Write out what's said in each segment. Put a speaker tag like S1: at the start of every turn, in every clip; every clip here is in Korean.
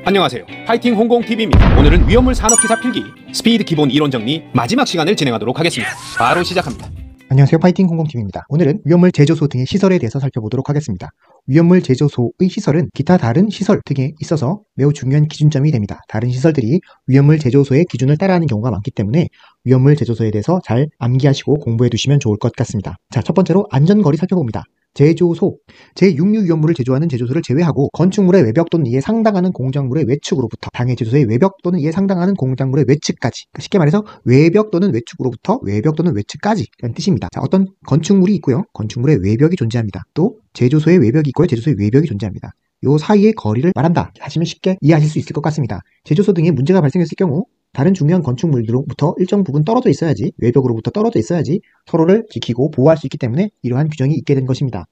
S1: 안녕하세요. 파이팅 홍공TV입니다. 오늘은 위험물 산업기사 필기 스피드 기본 이론 정리 마지막 시간을 진행하도록 하겠습니다. 바로 시작합니다.
S2: 안녕하세요. 파이팅 홍공TV입니다. 오늘은 위험물 제조소 등의 시설에 대해서 살펴보도록 하겠습니다. 위험물 제조소의 시설은 기타 다른 시설 등에 있어서 매우 중요한 기준점이 됩니다. 다른 시설들이 위험물 제조소의 기준을 따라하는 경우가 많기 때문에 위험물 제조소에 대해서 잘 암기하시고 공부해 두시면 좋을 것 같습니다. 자, 첫 번째로 안전거리 살펴봅니다. 제조소, 제6류 위험물을 제조하는 제조소를 제외하고 건축물의 외벽 또는 이에 상당하는 공작물의 외축으로부터 당해 제조소의 외벽 또는 이에 상당하는 공작물의 외측까지, 쉽게 말해서 외벽 또는 외축으로부터 외벽 또는 외측까지 라는 뜻입니다. 자, 어떤 건축물이 있고요. 건축물의 외벽이 존재합니다. 또 제조소의 외벽이 있고요. 제조소의 외벽이 존재합니다. 요 사이의 거리를 말한다 하시면 쉽게 이해하실 수 있을 것 같습니다. 제조소 등에 문제가 발생했을 경우 다른 중요한 건축물로부터 일정 부분 떨어져 있어야지, 외벽으로부터 떨어져 있어야지 서로를 지키고 보호할 수 있기 때문에 이러한 규정이 있게 된 것입니다.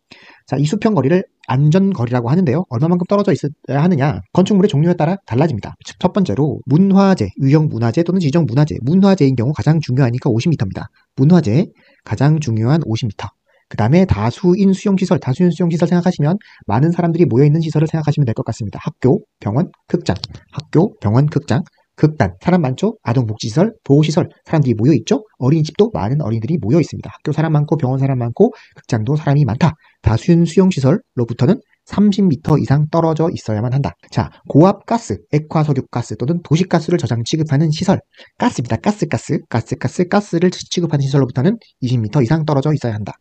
S2: 자, 이 수평 거리를 안전거리라고 하는데요. 얼마만큼 떨어져 있어야 하느냐? 건축물의 종류에 따라 달라집니다. 첫 번째로 문화재, 유형 문화재 또는 지정 문화재. 문화재인 경우 가장 중요하니까 50m입니다. 문화재 가장 중요한 50m. 그 다음에 다수인 수용시설, 다수인 수용시설 생각하시면 많은 사람들이 모여있는 시설을 생각하시면 될 것 같습니다. 학교, 병원, 극장, 학교, 병원, 극장, 극단, 사람 많죠? 아동복지시설, 보호시설, 사람들이 모여있죠? 어린이집도 많은 어린이들이 모여있습니다. 학교 사람 많고 병원 사람 많고 극장도 사람이 많다. 다수인 수용시설로부터는 30m 이상 떨어져 있어야만 한다. 자, 고압가스, 액화석유가스 또는 도시가스를 저장 취급하는 시설, 가스입니다. 가스를 취급하는 시설로부터는 20m 이상 떨어져 있어야 한다.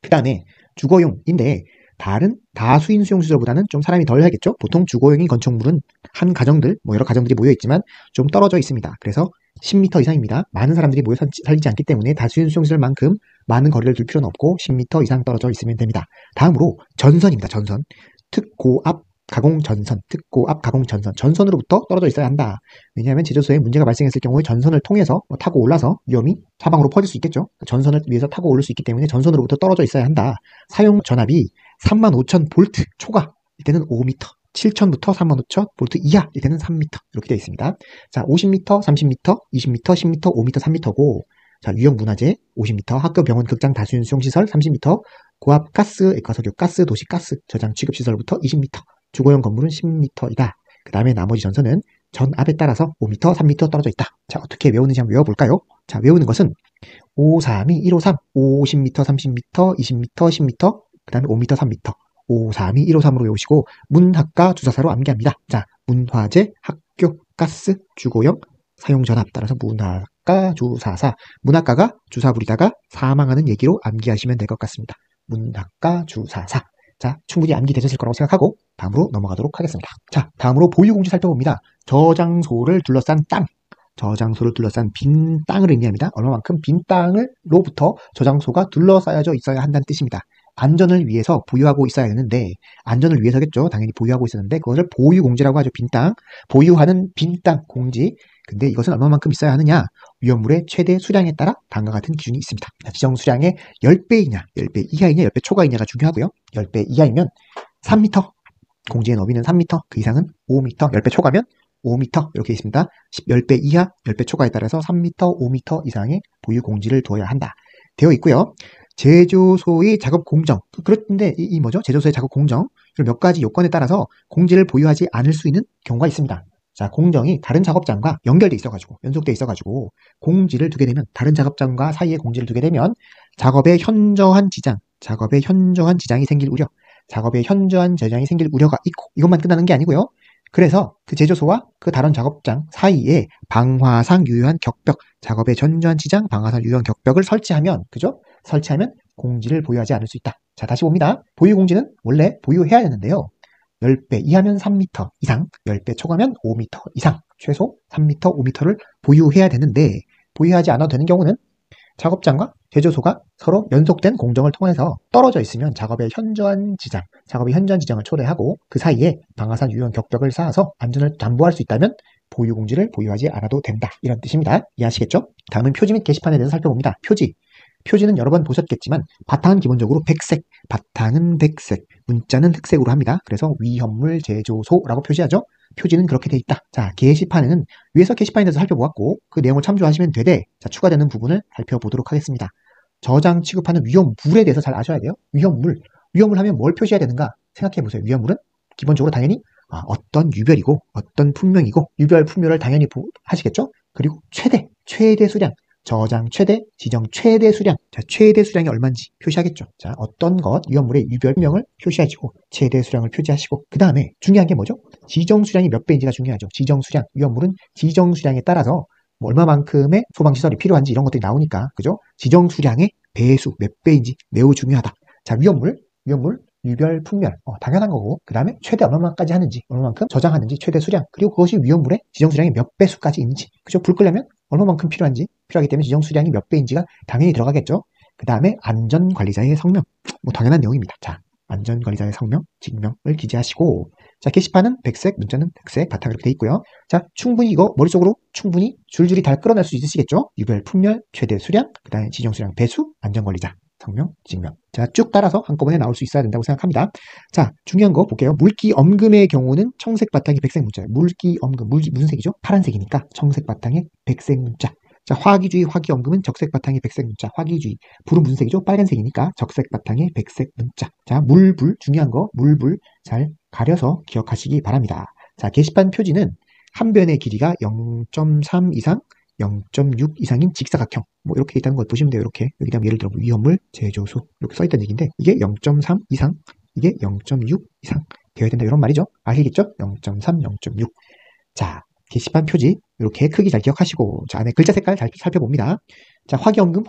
S2: 그 다음에 주거용인데 다른 다수인 수용시설보다는 좀 사람이 덜 하겠죠. 보통 주거용인 건축물은 한 가정들, 여러 가정들이 모여있지만 좀 떨어져 있습니다. 그래서 10m 이상입니다. 많은 사람들이 모여 살지 않기 때문에 다수인 수용시설만큼 많은 거리를 둘 필요는 없고 10m 이상 떨어져 있으면 됩니다. 다음으로 전선입니다. 전선. 특고압 가공전선, 특고압 가공전선, 전선으로부터 떨어져 있어야 한다. 왜냐하면 제조소에 문제가 발생했을 경우에 전선을 통해서 타고 올라서 위험이 사방으로 퍼질 수 있겠죠. 전선을 위해서 타고 오를 수 있기 때문에 전선으로부터 떨어져 있어야 한다. 사용 전압이 35,000V 초과, 이때는 5m, 7,000부터 35,000V 이하, 이때는 3m 이렇게 되어 있습니다. 자, 50m, 30m, 20m, 10m, 5m, 3m고, 자, 유형 문화재 50m, 학교, 병원, 극장, 다수인 수용시설 30m, 고압 가스, 액화석유 가스, 도시 가스 저장 취급시설부터 20m, 주거용 건물은 10m이다. 그 다음에 나머지 전선은 전압에 따라서 5m, 3m 떨어져 있다. 자, 어떻게 외우는지 한번 외워볼까요? 자, 외우는 것은 532, 153, 50m, 30m, 20m, 10m, 그 다음에 5m, 3m, 532, 153으로 외우시고 문학과 주사사로 암기합니다. 자, 문화재, 학교, 가스, 주거용, 사용전압 따라서 문학과 주사사. 문학과가 주사 부리다가 사망하는 얘기로 암기하시면 될 것 같습니다. 문학과 주사사. 자, 충분히 암기되셨을 거라고 생각하고 다음으로 넘어가도록 하겠습니다. 자, 다음으로 보유공지 살펴봅니다. 저장소를 둘러싼 땅. 저장소를 둘러싼 빈 땅을 의미합니다. 얼마만큼 빈 땅으로부터 저장소가 둘러싸여져 있어야 한다는 뜻입니다. 안전을 위해서 보유하고 있어야 되는데, 안전을 위해서겠죠. 당연히 보유하고 있었는데 그것을 보유공지라고 하죠. 빈 땅, 보유하는 빈 땅 공지. 근데 이것은 얼마만큼 있어야 하느냐? 위험물의 최대 수량에 따라 다음과 같은 기준이 있습니다. 지정 수량의 10배이냐, 10배 이하이냐, 10배 초과이냐가 중요하고요. 10배 이하이면 3m, 공지의 너비는 3m, 그 이상은 5m, 10배 초과면 5m 이렇게 있습니다. 10배 이하, 10배 초과에 따라서 3m, 5m 이상의 보유 공지를 두어야 한다. 되어 있고요. 제조소의 작업 공정. 그런데 이 뭐죠? 제조소의 작업 공정. 몇 가지 요건에 따라서 공지를 보유하지 않을 수 있는 경우가 있습니다. 자, 공정이 다른 작업장과 연결돼 있어가지고, 연속돼 있어가지고, 공지를 두게 되면, 다른 작업장과 사이에 공지를 두게 되면, 작업에 현저한 지장이 생길 우려, 작업에 현저한 지장이 생길 우려가 있고, 이것만 끝나는 게 아니고요. 그래서 그 제조소와 그 다른 작업장 사이에 방화상 유효한 격벽, 작업에 현저한 지장, 방화상 유효한 격벽을 설치하면, 그죠? 설치하면 공지를 보유하지 않을 수 있다. 자, 다시 봅니다. 보유 공지는 원래 보유해야 되는데요. 10배 이하면 3m 이상, 10배 초과면 5m 이상, 최소 3m, 5m를 보유해야 되는데 보유하지 않아도 되는 경우는 작업장과 제조소가 서로 연속된 공정을 통해서 떨어져 있으면 작업의 현저한 지장을 초래하고 그 사이에 방화산 유효한 격벽을 쌓아서 안전을 담보할 수 있다면 보유 공지를 보유하지 않아도 된다. 이런 뜻입니다. 이해하시겠죠? 다음은 표지 및 게시판에 대해서 살펴봅니다. 표지는 여러 번 보셨겠지만 바탕은 기본적으로 백색, 문자는 흑색으로 합니다. 그래서 위험물 제조소라고 표시하죠. 표지는 그렇게 돼 있다. 자, 게시판에는 위에서 게시판에 대해서 살펴보았고 그 내용을 참조하시면 되되, 자, 추가되는 부분을 살펴보도록 하겠습니다. 저장 취급하는 위험물에 대해서 잘 아셔야 돼요. 위험물 하면 뭘 표시해야 되는가 생각해 보세요. 위험물은 기본적으로 당연히 어떤 유별이고 어떤 품명이고 유별, 품명을 당연히 하시겠죠? 그리고 최대 수량, 저장 최대, 지정 최대 수량. 자, 최대 수량이 얼마인지 표시하겠죠. 자, 어떤 것, 위험물의 유별명을 표시하시고 최대 수량을 표시하시고 그 다음에 중요한 게 뭐죠? 지정 수량이 몇 배인지가 중요하죠. 지정 수량, 위험물은 지정 수량에 따라서 뭐 얼마만큼의 소방시설이 필요한지 이런 것들이 나오니까 그죠? 지정 수량의 배수 몇 배인지 매우 중요하다. 자, 위험물, 유별, 품별 당연한 거고 그 다음에 최대 얼마만까지 하는지 얼마만큼 저장하는지 최대 수량 그리고 그것이 위험물의 지정 수량의 몇 배수까지 있는지 그죠? 불 끄려면 얼마만큼 필요하기 때문에 지정 수량이 몇 배인지가 당연히 들어가겠죠. 그 다음에 안전관리자의 성명 당연한 내용입니다. 자, 안전관리자의 성명, 직명을 기재하시고 자, 게시판은 백색, 문자는 백색, 바탕 이렇게 돼 있고요. 자, 충분히 이거 머릿속으로 충분히 줄줄이 다 끌어낼 수 있으시겠죠? 유별, 품별, 최대 수량, 그 다음에 지정 수량 배수, 안전관리자 성명, 직명. 자, 쭉 따라서 한꺼번에 나올 수 있어야 된다고 생각합니다. 자, 중요한 거 볼게요. 물기 엄금의 경우는 청색 바탕에 백색 문자. 물기 엄금, 무슨 색이죠? 파란색이니까 청색 바탕에 백색 문자. 자, 화기주의, 화기엄금은 적색 바탕에 백색 문자. 화기주의, 불은 무슨 색이죠? 빨간색이니까 적색 바탕에 백색 문자. 자, 물불, 중요한 거, 물불 잘 가려서 기억하시기 바랍니다. 자, 게시판 표지는 한 변의 길이가 0.3 이상, 0.6 이상인 직사각형 이렇게 있다는 걸 보시면 돼요. 이렇게 여기다 예를 들어 위험물 제조소 이렇게 써있다는 얘기인데 이게 0.3 이상 이게 0.6 이상 되어야 된다 이런 말이죠. 아시겠죠? 0.3, 0.6. 자, 게시판 표지 이렇게 크기 잘 기억하시고 자, 안에 글자 색깔 잘 살펴봅니다. 자, 화기엄금,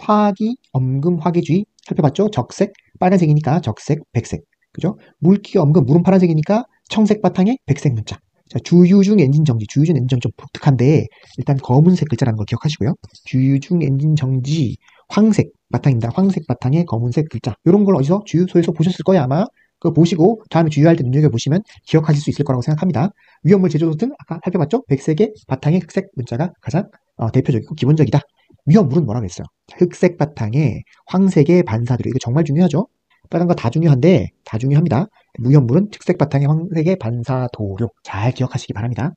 S2: 화기주의 살펴봤죠? 적색, 빨간색이니까 적색, 백색. 그죠? 물기엄금, 물은 파란색이니까 청색 바탕에 백색 문자. 자, 주유중 엔진 정지. 주유중 엔진 정지 좀 독특한데 일단 검은색 글자라는 걸 기억하시고요. 주유중 엔진 정지 황색 바탕입니다. 황색 바탕에 검은색 글자. 이런 걸 어디서 주유소에서 보셨을 거예요 아마. 그거 보시고 다음에 주유할 때 눈여겨보시면 기억하실 수 있을 거라고 생각합니다. 위험물 제조소 등 아까 살펴봤죠? 백색의 바탕에 흑색 문자가 가장 대표적이고 기본적이다. 위험물은 뭐라고 했어요? 흑색 바탕에 황색의 반사도료. 이거 정말 중요하죠? 빨간 거 다 중요한데 다 중요합니다. 무염물은 특색 바탕의 황색의 반사도료 잘 기억하시기 바랍니다.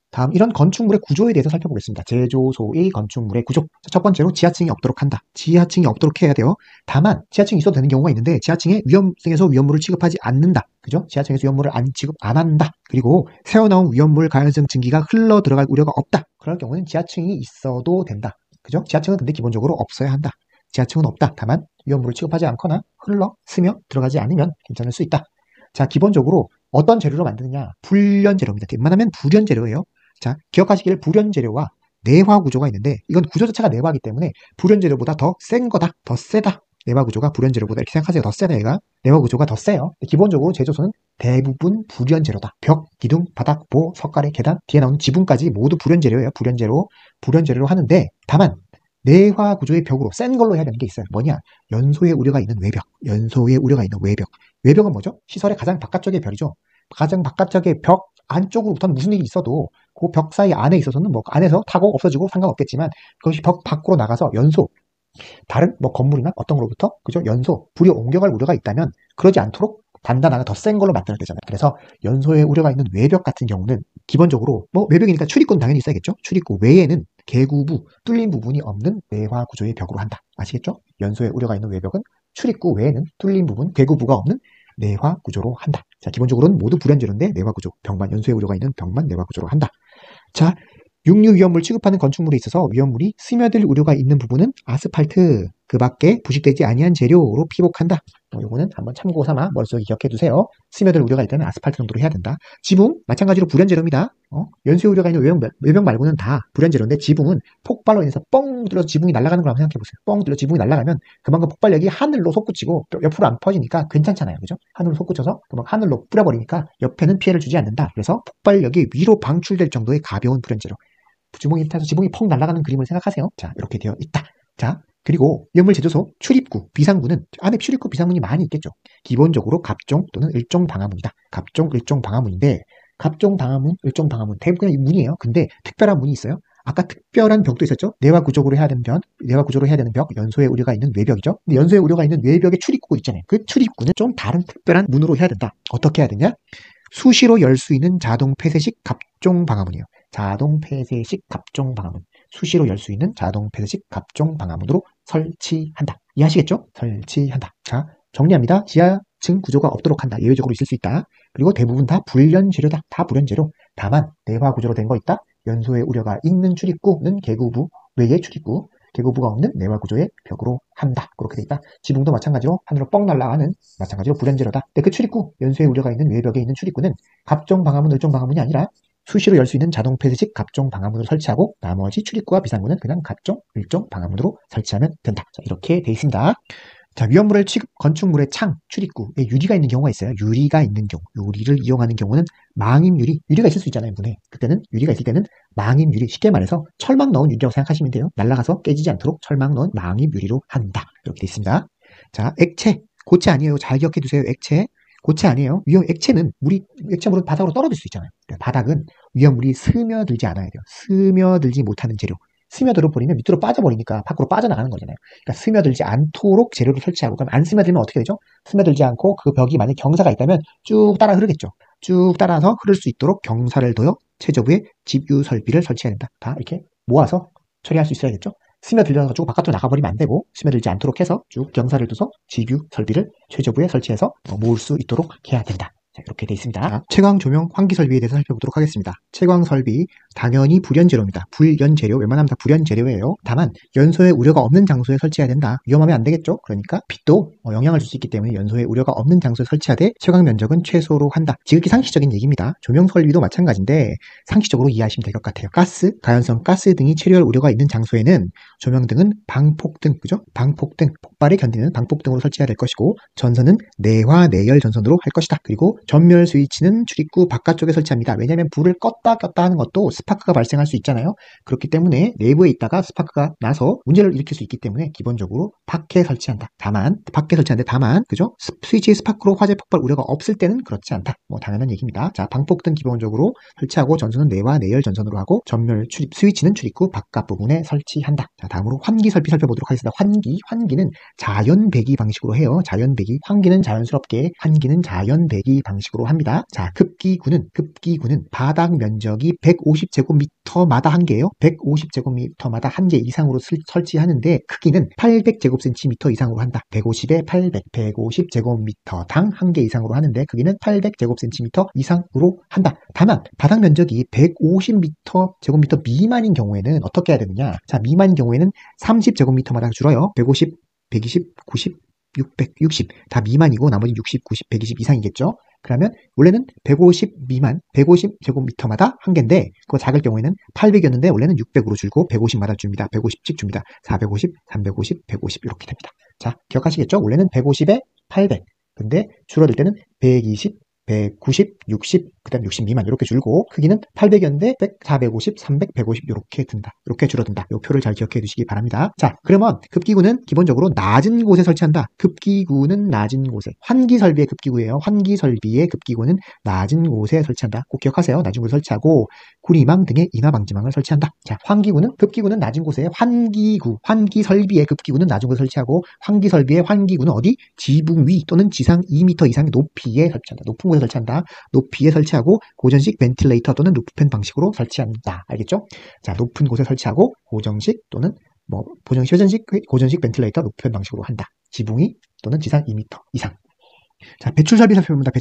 S2: 다음 이런 건축물의 구조에 대해서 살펴보겠습니다. 제조소의 건축물의 구조. 첫 번째로 지하층이 없도록 한다. 지하층이 없도록 해야 돼요. 다만 지하층이 있어도 되는 경우가 있는데 지하층에 위험성에서 위험물을 취급하지 않는다. 그죠? 지하층에서 위험물을 취급 안 한다. 그리고 새어나온 위험물 가연성 증기가 흘러 들어갈 우려가 없다. 그럴 경우는 지하층이 있어도 된다. 그죠? 지하층은 근데 기본적으로 없어야 한다. 지하층은 없다. 다만 위험물을 취급하지 않거나 스며 들어가지 않으면 괜찮을 수 있다. 자, 기본적으로 어떤 재료로 만드느냐? 불연재료입니다. 웬만하면 불연재료예요. 자, 기억하시길 불연재료와 내화 구조가 있는데 이건 구조 자체가 내화이기 때문에 불연재료보다 더 센 거다. 더 세다. 내화 구조가 불연재료보다 이렇게 생각하세요. 더 세다 얘가. 내화 구조가 더 세요. 기본적으로 제조소는 대부분 불연재료다. 벽, 기둥, 바닥, 보, 석가래, 계단, 뒤에 나오는 지붕까지 모두 불연재료예요. 불연재료로 하는데 다만 내화 구조의 벽으로 센 걸로 해야 되는 게 있어요. 뭐냐? 연소의 우려가 있는 외벽. 연소의 우려가 있는 외벽. 외벽은 뭐죠? 시설의 가장 바깥쪽의 벽이죠. 가장 바깥쪽의 벽 안쪽으로부터는 무슨 일이 있어도 그 벽 사이 안에 있어서는 안에서 타고 없어지고 상관없겠지만 그것이 벽 밖으로 나가서 연소, 다른 건물이나 어떤 거로부터 그죠? 연소, 불이 옮겨갈 우려가 있다면 그러지 않도록 단단하게 더 센 걸로 만들어야 되잖아요. 그래서 연소의 우려가 있는 외벽 같은 경우는 기본적으로 외벽이니까 출입구는 당연히 있어야겠죠. 출입구 외에는 개구부, 뚫린 부분이 없는 내화 구조의 벽으로 한다. 아시겠죠? 연소의 우려가 있는 외벽은 출입구 외에는 뚫린 부분, 개구부가 없는 내화 구조로 한다. 자, 기본적으로는 모두 불연재료인데 내화 구조, 벽만, 연소의 우려가 있는 벽만 내화 구조로 한다. 자, 육류 위험물 취급하는 건축물에 있어서 위험물이 스며들 우려가 있는 부분은 아스팔트, 그 밖에 부식되지 아니한 재료로 피복한다. 요거는 한번 참고 삼아 머릿속에 기억해 두세요. 스며들 우려가 있다면 아스팔트 정도로 해야 된다. 지붕 마찬가지로 불연재료입니다. 연소의 우려가 있는 외벽 말고는 다 불연재료인데 지붕은 폭발로 인해서 뻥 뚫려서 지붕이 날아가는 걸 한번 생각해 보세요. 뻥 뚫려 지붕이 날아가면 그만큼 폭발력이 하늘로 솟구치고 옆으로 안 퍼지니까 괜찮잖아요. 그죠? 하늘로 솟구쳐서 하늘로 뿌려버리니까 옆에는 피해를 주지 않는다. 그래서 폭발력이 위로 방출될 정도의 가벼운 불연재료. 지붕이 타서 지붕이 펑 날아가는 그림을 생각하세요. 자, 이렇게 되어 있다. 자, 그리고 위험물 제조소 출입구, 비상구는 안에 출입구, 비상문이 많이 있겠죠. 기본적으로 갑종 또는 일종 방화문이다. 갑종, 일종 방화문인데 갑종, 방화문, 일종 방화문 대부분 그냥 문이에요. 근데 특별한 문이 있어요. 아까 특별한 벽도 있었죠. 내화 구조로 해야 되는 벽, 연소의 우려가 있는 외벽이죠. 근데 연소의 우려가 있는 외벽의 출입구 있잖아요. 그 출입구는 좀 다른 특별한 문으로 해야 된다. 어떻게 해야 되냐? 수시로 열 수 있는 자동 폐쇄식 갑종 방화문이에요. 자동 폐쇄식 갑종 방화문. 수시로 열 수 있는 자동 폐쇄식 갑종 방화문으로 설치한다. 이해하시겠죠? 설치한다. 자, 정리합니다. 지하층 구조가 없도록 한다. 예외적으로 있을 수 있다. 그리고 대부분 다 불연재료다. 다 불연재료. 다만 내화 구조로 된 거 있다. 연소의 우려가 있는 출입구는 계구부 외의 출입구, 계구부가 없는 내화 구조의 벽으로 한다. 그렇게 돼 있다. 지붕도 마찬가지로 하늘로 뻥 날아가는 마찬가지로 불연재료다. 근데 그 출입구, 연소의 우려가 있는 외벽에 있는 출입구는 갑종 방화문, 을종 방화문이 아니라 수시로 열 수 있는 자동 폐쇄식 갑종 방화문으로 설치하고 나머지 출입구와 비상구는 그냥 갑종, 을종 방화문으로 설치하면 된다. 자, 이렇게 돼 있습니다. 자, 위험물을 취급 건축물의 창, 출입구에 유리가 있는 경우가 있어요. 유리가 있는 경우, 유리를 이용하는 경우는 망임 유리, 유리가 있을 수 있잖아요, 문에. 그때는 유리가 있을 때는 망임 유리, 쉽게 말해서 철망 넣은 유리라고 생각하시면 돼요. 날아가서 깨지지 않도록 철망 넣은 망임 유리로 한다. 이렇게 돼 있습니다. 자, 액체, 고체 아니에요. 잘 기억해 두세요. 액체, 고체 아니에요. 액체는 액체물은 바닥으로 떨어질 수 있잖아요. 바닥은 위험물이 스며들지 않아야 돼요. 스며들지 못하는 재료. 스며들어 버리면 밑으로 빠져버리니까 밖으로 빠져나가는 거잖아요. 그러니까 스며들지 않도록 재료를 설치하고, 그럼 안 스며들면 어떻게 되죠? 스며들지 않고 그 벽이 만약 경사가 있다면 쭉 따라 흐르겠죠. 쭉 따라서 흐를 수 있도록 경사를 둬요. 최저부에 집유 설비를 설치해야 된다. 다 이렇게 모아서 처리할 수 있어야겠죠. 스며들려가지고 바깥으로 나가버리면 안 되고, 스며들지 않도록 해서 쭉 경사를 둬서 집유 설비를 최저부에 설치해서 모을 수 있도록 해야 된다. 자, 이렇게 돼 있습니다. 자, 채광 조명 환기 설비에 대해서 살펴보도록 하겠습니다. 채광 설비 당연히 불연재료입니다. 불연재료, 웬만하면 다 불연재료예요. 다만 연소의 우려가 없는 장소에 설치해야 된다. 위험하면 안 되겠죠. 그러니까 빛도 영향을 줄 수 있기 때문에 연소의 우려가 없는 장소에 설치하되 채광 면적은 최소로 한다. 지극히 상식적인 얘기입니다. 조명 설비도 마찬가지인데 상식적으로 이해하시면 될 것 같아요. 가스, 가연성 가스 등이 체류할 우려가 있는 장소에는 조명등은 방폭등, 그죠? 방폭등, 폭발에 견디는 방폭등으로 설치해야 될 것이고, 전선은 내화 내열 전선으로 할 것이다. 그리고 전멸 스위치는 출입구 바깥쪽에 설치합니다. 왜냐하면 불을 껐다 꼈다 하는 것도 스파크가 발생할 수 있잖아요. 그렇기 때문에 내부에 있다가 스파크가 나서 문제를 일으킬 수 있기 때문에 기본적으로 밖에 설치한다. 다만 밖에 설치하는데 다만 그죠? 스위치의 스파크로 화재 폭발 우려가 없을 때는 그렇지 않다. 뭐 당연한 얘기입니다. 자, 방폭등 기본적으로 설치하고 전선은 내와 내열 전선으로 하고 전멸 출입 스위치는 출입구 바깥 부분에 설치한다. 자, 다음으로 환기 설비 살펴보도록 하겠습니다. 환기는 자연 배기 방식으로 해요. 자연 배기. 환기는 자연스럽게, 환기는 자연 배기 방식으로 합니다. 자, 급기구는 바닥 면적이 150제곱미터마다 한 개예요. 150제곱미터마다 한 개 이상으로 설치하는데 크기는 800제곱센티미터 이상으로 한다. 150에 800, 150제곱미터당 한 개 이상으로 하는데 크기는 800제곱센티미터 이상으로 한다. 다만 바닥 면적이 150제곱미터 미만인 경우에는 어떻게 해야 되느냐? 자, 미만인 경우에는 30제곱미터마다 줄어요. 150, 120, 90, 600, 60 다 미만이고 나머지 60, 90, 120 이상이겠죠. 그러면 원래는 150 미만, 150제곱미터마다 한 개인데 그거 작을 경우에는 800이었는데 원래는 600으로 줄고 150마다 줍니다. 150씩 줍니다. 450, 350, 150 이렇게 됩니다. 자, 기억하시겠죠? 원래는 150에 800. 근데 줄어들 때는 120, 190, 60, 그 다음 60 미만 이렇게 줄고 크기는 800이었는데 100, 450, 300, 150 이렇게 든다. 이렇게 줄어든다. 이 표를 잘 기억해 두시기 바랍니다. 자, 그러면 급기구는 기본적으로 낮은 곳에 설치한다. 급기구는 낮은 곳에. 환기 설비의 급기구예요. 환기 설비의 급기구는 낮은 곳에 설치한다. 꼭 기억하세요. 낮은 곳에 설치하고 구리망 등의 인화 방지망을 설치한다. 자, 급기구는 낮은 곳에 환기 설비의 급기구는 낮은 곳에 설치하고 환기 설비의 환기구는 어디? 지붕 위 또는 지상 2m 이상의 높이에 설치한다. 높은 곳에 설치한다. 높이에 설치하고 고전식 벤틸레이터 또는 루프팬 방식으로 설치한다. 알겠죠? 자, 높은 곳에 설치하고 고정식 또는 고전식 벤틸레이터 루프팬 방식으로 한다. 지붕 위 또는 지상 2m 이상. 자, 배출 설비 살펴봅니다.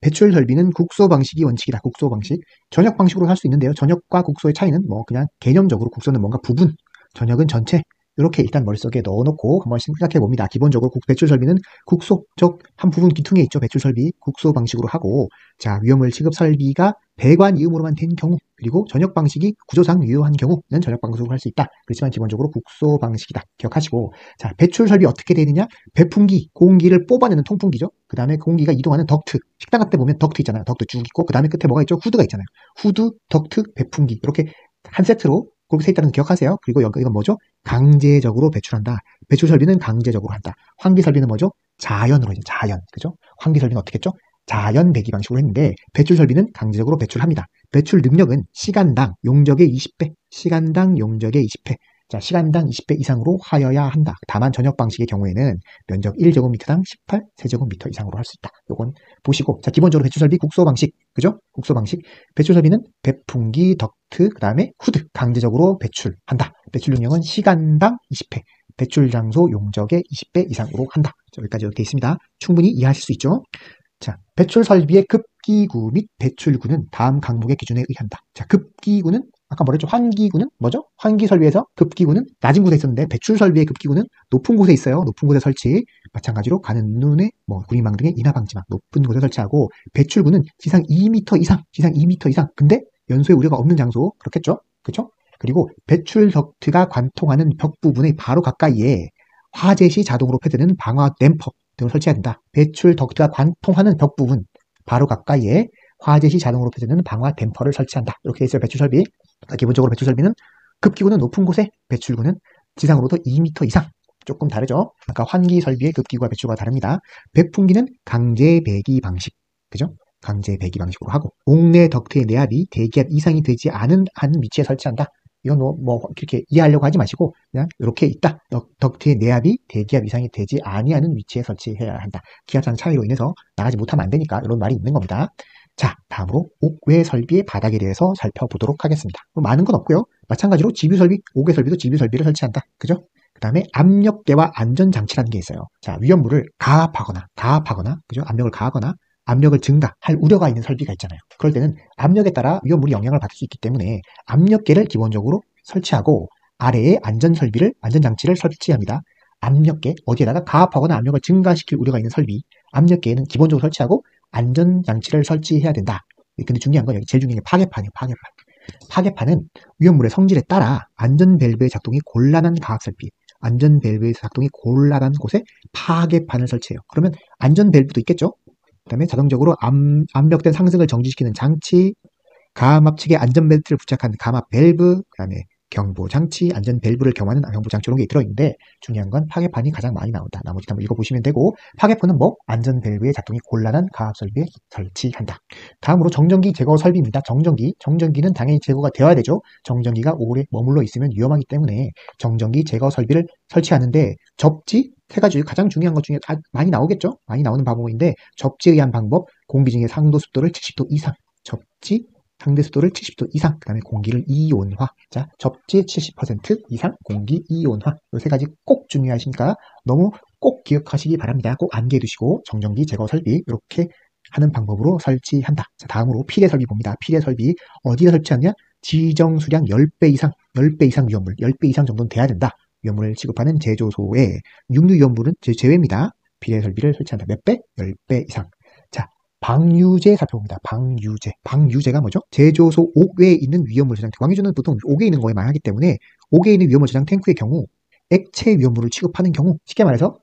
S2: 배출 설비는 국소 방식이 원칙이다. 국소 방식. 전역 방식으로 할 수 있는데요. 전역과 국소의 차이는 그냥 개념적으로 국소는 뭔가 부분, 전역은 전체. 이렇게 일단 머릿속에 넣어놓고 한번 생각해 봅니다. 기본적으로 배출 설비는 국소, 즉 한 부분 기퉁에 있죠. 배출 설비 국소 방식으로 하고, 자, 위험물 취급 설비가 배관 이음으로만 된 경우, 그리고 전역 방식이 구조상 유효한 경우는 전역 방식으로 할 수 있다. 그렇지만 기본적으로 국소 방식이다. 기억하시고, 자, 배출 설비 어떻게 되느냐? 배풍기, 공기를 뽑아내는 통풍기죠. 그 다음에 공기가 이동하는 덕트. 식당 같은 데 보면 덕트 있잖아요. 덕트 쭉 있고, 그 다음에 끝에 뭐가 있죠? 후드가 있잖아요. 후드, 덕트, 배풍기. 이렇게 한 세트로 그렇게 돼 있다는 거 기억하세요. 그리고 이건 뭐죠? 강제적으로 배출한다. 배출 설비는 강제적으로 한다. 환기 설비는 뭐죠? 자연으로 이제 자연. 그죠? 환기 설비는 어떻게 했죠? 자연 배기 방식으로 했는데 배출 설비는 강제적으로 배출합니다. 배출 능력은 시간당 용적의 20배. 시간당 용적의 20회. 자, 시간당 20배 이상으로 하여야 한다. 다만 전역 방식의 경우에는 면적 1제곱미터당 18 세제곱미터 이상으로 할 수 있다. 요건 보시고, 자, 기본적으로 배출 설비 국소 방식, 그죠? 국소 방식. 배출 설비는 배풍기, 덕트, 그 다음에 후드 강제적으로 배출한다. 배출 능력은 시간당 20회. 배출 장소 용적의 20배 이상으로 한다. 자, 여기까지 이렇게 있습니다. 충분히 이해하실 수 있죠? 자, 배출 설비의 급기구 및 배출구는 다음 항목의 기준에 의한다. 자, 급기구는 아까 뭐랬죠? 환기구는 뭐죠? 환기 설비에서 급기구는 낮은 곳에 있었는데 배출 설비의 급기구는 높은 곳에 있어요. 높은 곳에 설치. 마찬가지로 가는 눈에 구리망 등의 인화 방지막 높은 곳에 설치하고, 배출구는 지상 2m 이상, 지상 2m 이상. 근데 연소의 우려가 없는 장소. 그렇겠죠? 그렇죠? 그리고 배출 덕트가 관통하는 벽 부분의 바로 가까이에 화재 시 자동으로 폐되는 방화 댐퍼 등을 설치해야 된다. 배출 덕트가 관통하는 벽 부분 바로 가까이에 화재 시 자동으로 폐되는 방화 댐퍼를 설치한다. 이렇게 돼 있어요. 배출 설비. 기본적으로 배출 설비는 급기구는 높은 곳에, 배출구는 지상으로부터 2m 이상. 조금 다르죠? 아까 환기 설비의 급기구와 배출구가 다릅니다. 백풍기는 강제 배기 방식. 그죠? 강제 배기 방식으로 하고, 옥내 덕트의 내압이 대기압 이상이 되지 않은 위치에 설치한다. 이건 이렇게 이해하려고 하지 마시고 그냥 이렇게 있다. 덕트의 내압이 대기압 이상이 되지 아니하는 위치에 설치해야 한다. 기압상 차이로 인해서 나가지 못하면 안 되니까 이런 말이 있는 겁니다. 자, 다음으로 옥외 설비의 바닥에 대해서 살펴보도록 하겠습니다. 많은 건 없고요. 마찬가지로 지뷰 설비, 옥외 설비도 지뷰 설비를 설치한다. 그죠? 그 다음에 압력계와 안전장치라는 게 있어요. 자, 위험물을 가압하거나, 그죠? 압력을 가하거나 압력을 증가할 우려가 있는 설비가 있잖아요. 그럴 때는 압력에 따라 위험물이 영향을 받을 수 있기 때문에 압력계를 기본적으로 설치하고 아래에 안전장치를 설치합니다. 압력계, 어디에다가 가압하거나 압력을 증가시킬 우려가 있는 설비, 압력계에는 기본적으로 설치하고 안전장치를 설치해야 된다. 근데 중요한 건 여기 제일 중요한 게 파괴판이에요. 파괴판은 위험물의 성질에 따라 안전밸브의 작동이 곤란한 가압설비, 안전밸브의 작동이 곤란한 곳에 파괴판을 설치해요. 그러면 안전밸브도 있겠죠? 그 다음에 자동적으로 압력된 상승을 정지시키는 장치, 감압 측에 안전벨트를 부착한 감압 밸브, 그 다음에 경보장치, 안전밸브를 경호하는 경보장치 이런 게 들어있는데 중요한 건 파괴판이 가장 많이 나온다. 나머지 한번 읽어보시면 되고, 파괴판은 안전밸브의 작동이 곤란한 가압설비에 설치한다. 다음으로 정전기 제거 설비입니다. 정전기는 당연히 제거가 되어야 되죠. 정전기가 오래 머물러 있으면 위험하기 때문에 정전기 제거 설비를 설치하는데 접지, 세 가지 가장 중요한 것 중에 많이 나오겠죠? 많이 나오는 방법인데 접지에 의한 방법, 공기 중의 상도 습도를 70도 이상, 접지 상대 습도를 70도 이상, 그 다음에 공기를 이온화. 자, 접지 70% 이상, 공기 이온화. 이 세 가지 꼭 중요하시니까 너무 꼭 기억하시기 바랍니다. 꼭 암기해 두시고 정전기 제거 설비 이렇게 하는 방법으로 설치한다. 자, 다음으로 피대 설비 봅니다. 피대 설비 어디에 설치하냐? 지정 수량 10배 이상 위험물, 10배 이상 정도는 돼야 된다. 위험물을 취급하는 제조소에 육류 위험물은 제외입니다. 피대 설비를 설치한다. 몇 배? 10배 이상. 자, 방류제 살펴봅니다. 방류제가 뭐죠? 제조소 옥외에 있는 위험물 저장 탱크. 방류제는 보통 옥에 있는 거에 많이 하기 때문에 옥에 있는 위험물 저장 탱크의 경우 액체 위험물을 취급하는 경우, 쉽게 말해서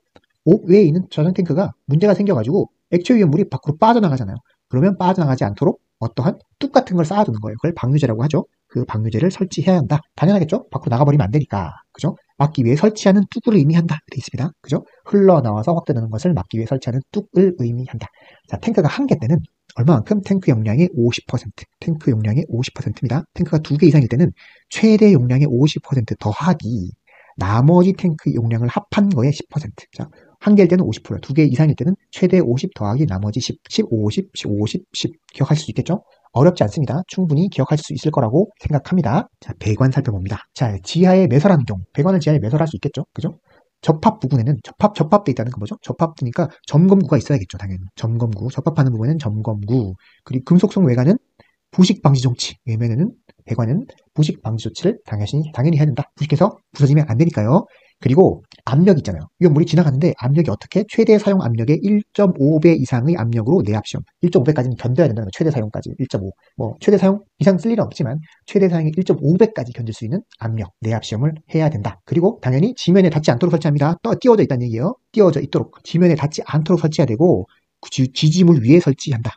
S2: 옥외에 있는 저장 탱크가 문제가 생겨가지고 액체 위험물이 밖으로 빠져나가잖아요. 그러면 빠져나가지 않도록 어떠한 뚝 같은 걸 쌓아두는 거예요. 그걸 방류제라고 하죠. 그 방류제를 설치해야 한다. 당연하겠죠? 밖으로 나가버리면 안 되니까. 그죠? 막기 위해 설치하는 뚝을 의미한다. 되어 있습니다. 그죠? 흘러나와서 확대되는 것을 막기 위해 설치하는 뚝을 의미한다. 자, 탱크가 한 개 때는 얼마만큼? 탱크 용량의 50%. 탱크 용량의 50%입니다. 탱크가 2개 이상일 때는 최대 용량의 50% 더하기 나머지 탱크 용량을 합한 거에 10%. 자, 한 개일 때는 50%, 2개 이상일 때는 최대 50 더하기 나머지 10, 50, 50, 10 기억할 수 있겠죠? 어렵지 않습니다. 충분히 기억할 수 있을 거라고 생각합니다. 자, 배관 살펴봅니다. 자, 지하에 매설하는 경우, 배관을 지하에 매설할 수 있겠죠? 그죠? 접합 부분에는 접합돼 있다는 건 뭐죠? 접합되니까 점검구가 있어야겠죠, 당연히. 점검구, 접합하는 부분은 점검구. 그리고 금속성 외관은 부식 방지 조치. 외면에는 배관은 부식 방지 조치를 당연히 해야 된다. 부식해서 부서지면 안 되니까요. 그리고 압력 있잖아요. 위험물이 지나가는데 압력이 어떻게? 최대 사용 압력의 1.5배 이상의 압력으로 내압 시험. 1.5배까지는 견뎌야 된다는 거예요. 최대 사용까지 1.5. 최대 사용 이상 쓸 일은 없지만 최대 사용의 1.5배까지 견딜 수 있는 압력, 내압 시험을 해야 된다. 그리고 당연히 지면에 닿지 않도록 설치합니다. 띄워져 있다는 얘기예요. 띄워져 있도록. 지면에 닿지 않도록 설치해야 되고 지지물 위에 설치한다.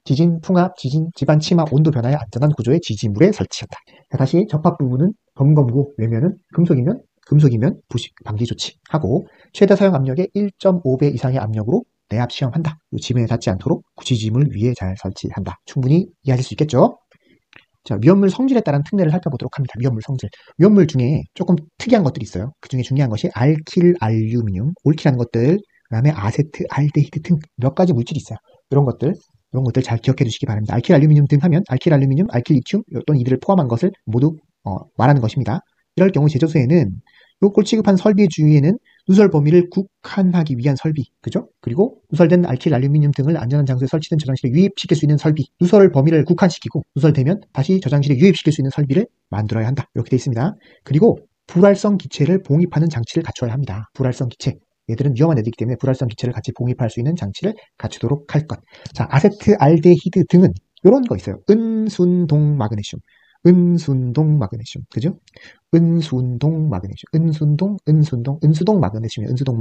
S2: 지진, 풍압, 집안 침하, 온도 변화에 안전한 구조의 지지물에 설치한다. 다시 접합 부분은 점검구, 외면은 금속이면 부식 방지 조치하고 최대 사용 압력의 1.5배 이상의 압력으로 내압 시험한다. 지면에 닿지 않도록 지지물 위에 잘 설치한다. 충분히 이해하실 수 있겠죠? 자, 위험물 성질에 따른 특례를 살펴보도록 합니다. 위험물 성질. 위험물 중에 조금 특이한 것들이 있어요. 그 중에 중요한 것이 알킬, 알루미늄, 올킬하는 것들, 그 다음에 아세트, 알데히드 등 몇 가지 물질이 있어요. 이런 것들 잘 기억해 두시기 바랍니다. 알킬, 알루미늄 등 하면 알킬, 알루미늄, 알킬, 리튬 또는 이들을 포함한 것을 모두 말하는 것입니다. 이럴 경우 제조소에는 이걸 취급한 설비 주위에는 누설 범위를 국한하기 위한 설비, 그죠? 그리고 누설된 알킬, 알루미늄 등을 안전한 장소에 설치된 저장실에 유입시킬 수 있는 설비, 누설 범위를 국한시키고 누설되면 다시 저장실에 유입시킬 수 있는 설비를 만들어야 한다. 이렇게 되어 있습니다. 그리고 불활성 기체를 봉입하는 장치를 갖춰야 합니다. 불활성 기체. 얘들은 위험한 애들이기 때문에 불활성 기체를 같이 봉입할 수 있는 장치를 갖추도록 할 것. 자, 아세트알데히드 등은 이런 거 있어요. 은순동 마그네슘. 은순동 마그네슘. 그죠? 은순동 마그네슘. 은수동 마그네슘이에요. 은수동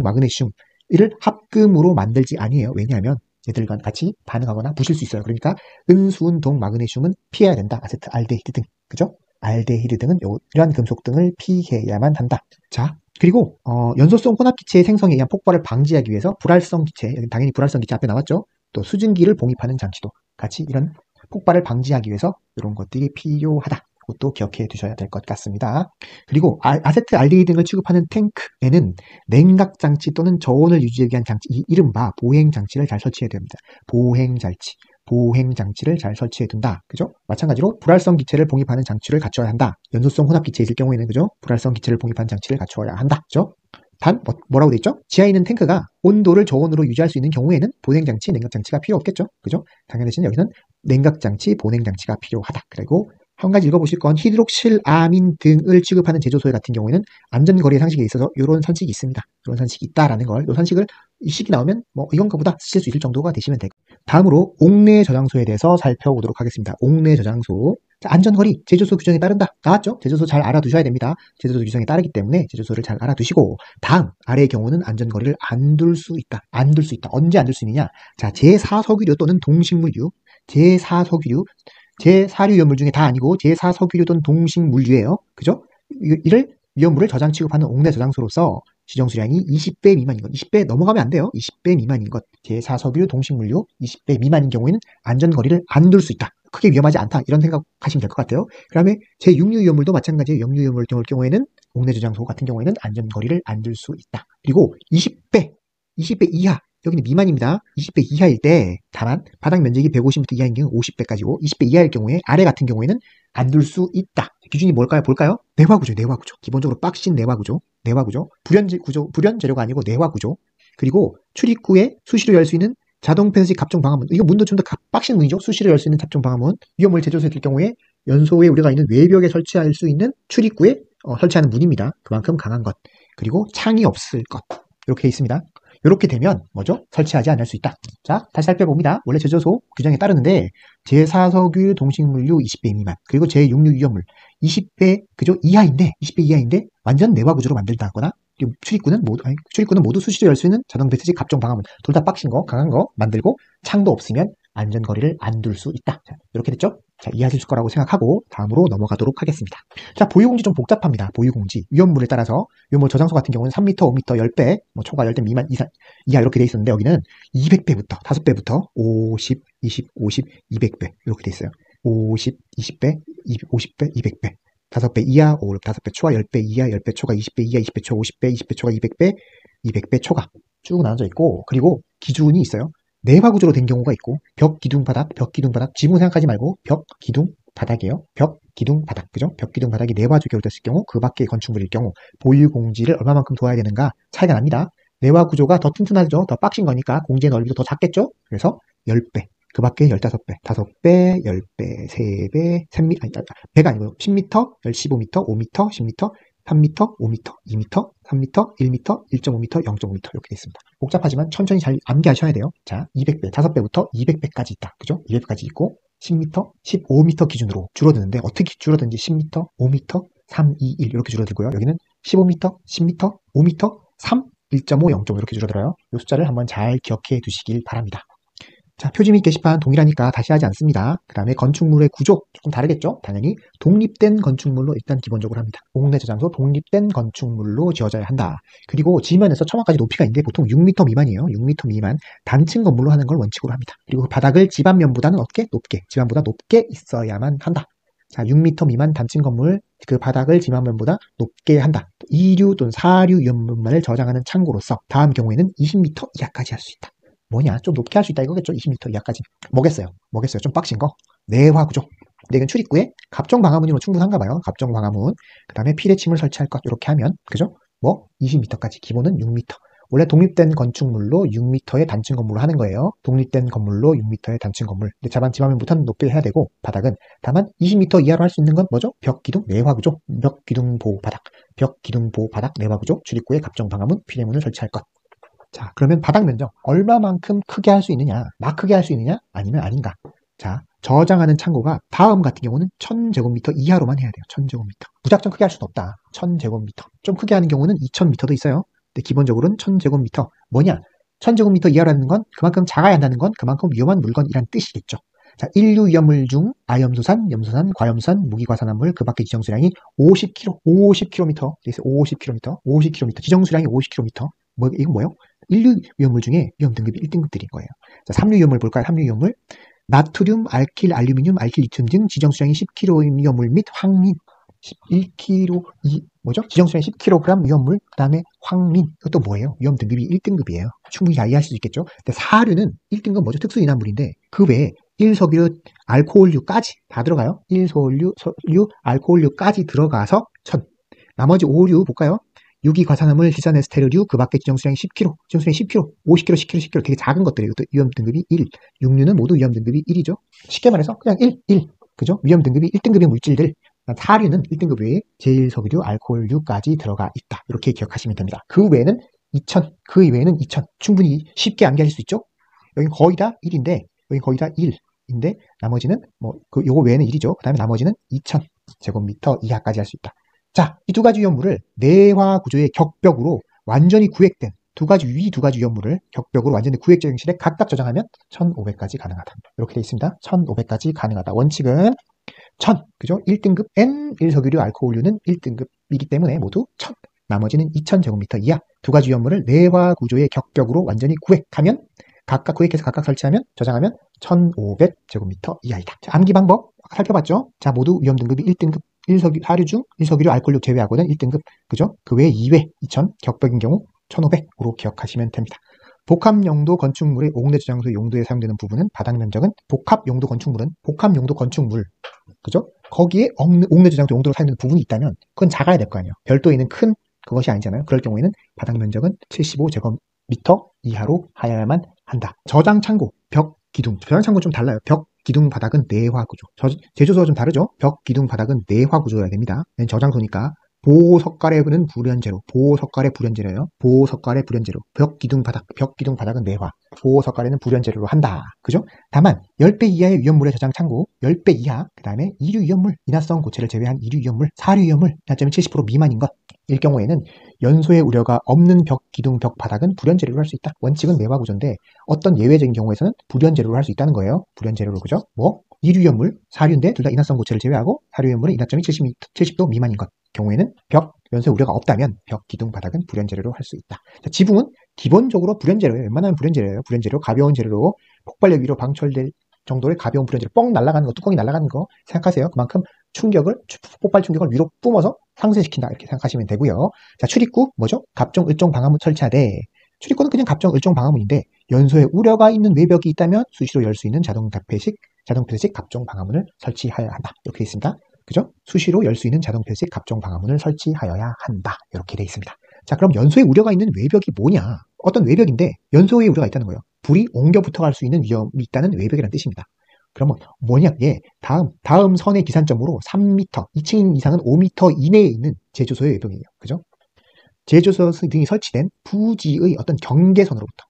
S2: 마그네슘. 이를 합금으로 만들지 아니에요. 왜냐하면 얘들과 같이 반응하거나 부실 수 있어요. 그러니까 은수동 마그네슘은 피해야 된다. 아세트알데히드 등. 그죠? 알데히드 등은 이러한 금속 등을 피해야만 한다. 자, 그리고 연소성 혼합기체의 생성에 의한 폭발을 방지하기 위해서 불활성 기체, 당연히 불활성 기체 앞에 나왔죠. 또 수증기를 봉입하는 장치도 같이 이런 폭발을 방지하기 위해서 이런 것들이 필요하다. 그것도 기억해 두셔야 될 것 같습니다. 그리고 아세트알데히드 등을 취급하는 탱크에는 냉각장치 또는 저온을 유지하기 위한 장치, 이른바 보행장치를 잘 설치해야 됩니다. 보행장치를 잘 설치해 둔다. 그죠? 마찬가지로 불활성 기체를 봉입하는 장치를 갖춰야 한다. 연소성 혼합기체 있을 경우에는 그죠? 불활성 기체를 봉입하는 장치를 갖춰야 한다. 그죠? 단 뭐라고 돼 있죠? 지하에 있는 탱크가 온도를 저온으로 유지할 수 있는 경우에는 보냉장치, 냉각장치가 필요 없겠죠? 그죠? 당연히 여기는 냉각장치, 보냉장치가 필요하다. 그리고 한 가지 읽어보실 건 히드록실아민 등을 취급하는 제조소에 같은 경우에는 안전거리의 상식에 있어서 이런 산식이 있습니다. 이런 산식이 있다라는 걸, 이 산식을 이 식이 나오면 뭐 이건가 보다 쓰실 수 있을 정도가 되시면 되고. 다음으로 옥내 저장소에 대해서 살펴보도록 하겠습니다. 옥내 저장소. 자, 안전거리, 제조소 규정에 따른다. 나왔죠? 제조소 잘 알아두셔야 됩니다. 제조소 규정에 따르기 때문에 제조소를 잘 알아두시고, 다음, 아래의 경우는 안전거리를 안 둘 수 있다. 안 둘 수 있다. 언제 안 둘 수 있느냐? 자, 제4석유류 또는 동식물류, 제4류 위험물 중에 다 아니고 제4석유류 또는 동식물류예요. 그죠? 이를 위험물을 저장 취급하는 옥내 저장소로서 지정 수량이 20배 미만인 것, 20배 넘어가면 안 돼요. 20배 미만인 것, 제4석유 동식물류 20배 미만인 경우에는 안전거리를 안 둘 수 있다. 크게 위험하지 않다. 이런 생각하시면 될 것 같아요. 그 다음에 제6류 위험물도 마찬가지예요. 역류 위험물 경우에는 옥내 저장소 같은 경우에는 안전거리를 안 둘 수 있다. 그리고 20배 이하, 여기는 미만입니다. 20배 이하일 때 다만 바닥 면적이 150m 이하인 경우 50배까지고 20배 이하일 경우에 아래 같은 경우에는 안 둘 수 있다. 기준이 뭘까요? 볼까요? 내화구조. 기본적으로 빡신 내화구조. 불연 재료가 아니고 내화구조. 그리고 출입구에 수시로 열 수 있는 자동 펜식 갑종 방화문. 이거 문도 좀 더 빡신 문이죠. 수시로 열 수 있는 잡종 방화문. 위험물 제조소에 들 경우에 연소에 우리가 있는 외벽에 설치할 수 있는 출입구에 설치하는 문입니다. 그만큼 강한 것. 그리고 창이 없을 것. 이렇게 돼 있습니다. 이렇게 되면 뭐죠? 설치하지 않을 수 있다. 자, 다시 살펴봅니다. 원래 제조소 규정에 따르는데 제4석유 동식물류 20배 미만, 그리고 제6류 위험물 20배 그죠? 20배 이하인데 완전 내화 구조로 만들다거나, 그리고 출입구는 모두 수시로 열 수 있는 자동 배트식 갑종 방화문, 둘 다 빡신 거, 강한 거 만들고 창도 없으면 안전거리를 안 둘 수 있다. 자, 이렇게 됐죠? 자, 이해하실 거라고 생각하고 다음으로 넘어가도록 하겠습니다. 자, 보유공지 좀 복잡합니다. 보유공지. 위험물에 따라서 위험물 저장소 같은 경우는 3m, 5m, 10배, 초과 10배 미만 이하 이렇게 돼 있었는데 여기는 200배부터 5배부터 50, 20, 50, 200배 이렇게 돼 있어요. 50, 20배, 50배, 200배. 5배 이하, 5배 초과, 10배 이하, 10배 초과, 20배 이하, 20배 초과, 50배, 20배 초과, 200배, 200배 초과 쭉 나눠져 있고, 그리고 기준이 있어요. 내화 구조로 된 경우가 있고, 벽, 기둥, 바닥, 지붕 생각하지 말고 벽, 기둥, 바닥이에요. 벽, 기둥, 바닥, 그죠? 벽, 기둥, 바닥이 내화 구조로 됐을 경우, 그 밖의 건축물일 경우 보유 공지를 얼마만큼 둬야 되는가 차이가 납니다. 내화 구조가 더 튼튼하죠. 더 빡신 거니까 공지의 넓이도 더 작겠죠? 그래서 10배, 그 밖에 15배, 5배, 10배, 3배, 3m, 아니, 배가 아니고 10m, 15m, 5m, 10m, 3m, 5m, 2m, 3m, 1m, 1.5m, 0.5m 이렇게 돼 있습니다. 복잡하지만 천천히 잘 암기하셔야 돼요. 자, 200배, 5배부터 200배까지 있다. 그죠? 200배까지 있고 10m, 15m 기준으로 줄어드는데 어떻게 줄어드는지 10m, 5m, 3, 2, 1 이렇게 줄어들고요. 여기는 15m, 10m, 5m, 3, 1.5, 0.5 이렇게 줄어들어요. 이 숫자를 한번 잘 기억해 두시길 바랍니다. 자, 표지 및 게시판 동일하니까 다시 하지 않습니다. 그 다음에 건축물의 구조 조금 다르겠죠? 당연히 독립된 건축물로 일단 기본적으로 합니다. 옥내 저장소 독립된 건축물로 지어져야 한다. 그리고 지면에서 처마까지 높이가 있는데 보통 6m 미만이에요. 6m 미만 단층 건물로 하는 걸 원칙으로 합니다. 그리고 바닥을 집안면보다는 어떻게? 높게, 집안보다 높게 있어야만 한다. 자, 6m 미만 단층 건물 그 바닥을 집안면보다 높게 한다. 2류 또는 4류 위험물만을 저장하는 창고로서 다음 경우에는 20m 이하까지 할 수 있다. 뭐냐? 좀 높게 할 수 있다 이거겠죠? 20m 이하까지. 뭐겠어요? 좀 빡신 거? 내화 구조. 근데 이건 출입구에 갑종 방화문이면 충분한가 봐요. 갑종 방화문. 그 다음에 피대침을 설치할 것. 이렇게 하면, 그죠? 뭐, 20m까지. 기본은 6m. 원래 독립된 건축물로 6m의 단층 건물로 하는 거예요. 독립된 건물로 6m의 단층 건물. 근데 집안면부터는 높게 해야 되고, 바닥은 다만 20m 이하로 할 수 있는 건 뭐죠? 벽, 기둥, 내화 구조. 벽, 기둥, 보호, 바닥. 벽, 기둥, 보호, 바닥, 내화 구조. 출입구에 갑종 방화문, 피대문을 설치할 것. 자, 그러면 바닥 면적 얼마만큼 크게 할 수 있느냐? 막 크게 할 수 있느냐? 아니면 아닌가? 자, 저장하는 창고가 다음 같은 경우는 1000제곱미터 이하로만 해야 돼요. 1000제곱미터. 무작정 크게 할 수는 없다. 1000제곱미터. 좀 크게 하는 경우는 2000m도 있어요. 근데 기본적으로는 1000제곱미터. 뭐냐? 1000제곱미터 이하라는 건 그만큼 작아야 한다는 건 그만큼 위험한 물건이란 뜻이겠죠. 자, 인류 위험물 중 아염수산, 염수산, 과염수산, 무기과산화물 그 밖의 지정수량이 50km, 50km, 50km, 50km, 지정수량이 50km. 뭐, 이건 뭐예요? 인류 위험물 중에 위험 등급이 1등급들인 거예요. 자, 3류 위험물 볼까요? 3류 위험물. 나트륨, 알킬, 알루미늄, 알킬, 리튬 등 지정수량이 10kg 위험물 및 황민. 11kg, 뭐죠? 지정수량이 10kg 위험물, 그 다음에 황민. 이것도 뭐예요? 위험 등급이 1등급이에요. 충분히 다 이해하실 수 있겠죠? 근데 사류는 1등급 뭐죠? 특수인화물인데, 그 외에 1석유, 알코올류까지 다 들어가요. 1석유, 알코올류까지 들어가서 1000. 나머지 5류 볼까요? 유기과산화물, 희산에스테르류, 그 밖에 지정수량이 10kg, 지정수량이 10kg, 50kg, 10kg, 10kg 되게 작은 것들이에요. 이것도 위험 등급이 1. 육류는 모두 위험 등급이 1이죠. 쉽게 말해서 그냥 1. 그죠? 위험 등급이 1등급의 물질들. 사류는 1등급 외에 제1석유, 알코올류까지 들어가 있다. 이렇게 기억하시면 됩니다. 그 외에는 2000, 그 이외에는 2000. 충분히 쉽게 암기하실 수 있죠? 여긴 거의 다 1인데, 여긴 거의 다 1인데, 나머지는 요거 외에는 1이죠. 그 다음에 나머지는 2000제곱미터 이하까지 할 수 있다. 자, 이 두 가지 위험물을 내화 구조의 격벽으로 완전히 구획된 위 두 가지 위험물을 격벽으로 완전히 구획 형식에 각각 저장하면 1500까지 가능하다. 이렇게 되어 있습니다. 1500까지 가능하다. 원칙은 1000, 그죠? 1등급 N 1석유류 알코올류는 1등급이기 때문에 모두 1000. 나머지는 2000제곱미터 이하. 두 가지 위험물을 내화 구조의 격벽으로 완전히 구획하면 각각 구획해서 각각 설치하면 저장하면 1500제곱미터 이하이다. 자, 암기 방법 살펴봤죠? 자, 모두 위험 등급이 1등급. 사류 중 1석유류 알코올류 제외하고는 1등급. 그죠? 그 외에 2회 2000, 격벽인 경우 1500으로 기억하시면 됩니다. 복합 용도 건축물의 옥내 저장소 용도에 사용되는 부분은 바닥 면적은 복합 용도 건축물은 복합 용도 건축물. 그죠? 거기에 옥내 저장소 용도로 사용되는 부분이 있다면 그건 작아야 될 거 아니에요. 별도에 있는 큰 그것이 아니잖아요. 그럴 경우에는 바닥 면적은 75제곱미터 이하로 하여야만 한다. 저장 창고, 벽, 기둥. 저장 창고 좀 달라요. 벽, 기둥, 바닥은 내화 구조. 제조소가 좀 다르죠? 벽, 기둥, 바닥은 내화 구조여야 됩니다. 저장소니까 보호석가래는 불연재로. 보호석가래 불연재로예요. 보호석가래 불연재로. 벽, 기둥, 바닥은 내화. 보호석가래는 불연재료로 한다. 그죠? 다만 10배 이하의 위험물의 저장 창고, 10배 이하, 그 다음에 2류 위험물, 인화성 고체를 제외한 2류 위험물, 4류 위험물, 인화점이 70% 미만인 것. 일 경우에는 연소의 우려가 없는 벽, 기둥, 벽, 바닥은 불연재료로 할 수 있다. 원칙은 내화 구조인데 어떤 예외적인 경우에서는 불연재료로 할 수 있다는 거예요. 불연재료로, 그죠? 2류 위험물, 4류인데 둘 다 인화성 고체를 제외하고 4류 위험물은 인화점이 70도 미만인 것. 경우에는 벽, 연소의 우려가 없다면 벽, 기둥, 바닥은 불연재료로 할 수 있다. 자, 지붕은 기본적으로 불연재료예요. 웬만하면 불연재료예요. 불연재료, 가벼운 재료로 폭발력 위로 방출될 정도의 가벼운 불연재료, 뻥 날아가는 거, 뚜껑이 날아가는 거 생각하세요. 그만큼 폭발 충격을 위로 뿜어서 상쇄시킨다. 이렇게 생각하시면 되고요. 자, 출입구, 뭐죠? 갑종, 을종 방화문 설치하되, 출입구는 그냥 갑종, 을종 방화문인데, 연소에 우려가 있는 외벽이 있다면 수시로 열 수 있는 자동 폐쇄식 갑종 방화문을 설치하여야 한다. 이렇게 되어 있습니다. 그죠? 수시로 열 수 있는 자동 폐쇄식 갑종 방화문을 설치하여야 한다. 이렇게 되어 있습니다. 자, 그럼 연소에 우려가 있는 외벽이 뭐냐? 어떤 외벽인데, 연소에 우려가 있다는 거예요. 불이 옮겨 붙어갈 수 있는 위험이 있다는 외벽이라는 뜻입니다. 그러면 뭐냐? 예, 다음 선의 기산점으로 3m, 2층 이상은 5m 이내에 있는 제조소의 외벽이에요. 그죠? 제조소 등이 설치된 부지의 어떤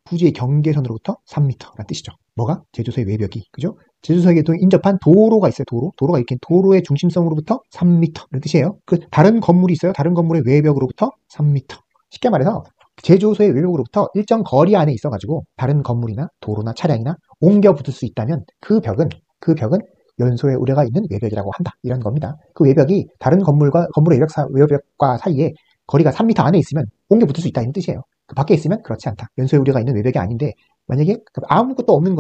S2: 부지의 경계선으로부터 3m라는 뜻이죠. 뭐가? 제조소의 외벽이. 그죠? 제조소에게 인접한 도로가 있어요. 도로가 이렇게 도로의 중심성으로부터 3m라는 뜻이에요. 다른 건물이 있어요. 다른 건물의 외벽으로부터 3m. 쉽게 말해서 제조소의 외벽으로부터 일정 거리 안에 있어가지고 다른 건물이나 도로나 차량이나 옮겨 붙을 수 있다면 그 벽은 연소의 우려가 있는 외벽이라고 한다. 이런 겁니다. 그 외벽이 다른 건물의 외벽과 사이에 거리가 3m 안에 있으면 옮겨 붙을 수 있다. 이런 뜻이에요. 그 밖에 있으면 그렇지 않다. 연소의 우려가 있는 외벽이 아닌데 만약에 아무것도 없는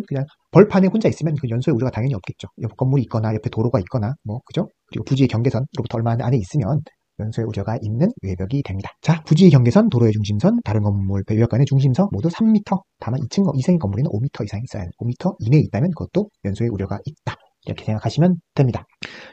S2: 그냥 벌판에 혼자 있으면 그 연소의 우려가 당연히 없겠죠. 옆 건물이 있거나 옆에 도로가 있거나 그죠? 그리고 부지의 경계선으로부터 얼마 안에 있으면 연소의 우려가 있는 외벽이 됩니다. 자, 부지의 경계선, 도로의 중심선, 다른 건물 외벽 간의 중심선 모두 3m. 다만 2층 이상의 건물에는 5m 이상이 있어야 해요. 5m 이내에 있다면 그것도 연소의 우려가 있다. 이렇게 생각하시면 됩니다.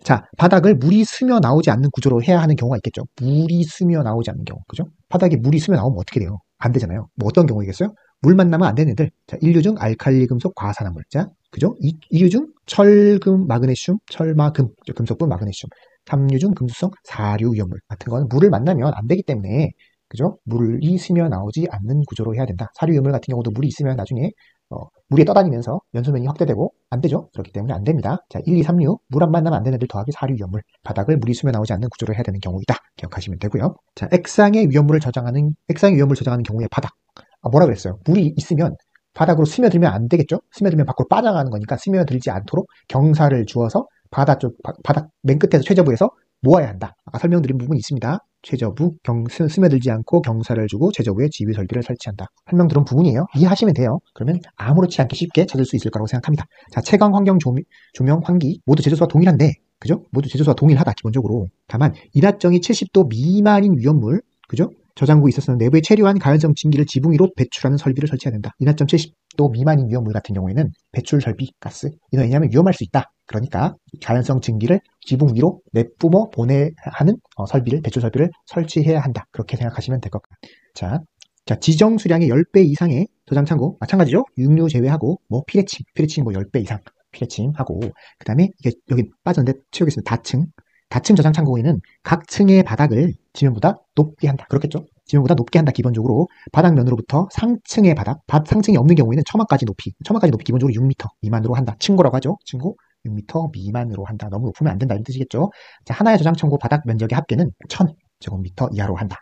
S2: 자, 바닥을 물이 스며 나오지 않는 구조로 해야 하는 경우가 있겠죠. 물이 스며 나오지 않는 경우, 그죠? 바닥에 물이 스며 나오면 어떻게 돼요? 안 되잖아요. 뭐 어떤 경우이겠어요? 물 만나면 안 되는 애들. 자, 인류중 알칼리 금속 과산화물. 자, 그죠? 이류중 철금, 마그네슘, 철마금, 금속분, 마그네슘. 삼류중 금수성, 사류 위험물 같은 거는 물을 만나면 안 되기 때문에, 그죠? 물이 스며 나오지 않는 구조로 해야 된다. 사류 위험물 같은 경우도 물이 있으면 나중에 물에 떠다니면서 연소면이 확대되고 안 되죠. 그렇기 때문에 안 됩니다. 자, 1, 2, 3, 6 물 안 만나면 안 되는 애들 더하기 사류 위험물. 바닥을 물이 스며 나오지 않는 구조로 해야 되는 경우이다. 기억하시면 되고요. 자, 액상의 위험물을 저장하는 경우에 바닥. 뭐라 그랬어요? 물이 있으면 바닥으로 스며들면 안 되겠죠? 스며들면 밖으로 빠져나가는 거니까 스며들지 않도록 경사를 주어서 바닥 맨 끝에서 최저부에서 모아야 한다. 아까 설명드린 부분이 있습니다. 최저부, 스며들지 않고 경사를 주고 최저부에 지휘 설비를 설치한다. 설명드린 부분이에요. 이해하시면 돼요. 그러면 아무렇지 않게 쉽게 찾을 수 있을 거라고 생각합니다. 자, 채광 환경 조명 환기 모두 제조소와 동일한데, 그죠? 모두 제조소와 동일하다, 기본적으로. 다만, 인화정이 70도 미만인 위험물, 그죠? 저장고에 있어서는 내부에 체류한 가연성 증기를 지붕 위로 배출하는 설비를 설치해야 된다. 인화점 70도 미만인 위험물 같은 경우에는 배출 설비, 가스, 이는 왜냐하면 위험할 수 있다. 그러니까 가연성 증기를 지붕 위로 내뿜어 보내하는 설비를, 배출 설비를 설치해야 한다. 그렇게 생각하시면 될 것 같아요. 자, 지정 수량의 10배 이상의 저장 창고, 마찬가지죠. 육류 제외하고, 피레침 10배 이상 피레침하고, 그 다음에 이게 여기 빠졌는데 채우겠습니다. 다층 저장 창고에는 각 층의 바닥을 지면보다 높게 한다. 그렇겠죠? 지면보다 높게 한다. 기본적으로 바닥면으로부터 상층의 상층이 없는 경우에는 처마까지 높이 기본적으로 6m 미만으로 한다. 층고라고 하죠. 층고 6m 미만으로 한다. 너무 높으면 안 된다. 이런 뜻이겠죠? 자, 하나의 저장 창고 바닥 면적의 합계는 1000제곱미터 이하로 한다.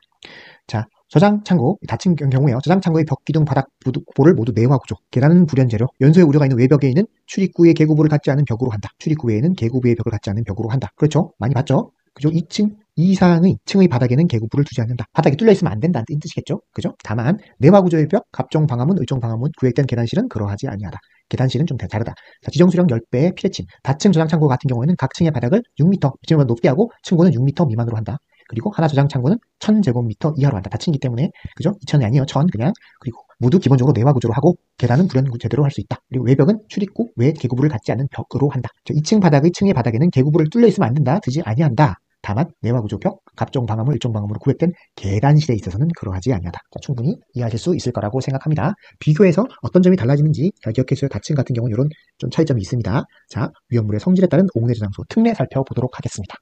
S2: 자, 저장 창고, 닫힌 경우에요. 저장 창고의 벽, 기둥, 바닥, 볼을 모두 내화 구조. 계단은 불연재료. 연소의 우려가 있는 외벽에 있는 출입구의 계구부를 갖지 않은 벽으로 한다. 출입구 외에는 계구부의 벽을 갖지 않은 벽으로 한다. 그렇죠? 많이 봤죠? 그죠? 2층 이상의 층의 바닥에는 계구부를 두지 않는다. 바닥이 뚫려 있으면 안 된다는 뜻이겠죠? 그죠? 다만 내화 구조의 벽, 갑종 방화문, 의종 방화문, 구획된 계단실은 그러하지 아니하다. 계단실은 좀 다르다. 자, 지정 수량 10배의 피레침. 다층 저장 창고 같은 경우에는 각 층의 바닥을 6m, 지금보다 높게 하고 층고는 6m 미만으로 한다. 그리고 하나 저장 창고는 1000제곱미터 이하로 한다. 닫힌기 때문에, 그죠? 2000이 아니에요. 1000 그냥. 그리고 모두 기본적으로 내화 구조로 하고 계단은 불연 제대로 할 수 있다. 그리고 외벽은 출입구 외 계구부를 갖지 않은 벽으로 한다. 2층 층의 바닥에는 계구부를 뚫려 있으면 안 된다. 두지 아니한다. 다만 내화 구조 벽, 갑종 방화물, 일종 방화물로 구획된 계단실에 있어서는 그러하지 아니하다. 자, 충분히 이해하실 수 있을 거라고 생각합니다. 비교해서 어떤 점이 달라지는지 잘 기억해주세요. 다층 같은 경우는 이런 좀 차이점이 있습니다. 자, 위험물의 성질에 따른 옥내 저장소 특례 살펴보도록 하겠습니다.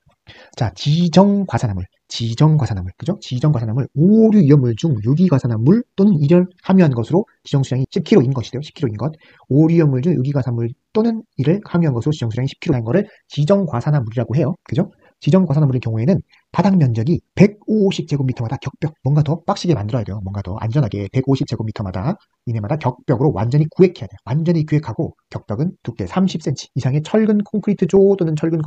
S2: 자, 지정 과산화물, 그죠? 지정 과산화물, 오류 위험물 중 유기과산화물 또는 이를 함유한 것으로 지정 수량이 10kg인 것이래요. 10kg인 것. 오류 위험물 중 유기과산물 또는 이를 함유한 것으로 지정 수량이 10kg인 거를 지정 과산화물이라고 해요. 그죠? 지정 과산화물의 경우에는 바닥 면적이 150제곱미터마다 격벽, 뭔가 더 빡시게 만들어야 돼요. 뭔가 더 안전하게 150제곱미터마다 이내마다 격벽으로 완전히 구획해야 돼요. 완전히 구획하고 격벽은 두께 30cm 이상의 철근 콘크리트 조 또는 철골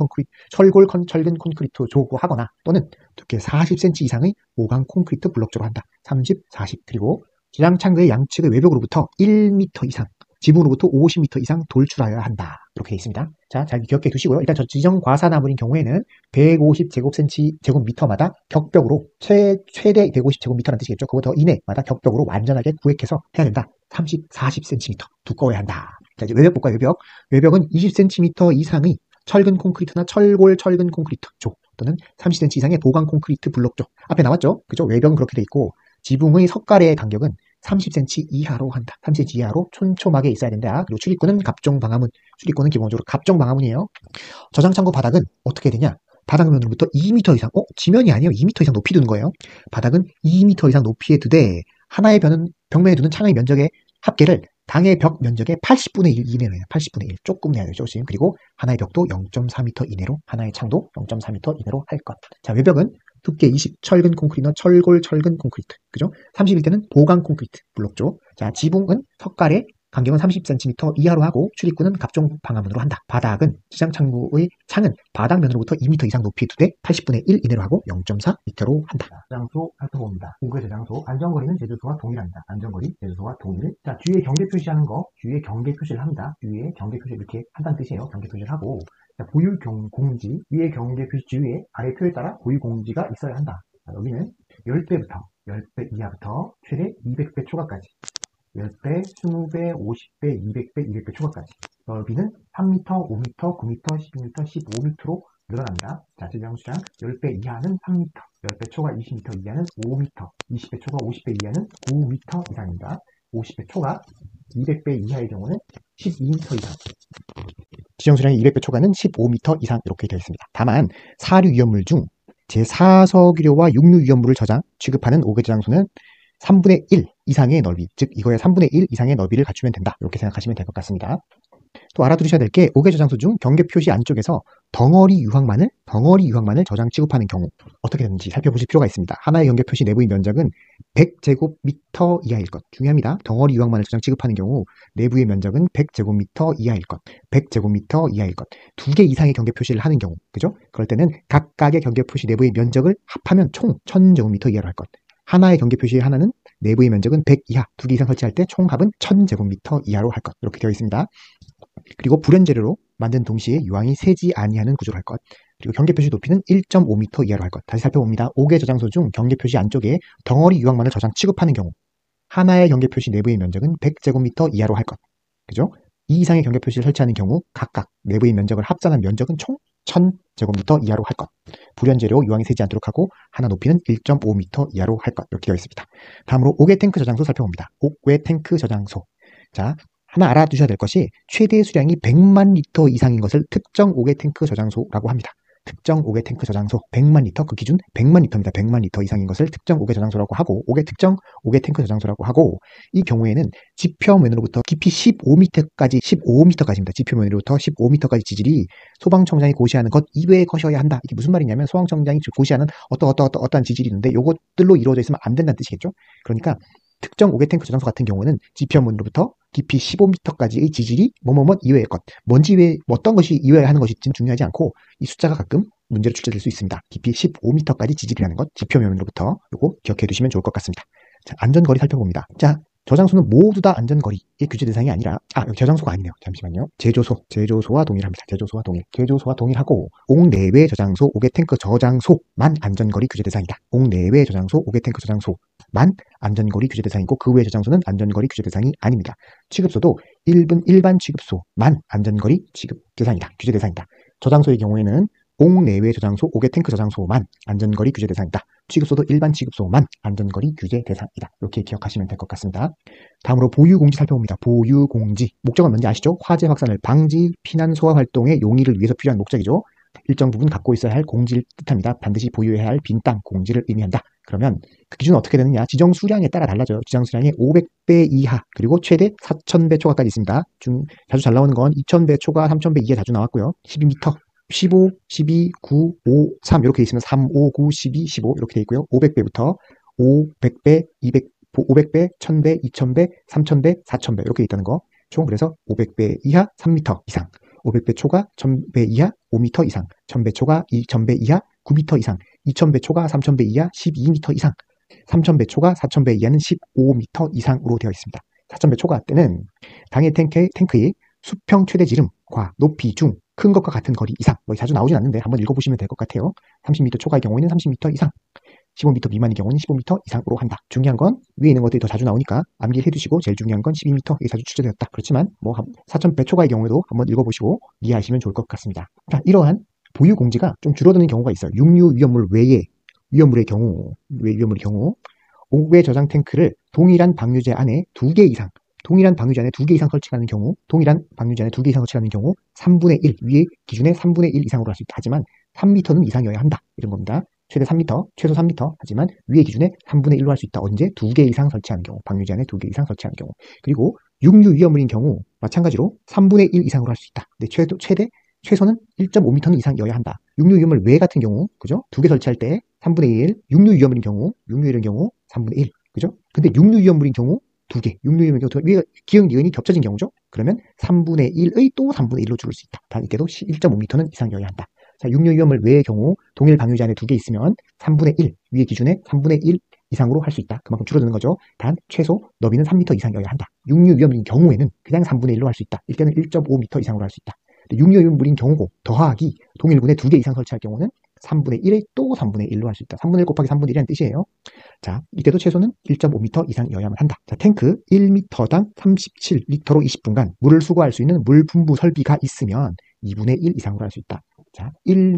S2: 철근 콘크리트 조고 하거나 또는 두께 40cm 이상의 모강 콘크리트 블록조로 한다. 30, 40 그리고 저장 창고의 양측의 외벽으로부터 1m 이상 지붕으로부터 50m 이상 돌출하여야 한다. 이렇게 되어 있습니다. 자, 잘 기억해 두시고요. 일단 저 지정 과산화물인 경우에는 150제곱미터마다 격벽으로 최대 150제곱미터라는 뜻이겠죠. 그거 더 이내마다 격벽으로 완전하게 구획해서 해야 된다. 30, 40cm 두꺼워야 한다. 자, 이제 외벽 볼까요? 외벽은 20cm 이상의 철근 콘크리트나 철근 콘크리트 조 또는 30cm 이상의 보강 콘크리트 블록조. 앞에 나왔죠? 그죠? 외벽은 그렇게 돼 있고 지붕의 석가래의 간격은 30cm 이하로 한다. 30cm 이하로 촘촘하게 있어야 된다. 그리고 출입구는 갑종 방화문. 출입구는 기본적으로 갑종 방화문이에요. 저장 창고 바닥은 어떻게 되냐? 바닥면으로부터 2m 이상, 지면이 아니에요. 2m 이상 높이 두는 거예요. 바닥은 2m 이상 높이에 두되 하나의 벽면에 두는 창의 면적의 합계를 당의 벽 면적의 80분의 1 이내로 해요. 80분의 1. 조금 내야 돼요. 조금. 그리고 하나의 벽도 0.4m 이내로, 하나의 창도 0.4m 이내로 할 것. 자, 외벽은 두께 20 철근 콘크리트나 철근 콘크리트. 그죠? 30일 때는 보강 콘크리트 블록조. 자, 지붕은 석가래 간격은 30cm 이하로 하고 출입구는 갑종 방화문으로 한다. 바닥은 지장 창고의 창은 바닥면으로부터 2m 이상 높이 두되 80분의 1 이내로 하고 0.4m로 한다.
S3: 저장소 살펴봅니다. 공구의 저장소 안전거리는 제조소와 동일합니다. 안전거리 제조소와 동일. 자, 주위에 경계 표시하는 거 주위에 경계 표시를 합니다. 위에 경계 표시 이렇게 한다는 뜻이에요. 경계 표시를 하고 자, 보유 공지 위에 경계 표시 주위에 아래 표에 따라 보유 공지가 있어야 한다. 자, 여기는 10배부터 10배 이하부터 최대 200배 초과까지 10배, 20배, 50배, 200배, 200배 초과까지 넓이는 3m, 5m, 9m, 12m, 15m로 늘어납니다. 자, 제장수량 10배 이하는 3m, 10배 초과 20m 이하는 5m, 20배 초과 50배 이하는 9m 이상입니다. 50배 초과 200배 이하의 경우는 12m 이상.
S2: 지정수량이 200배 초과는 15m 이상 이렇게 되어 있습니다. 다만 사류 위험물 중 제4석유류와 육류 위험물을 취급하는 5개 저장소는 3분의 1 이상의 넓이, 즉 이거의 3분의 1 이상의 넓이를 갖추면 된다. 이렇게 생각하시면 될 것 같습니다. 또 알아두셔야 될 게 5개 저장소 중 경계 표시 안쪽에서 덩어리 유황만을 저장 취급하는 경우 어떻게 되는지 살펴보실 필요가 있습니다. 하나의 경계 표시 내부의 면적은 100제곱미터 이하일 것. 중요합니다. 덩어리 유황만을 저장 취급하는 경우 내부의 면적은 100제곱미터 이하일 것. 100제곱미터 이하일 것. 2개 이상의 경계 표시를 하는 경우, 그죠? 그럴 때는 각각의 경계 표시 내부의 면적을 합하면 총 1000제곱미터 이하로 할 것. 하나의 경계 표시 하나는 내부의 면적은 100 이하, 2개 이상 설치할 때 총 합은 1000제곱미터 이하로 할 것. 이렇게 되어 있습니다. 그리고 불연재료로 만든 동시에 유황이 새지 아니하는 구조로 할 것. 그리고 경계 표시 높이는 1.5m 이하로 할 것. 다시 살펴봅니다. 5개 저장소 중 경계 표시 안쪽에 덩어리 유황만을 저장 취급하는 경우 하나의 경계 표시 내부의 면적은 100제곱미터 이하로 할 것. 그죠? 이 이상의 경계 표시를 설치하는 경우 각각 내부의 면적을 합산한 면적은 총 1000제곱미터 이하로 할 것. 불연재료 유황이 새지 않도록 하고 하나 높이는 1.5m 이하로 할 것. 이렇게 되어 있습니다. 다음으로 5개 탱크 저장소 살펴봅니다. 5개 탱크 저장소. 자, 하나 알아두셔야 될 것이 최대 수량이 100만 리터 이상인 것을 특정 5개 탱크 저장소라고 합니다. 특정 5개 탱크 저장소 100만 리터, 그 기준 100만 리터입니다. 100만 리터 이상인 것을 특정 5개 저장소라고 하고 특정 5개 탱크 저장소라고 하고 이 경우에는 지표면으로부터 깊이 15m까지입니다. 지표면으로부터 15m까지 지질이 소방청장이 고시하는 것 이외의 것이어야 한다. 이게 무슨 말이냐면 소방청장이 고시하는 어떠한 지질이 있는데 이것들로 이루어져 있으면 안 된다는 뜻이겠죠. 그러니까 특정 5개 탱크 저장소 같은 경우는 지표면으로부터 깊이 15m까지의 지질이 뭐뭐뭐 이외의 것, 뭔지 이외 어떤 것이 이외에 하는 것인지는 중요하지 않고 이 숫자가 가끔 문제로 출제될 수 있습니다. 깊이 15m까지 지질이라는 것, 지표면으로부터 이거 기억해 두시면 좋을 것 같습니다. 자, 안전거리 살펴봅니다. 자, 저장소는 모두 다 안전거리의 규제 대상이 아니라 여기 저장소가 아니네요. 잠시만요. 제조소와 동일합니다. 제조소와 동일하고 옥내외 저장소 5개 탱크 저장소만 안전거리 규제 대상이다. 옥내외 저장소 5개 탱크 저장소만 안전거리 규제 대상이고 그 외 저장소는 안전거리 규제 대상이 아닙니다. 취급소도 일반 취급소만 안전거리 취급 대상이다. 규제 대상이다. 저장소의 경우에는 옥내외 저장소 5개 탱크 저장소만 안전거리 규제 대상이다. 취급소도 일반 취급소만 안전거리 규제 대상이다. 이렇게 기억하시면 될 것 같습니다. 다음으로 보유공지 살펴봅니다. 보유공지. 목적은 뭔지 아시죠? 화재 확산을 방지, 피난 소화 활동의 용이를 위해서 필요한 목적이죠. 일정 부분 갖고 있어야 할 공지를 뜻합니다. 반드시 보유해야 할 빈 땅, 공지를 의미한다. 그러면 그 기준은 어떻게 되느냐? 지정 수량에 따라 달라져요. 지정 수량의 500배 이하, 그리고 최대 4000배 초과까지 있습니다. 자주 잘 나오는 건 2000배 초과, 3000배 이하 자주 나왔고요. 12m, 15, 12, 9, 5, 3 이렇게 있으면 3, 5, 9, 12, 15 이렇게 돼 있고요. 500배부터 500배, 500배, 1000배, 2000배, 3000배, 4000배 이렇게 있다는 거. 총 그래서 500배 이하 3m 이상, 500배 초과 1000배 이하 5m 이상, 1000배 초과 2000배 이하 9m 이상, 2000배 초과 3000배 이하 12m 이상, 3000배 초과 4000배 이하는 15m 이상으로 되어 있습니다. 4000배 초과 때는 당해 탱크의 수평 최대 지름과 높이 중 큰 것과 같은 거리 이상, 자주 나오진 않는데 한번 읽어보시면 될 것 같아요. 30m 초과의 경우에는 30m 이상, 15m 미만의 경우는 15m 이상으로 한다. 중요한 건 위에 있는 것들이 더 자주 나오니까 암기를 해두시고 제일 중요한 건 12m, 이게 자주 출제되었다. 그렇지만 4000배 초과의 경우에도 한번 읽어보시고 이해하시면 좋을 것 같습니다. 자, 이러한 보유 공지가 좀 줄어드는 경우가 있어요. 육류 위험물 외에 위험물의 경우 5개 저장 탱크를 동일한 방류제 안에 2개 이상, 동일한 방류제 안에 2개 이상 설치하는 경우, 3분의 1, 위의 기준의 3분의 1 이상으로 할 수 있다. 하지만 3m는 이상이어야 한다. 이런 겁니다. 최소 3m, 하지만 위의 기준의 3분의 1로 할 수 있다. 언제? 2개 이상 설치하는 경우, 방류제 안에 2개 이상 설치하는 경우. 그리고 육류 위험물인 경우, 마찬가지로 3분의 1 이상으로 할 수 있다. 근데 최소는 1.5m는 이상이어야 한다. 육류 위험물 외 같은 경우, 그죠? 2개 설치할 때 3분의 1, 육류 위험물인 경우 3분의 1, 그죠? 근데 육류 위험물인 경우 2개, 육류 위험물인 경우 위에 기역, 니은이 겹쳐진 경우죠? 그러면 3분의 1의 또 3분의 1로 줄일 수 있다. 단 이때도 1.5m는 이상이어야 한다. 자, 육류 위험물 외의 경우 동일 방류제 안에 2개 있으면 3분의 1, 위의 기준에 3분의 1 이상으로 할 수 있다. 그만큼 줄어드는 거죠. 단 최소 너비는 3m 이상이어야 한다. 육류 위험물인 경우에는 그냥 3분의 1로 할 수 있다. 이때는 1.5m 이상으로 할 수 있다. 육류 위험물인 경우고 더하기 동일군에 2개 이상 설치할 경우는 3분의 1에 또 3분의 1로 할 수 있다. 3분의 1 곱하기 3분의 1이라는 뜻이에요. 자, 이때도 최소는 1.5m 이상이어야만 한다. 자, 탱크 1m당 37리터로 20분간 물을 수거할 수 있는 물 분부 설비가 있으면 2분의 1 이상으로 할 수 있다. 자,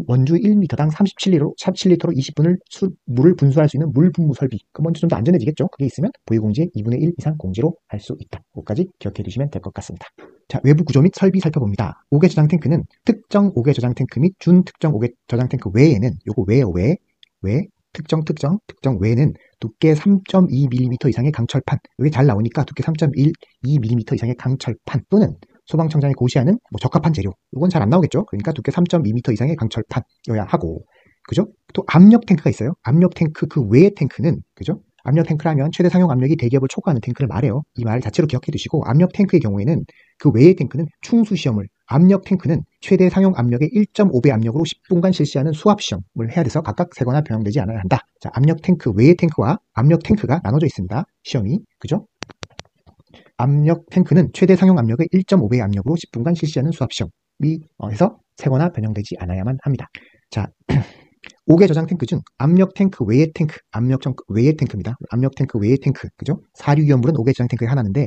S2: 원주 1m당 37리터로 20분을 물을 분수할 수 있는 물 분부 설비. 그 먼저 좀 더 안전해지겠죠? 그게 있으면 보유공지의 2분의 1 이상 공지로 할 수 있다. 그것까지 기억해 두시면 될 것 같습니다. 자, 외부 구조 및 설비 살펴봅니다. 5개 저장 탱크는 특정 5개 저장 탱크 및 준특정 5개 저장 탱크 외에는 요거 특정 외에는 두께 3.2mm 이상의 강철판, 여기 잘 나오니까 두께 3.2mm 이상의 강철판 또는 소방청장이 고시하는 적합한 재료, 이건 잘 안 나오겠죠. 그러니까 두께 3.2m 이상의 강철판이어야 하고, 그죠? 또 압력 탱크가 있어요. 압력 탱크 그 외의 탱크는, 그죠? 압력 탱크라면 최대 상용 압력이 대기업을 초과하는 탱크를 말해요. 이 말 자체로 기억해 두시고, 압력 탱크의 경우에는 그 외의 탱크는 충수 시험을, 압력 탱크는 최대 상용 압력의 1.5배 압력으로 10분간 실시하는 수압 시험을 해야 돼서 각각 세거나 변형되지 않아야 한다. 자, 압력 탱크 외의 탱크와 압력 탱크가 나눠져 있습니다. 시험이, 그죠? 압력 탱크는 최대 상용 압력의 1.5배의 압력으로 10분간 실시하는 수압 시험이 해서 세거나 변형되지 않아야만 합니다. 자, 5개 저장 탱크 중 압력 탱크 외의 탱크, 외의 탱크입니다. 압력 탱크 외의 탱크, 그죠? 사류 위험물은 5개 저장 탱크에 하나인데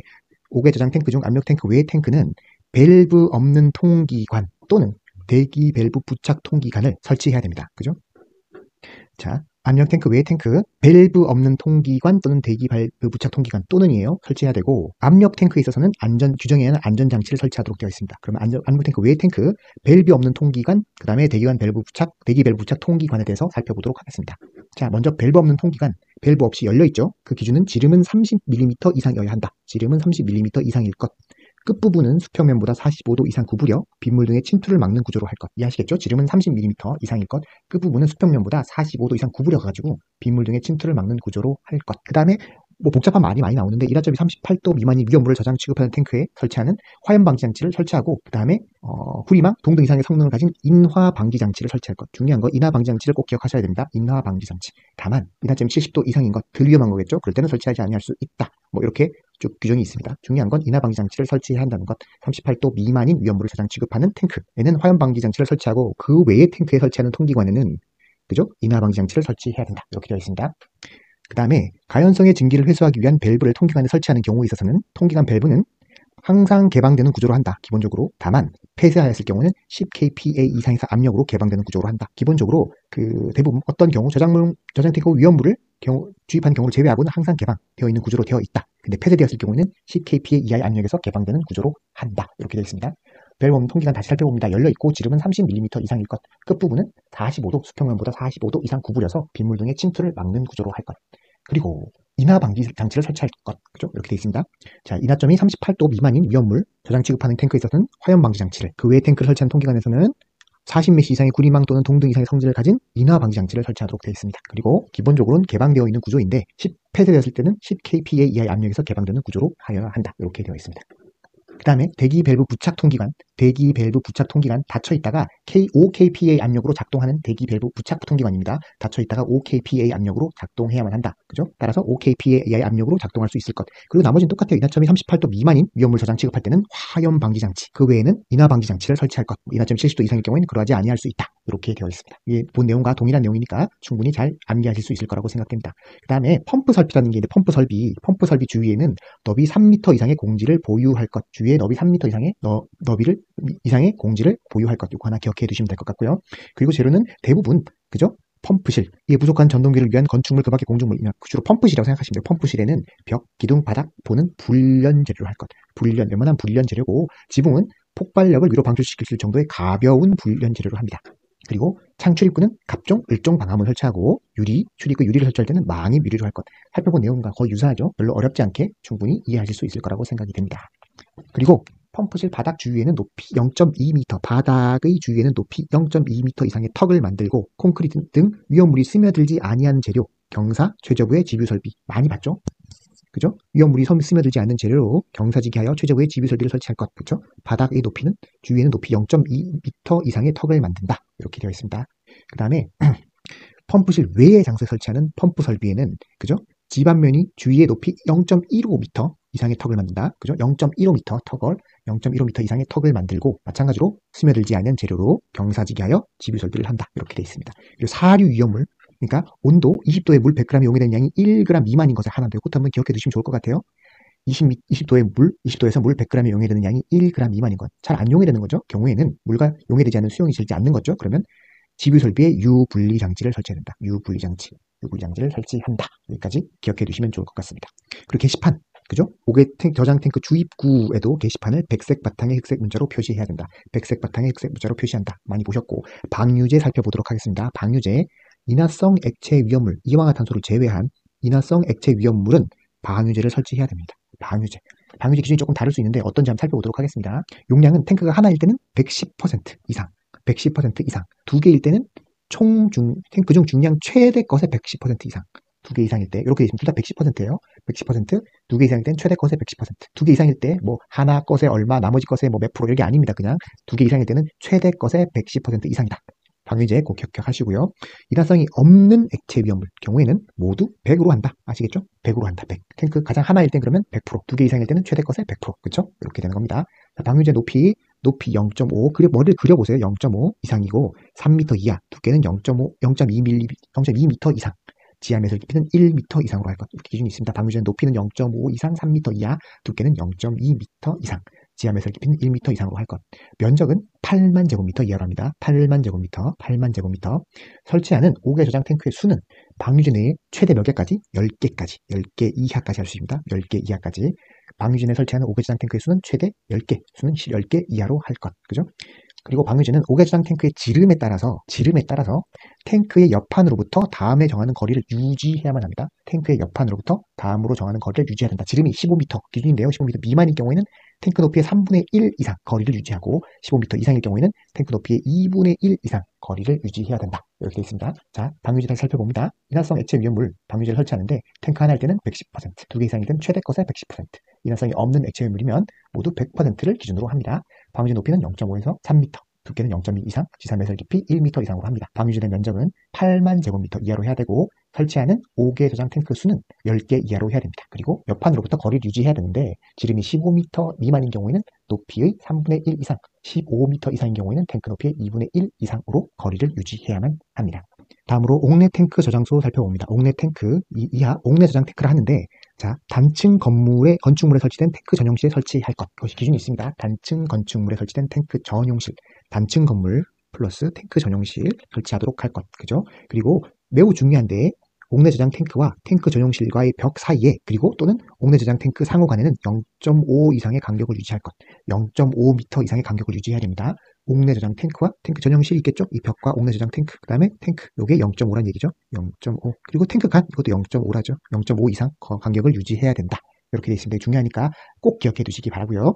S2: 5개 저장 탱크 중 압력 탱크 외의 탱크는 밸브 없는 통기관 또는 대기 밸브 부착 통기관을 설치해야 됩니다. 그죠? 자, 압력 탱크 외의 탱크, 밸브 없는 통기관 또는 대기 밸브 부착 통기관 또는이에요. 설치해야 되고, 압력 탱크에 있어서는 규정에 의한 안전장치를 설치하도록 되어 있습니다. 그러면 압력 탱크 외의 탱크, 밸브 없는 통기관, 그 다음에 대기 밸브 부착 통기관에 대해서 살펴보도록 하겠습니다. 자, 먼저 밸브 없는 통기관, 밸브 없이 열려있죠. 그 기준은 지름은 30mm 이상이어야 한다. 지름은 30mm 이상일 것. 끝부분은 수평면보다 45도 이상 구부려 빗물 등의 침투를 막는 구조로 할 것. 이해하시겠죠? 지름은 30mm 이상일 것. 끝부분은 수평면보다 45도 이상 구부려가지고 빗물 등의 침투를 막는 구조로 할 것. 그 다음에 복잡한 말이 많이 나오는데 1화점이 38도 미만인 위험물을 저장 취급하는 탱크에 설치하는 화염 방지 장치를 설치하고, 그 다음에 후리망, 동등 이상의 성능을 가진 인화 방지 장치를 설치할 것. 중요한 거 인화 방지 장치를 꼭 기억하셔야 됩니다. 인화 방지 장치. 다만 1화점이 70도 이상인 것, 덜 위험한 거겠죠. 그럴 때는 설치하지 아니할 수 있다. 이렇게 쭉 규정이 있습니다. 중요한 건 인화 방지 장치를 설치해야 한다는 것. 38도 미만인 위험물을 저장 취급하는 탱크에는 화염 방지 장치를 설치하고, 그 외의 탱크에 설치하는 통기관에는, 그죠? 인화 방지 장치를 설치해야 된다. 이렇게 되어 있습니다. 그 다음에 가연성의 증기를 회수하기 위한 밸브를 통기관에 설치하는 경우에 있어서는 통기관 밸브는 항상 개방되는 구조로 한다. 기본적으로. 다만 폐쇄하였을 경우는 10kPa 이상에서 압력으로 개방되는 구조로 한다. 기본적으로 대부분 어떤 경우 저장 탱크 위험물을 주입하는 경우를 제외하고는 항상 개방되어 있는 구조로 되어 있다. 근데 폐쇄되었을 경우는 10kPa 이하의 압력에서 개방되는 구조로 한다. 이렇게 되어 있습니다. 밸브 없는 통기관 다시 살펴봅니다. 열려있고 지름은 30mm 이상일 것. 끝부분은 45도, 수평면보다 45도 이상 구부려서 빗물 등의 침투를 막는 구조로 할 것. 그리고 인화 방지 장치를 설치할 것. 그죠? 이렇게 되어 있습니다. 자, 인화점이 38도 미만인 위험물 저장 취급하는 탱크에 있어서는 화염 방지 장치를, 그 외의 탱크를 설치하는 통기관에서는 40메시 이상의 구리망 또는 동등 이상의 성질을 가진 인화 방지 장치를 설치하도록 되어 있습니다. 그리고 기본적으로는 개방되어 있는 구조인데 폐쇄되었을 때는 10kPa 이하의 압력에서 개방되는 구조로 하여야 한다. 이렇게 되어 있습니다. 그 다음에 대기 밸브 부착 통기관 닫혀있다가 5kPa 압력으로 작동하는 대기 밸브 부착 통기관입니다. 닫혀있다가 5kPa 압력으로 작동해야만 한다. 그죠? 따라서 5kPa 압력으로 작동할 수 있을 것. 그리고 나머지는 똑같아요. 인화점이 38도 미만인 위험물 저장 취급할 때는 화염 방지 장치, 그 외에는 인화 방지 장치를 설치할 것. 인화점이 70도 이상일 경우에는 그러하지 아니할 수 있다. 이렇게 되어 있습니다. 이게 본 내용과 동일한 내용이니까 충분히 잘 암기하실 수 있을 거라고 생각됩니다. 그 다음에 펌프 설비라는 게 있는데, 펌프 설비 주위에는 너비 3m 이상의 공지를 보유할 것. 주위에 너비 3m 이상의 공지를 보유할 것. 이거 하나 기억해 두시면 될 것 같고요. 그리고 재료는 대부분, 그죠? 펌프실, 이에 부족한 전동기를 위한 건축물 그 밖의 공중물, 주로 펌프실이라고 생각하시면 돼요. 펌프실에는 벽, 기둥, 바닥, 보는 불련 재료를 할 것. 웬만한 불련 재료고, 지붕은 폭발력을 위로 방출시킬 정도의 가벼운 불련 재료를 합니다. 그리고 창 출입구는 갑종, 을종 방화문 설치하고, 출입구 유리를 설치할 때는 망입 유리로 할 것. 살펴본 내용과 거의 유사하죠. 별로 어렵지 않게 충분히 이해하실 수 있을 거라고 생각이 됩니다. 그리고 펌프실 바닥 주위에는 높이 0.2m, 바닥의 주위에는 높이 0.2m 이상의 턱을 만들고, 콘크리트 등 위험물이 스며들지 아니하는 재료, 경사, 최저부의 지뷰 설비 많이 봤죠? 그죠? 위험물이 스며들지 않는 재료로 경사지게 하여 최저부의 지뷰 설비를 설치할 것. 그죠? 바닥의 높이는 주위에는 높이 0.2m 이상의 턱을 만든다. 이렇게 되어 있습니다. 그 다음에 펌프실 외의 장소에 설치하는 펌프 설비에는, 그죠? 지반면이 주위의 높이 0.15m 이상의 턱을 만든다. 그죠? 0.15m 턱을 0.15m 이상의 턱을 만들고 마찬가지로 스며들지 않는 재료로 경사지게 하여 지뷰 설비를 한다. 이렇게 되어 있습니다. 그리고 사류 위험물, 그러니까 온도 20도의 물 100g에 용해되는 양이 1g 미만인 것을 하나 되고, 그것 한번 기억해 두시면 좋을 것 같아요. 20도에서 물 100g에 용해되는 양이 1g 미만인 것. 잘 안 용해되는 거죠. 경우에는 물과 용해되지 않는 수용이 절대 않는 거죠. 그러면 지뷰 설비에 유분리 장치를 설치해야 된다. 유분리 장치를 설치한다. 여기까지 기억해 두시면 좋을 것 같습니다. 그리고 게시판, 그죠? 옥외 저장 탱크 주입구에도 게시판을 백색 바탕의 흑색 문자로 표시해야 된다. 백색 바탕의 흑색 문자로 표시한다. 많이 보셨고, 방류제 살펴보도록 하겠습니다. 방류제, 인화성 액체 위험물, 이황화탄소를 제외한 인화성 액체 위험물은 방류제를 설치해야 됩니다. 방류제 기준이 조금 다를 수 있는데 어떤지 한번 살펴보도록 하겠습니다. 용량은 탱크가 하나일 때는 110% 이상, 110% 이상. 두 개일 때는 탱크 중 중량 최대 것의 110% 이상. 두 개 이상일 때, 이렇게 되시면 둘 다 110%예요. 110%, 두 개 이상일 때는 최대 것의 110%. 두 개 이상일 때, 뭐, 하나 것의 얼마, 나머지 것의 뭐 몇 프로, 이게 아닙니다. 그냥 두 개 이상일 때는 최대 것의 110% 이상이다. 방류제 꼭 기억하시고요. 인화성이 없는 액체 위험물 경우에는 모두 100으로 한다. 아시겠죠? 100으로 한다. 100. 탱크 가장 하나일 땐 그러면 100%, 두 개 이상일 때는 최대 것의 100%. 그렇죠? 이렇게 되는 겁니다. 자, 방류제 높이 0.5, 머리를 그려보세요. 0.5 이상이고 3m 이하, 두께는 0.2m 이상, 지하매설 깊이는 1m 이상으로 할 것. 이렇게 기준이 있습니다. 방류제 높이는 0.5 이상, 3m 이하, 두께는 0.2m 이상, 지하매설 깊이는 1m 이상으로 할 것. 면적은 8만 제곱미터 이하로 합니다. 8만 제곱미터. 설치하는 5개 저장 탱크의 수는 방류제 내에 최대 몇 개까지? 10개 이하까지 할 수 있습니다. 10개 이하까지. 방류제 내에 설치하는 5개 저장 탱크의 수는 최대 10개, 수는 10개 이하로 할 것. 그죠? 그리고 방류제는 5개 저장 탱크의 지름에 따라서 탱크의 옆판으로부터 다음에 정하는 거리를 유지해야만 합니다. 탱크의 옆판으로부터 다음으로 정하는 거리를 유지해야 된다. 지름이 15m 기준인데요. 15m 미만인 경우에는 탱크 높이의 3분의 1 이상 거리를 유지하고, 15m 이상일 경우에는 탱크 높이의 2분의 1 이상 거리를 유지해야 된다. 이렇게 되어 있습니다. 자, 방류제 다시 살펴봅니다. 인화성 액체 위험물 방류제를 설치하는데 탱크 하나일 때는 110%, 두 개 이상일 때는 최대 것의 110%, 인화성이 없는 액체 위험물이면 모두 100%를 기준으로 합니다. 방류제 높이는 0.5에서 3m, 두께는 0.2 이상, 지상 매설 깊이 1m 이상으로 합니다. 방류제된 면적은 8만 제곱미터 이하로 해야 되고, 설치하는 5개 저장 탱크 수는 10개 이하로 해야 됩니다. 그리고 옆판으로부터 거리를 유지해야 되는데, 지름이 15m 미만인 경우에는 높이의 3분의 1 이상, 15m 이상인 경우에는 탱크 높이의 2분의 1 이상으로 거리를 유지해야만 합니다. 다음으로 옥내 탱크 저장소 살펴봅니다. 옥내 탱크 이하 옥내 저장 탱크를 하는데, 자, 단층 건축물에 설치된 탱크 전용실에 설치할 것. 그것이 기준이 있습니다. 단층 건축물에 설치된 탱크 전용실, 단층 건물 플러스 탱크 전용실 설치하도록 할 것. 그죠? 그리고 매우 중요한데, 옥내 저장 탱크와 탱크 전용실과의 벽 사이에, 그리고 또는 옥내 저장 탱크 상호 간에는 0.5 이상의 간격을 유지할 것. 0.5m 이상의 간격을 유지해야 됩니다. 옥내 저장 탱크와 탱크 전용실이 있겠죠? 이 벽과 옥내 저장 탱크, 그 다음에 탱크, 요게 0.5란 얘기죠. 0.5. 그리고 탱크 간, 이것도 0.5라죠. 0.5 이상 간격을 유지해야 된다. 이렇게 되어 있습니다. 중요하니까 꼭 기억해 두시기 바라고요.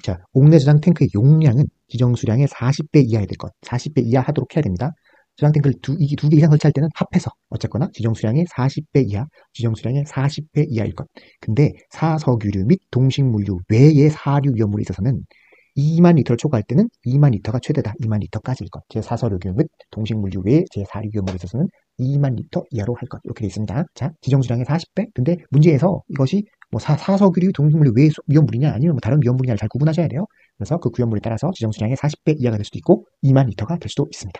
S2: 자, 옥내 저장 탱크의 용량은 지정 수량의 40배 이하야 될 것. 40배 이하 하도록 해야 됩니다. 저장 탱크를 두 개 이상 설치할 때는 합해서 어쨌거나 지정 수량의 40배 이하일 것. 근데 사석유류 및 동식물류 외의 사류 위험물에 있어서는 2만 리터를 초과할 때는 2만 리터가 최대다. 2만 리터까지일 것. 제4서류류 및 동식물류 외의 제4류 위험물에 있어서는 2만 리터 이하로 할 것. 이렇게 되어 있습니다. 자, 지정 수량의 40배. 근데 문제에서 이것이 뭐 사석유류, 동식물류 외의 위험물이냐 아니면 뭐 다른 위험물이냐를 잘 구분하셔야 돼요. 그래서 그 위험물에 따라서 지정 수량의 40배 이하가 될 수도 있고 2만 리터가 될 수도 있습니다.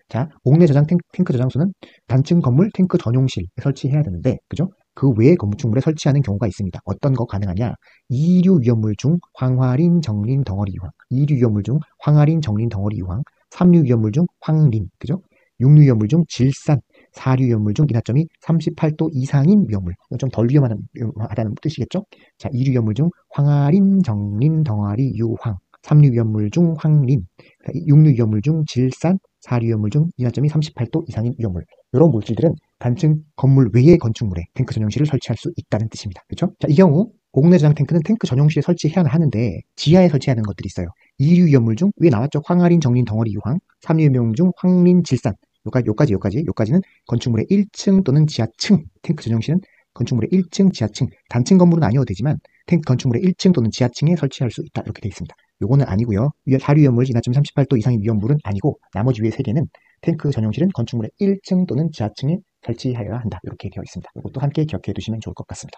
S2: 자, 옥내 저장 탱크 저장소는 단층 건물 탱크 전용실에 설치해야 되는데, 그죠? 그 외의 건축물에 설치하는 경우가 있습니다. 어떤 거 가능하냐? 2류 위험물 중 황화린, 정린, 덩어리 유황, 2류 위험물 중 황화린, 정린, 덩어리 유황, 3류 위험물 중 황린, 그죠? 6류 위험물 중 질산, 4류 위험물 중 인하점이 38도 이상인 위험물, 좀 덜 위험하다는 뜻이겠죠? 자, 2류 위험물 중 황화린, 정린, 덩어리 유황, 3류 위험물 중 황린, 6류 위험물 중 질산, 4류 위험물 중 인하점이 38도 이상인 위험물. 이런 물질들은 단층 건물 외의 건축물에 탱크 전용실을 설치할 수 있다는 뜻입니다. 그렇죠? 자, 이 경우 옥내 저장 탱크는 탱크 전용실에 설치해야 하는데 지하에 설치해야 하는 것들이 있어요. 2류 위험물 중 위에 나왔죠? 황화린, 정린, 덩어리 유황, 3류 위험물 중 황린, 질산. 요까지는 건축물의 1층 또는 지하층, 탱크 전용실은 건축물의 1층, 지하층, 단층 건물은 아니어도 되지만 탱크 건축물의 1층 또는 지하층에 설치할 수 있다. 이렇게 되어 있습니다. 요거는 아니고요. 4류 위험물 인하점 38도 이상의 위험물은 아니고, 나머지 위에 3개는 탱크 전용실은 건축물의 1층 또는 지하층에 설치하여야 한다. 이렇게 되어 있습니다. 이것도 함께 기억해 두시면 좋을 것 같습니다.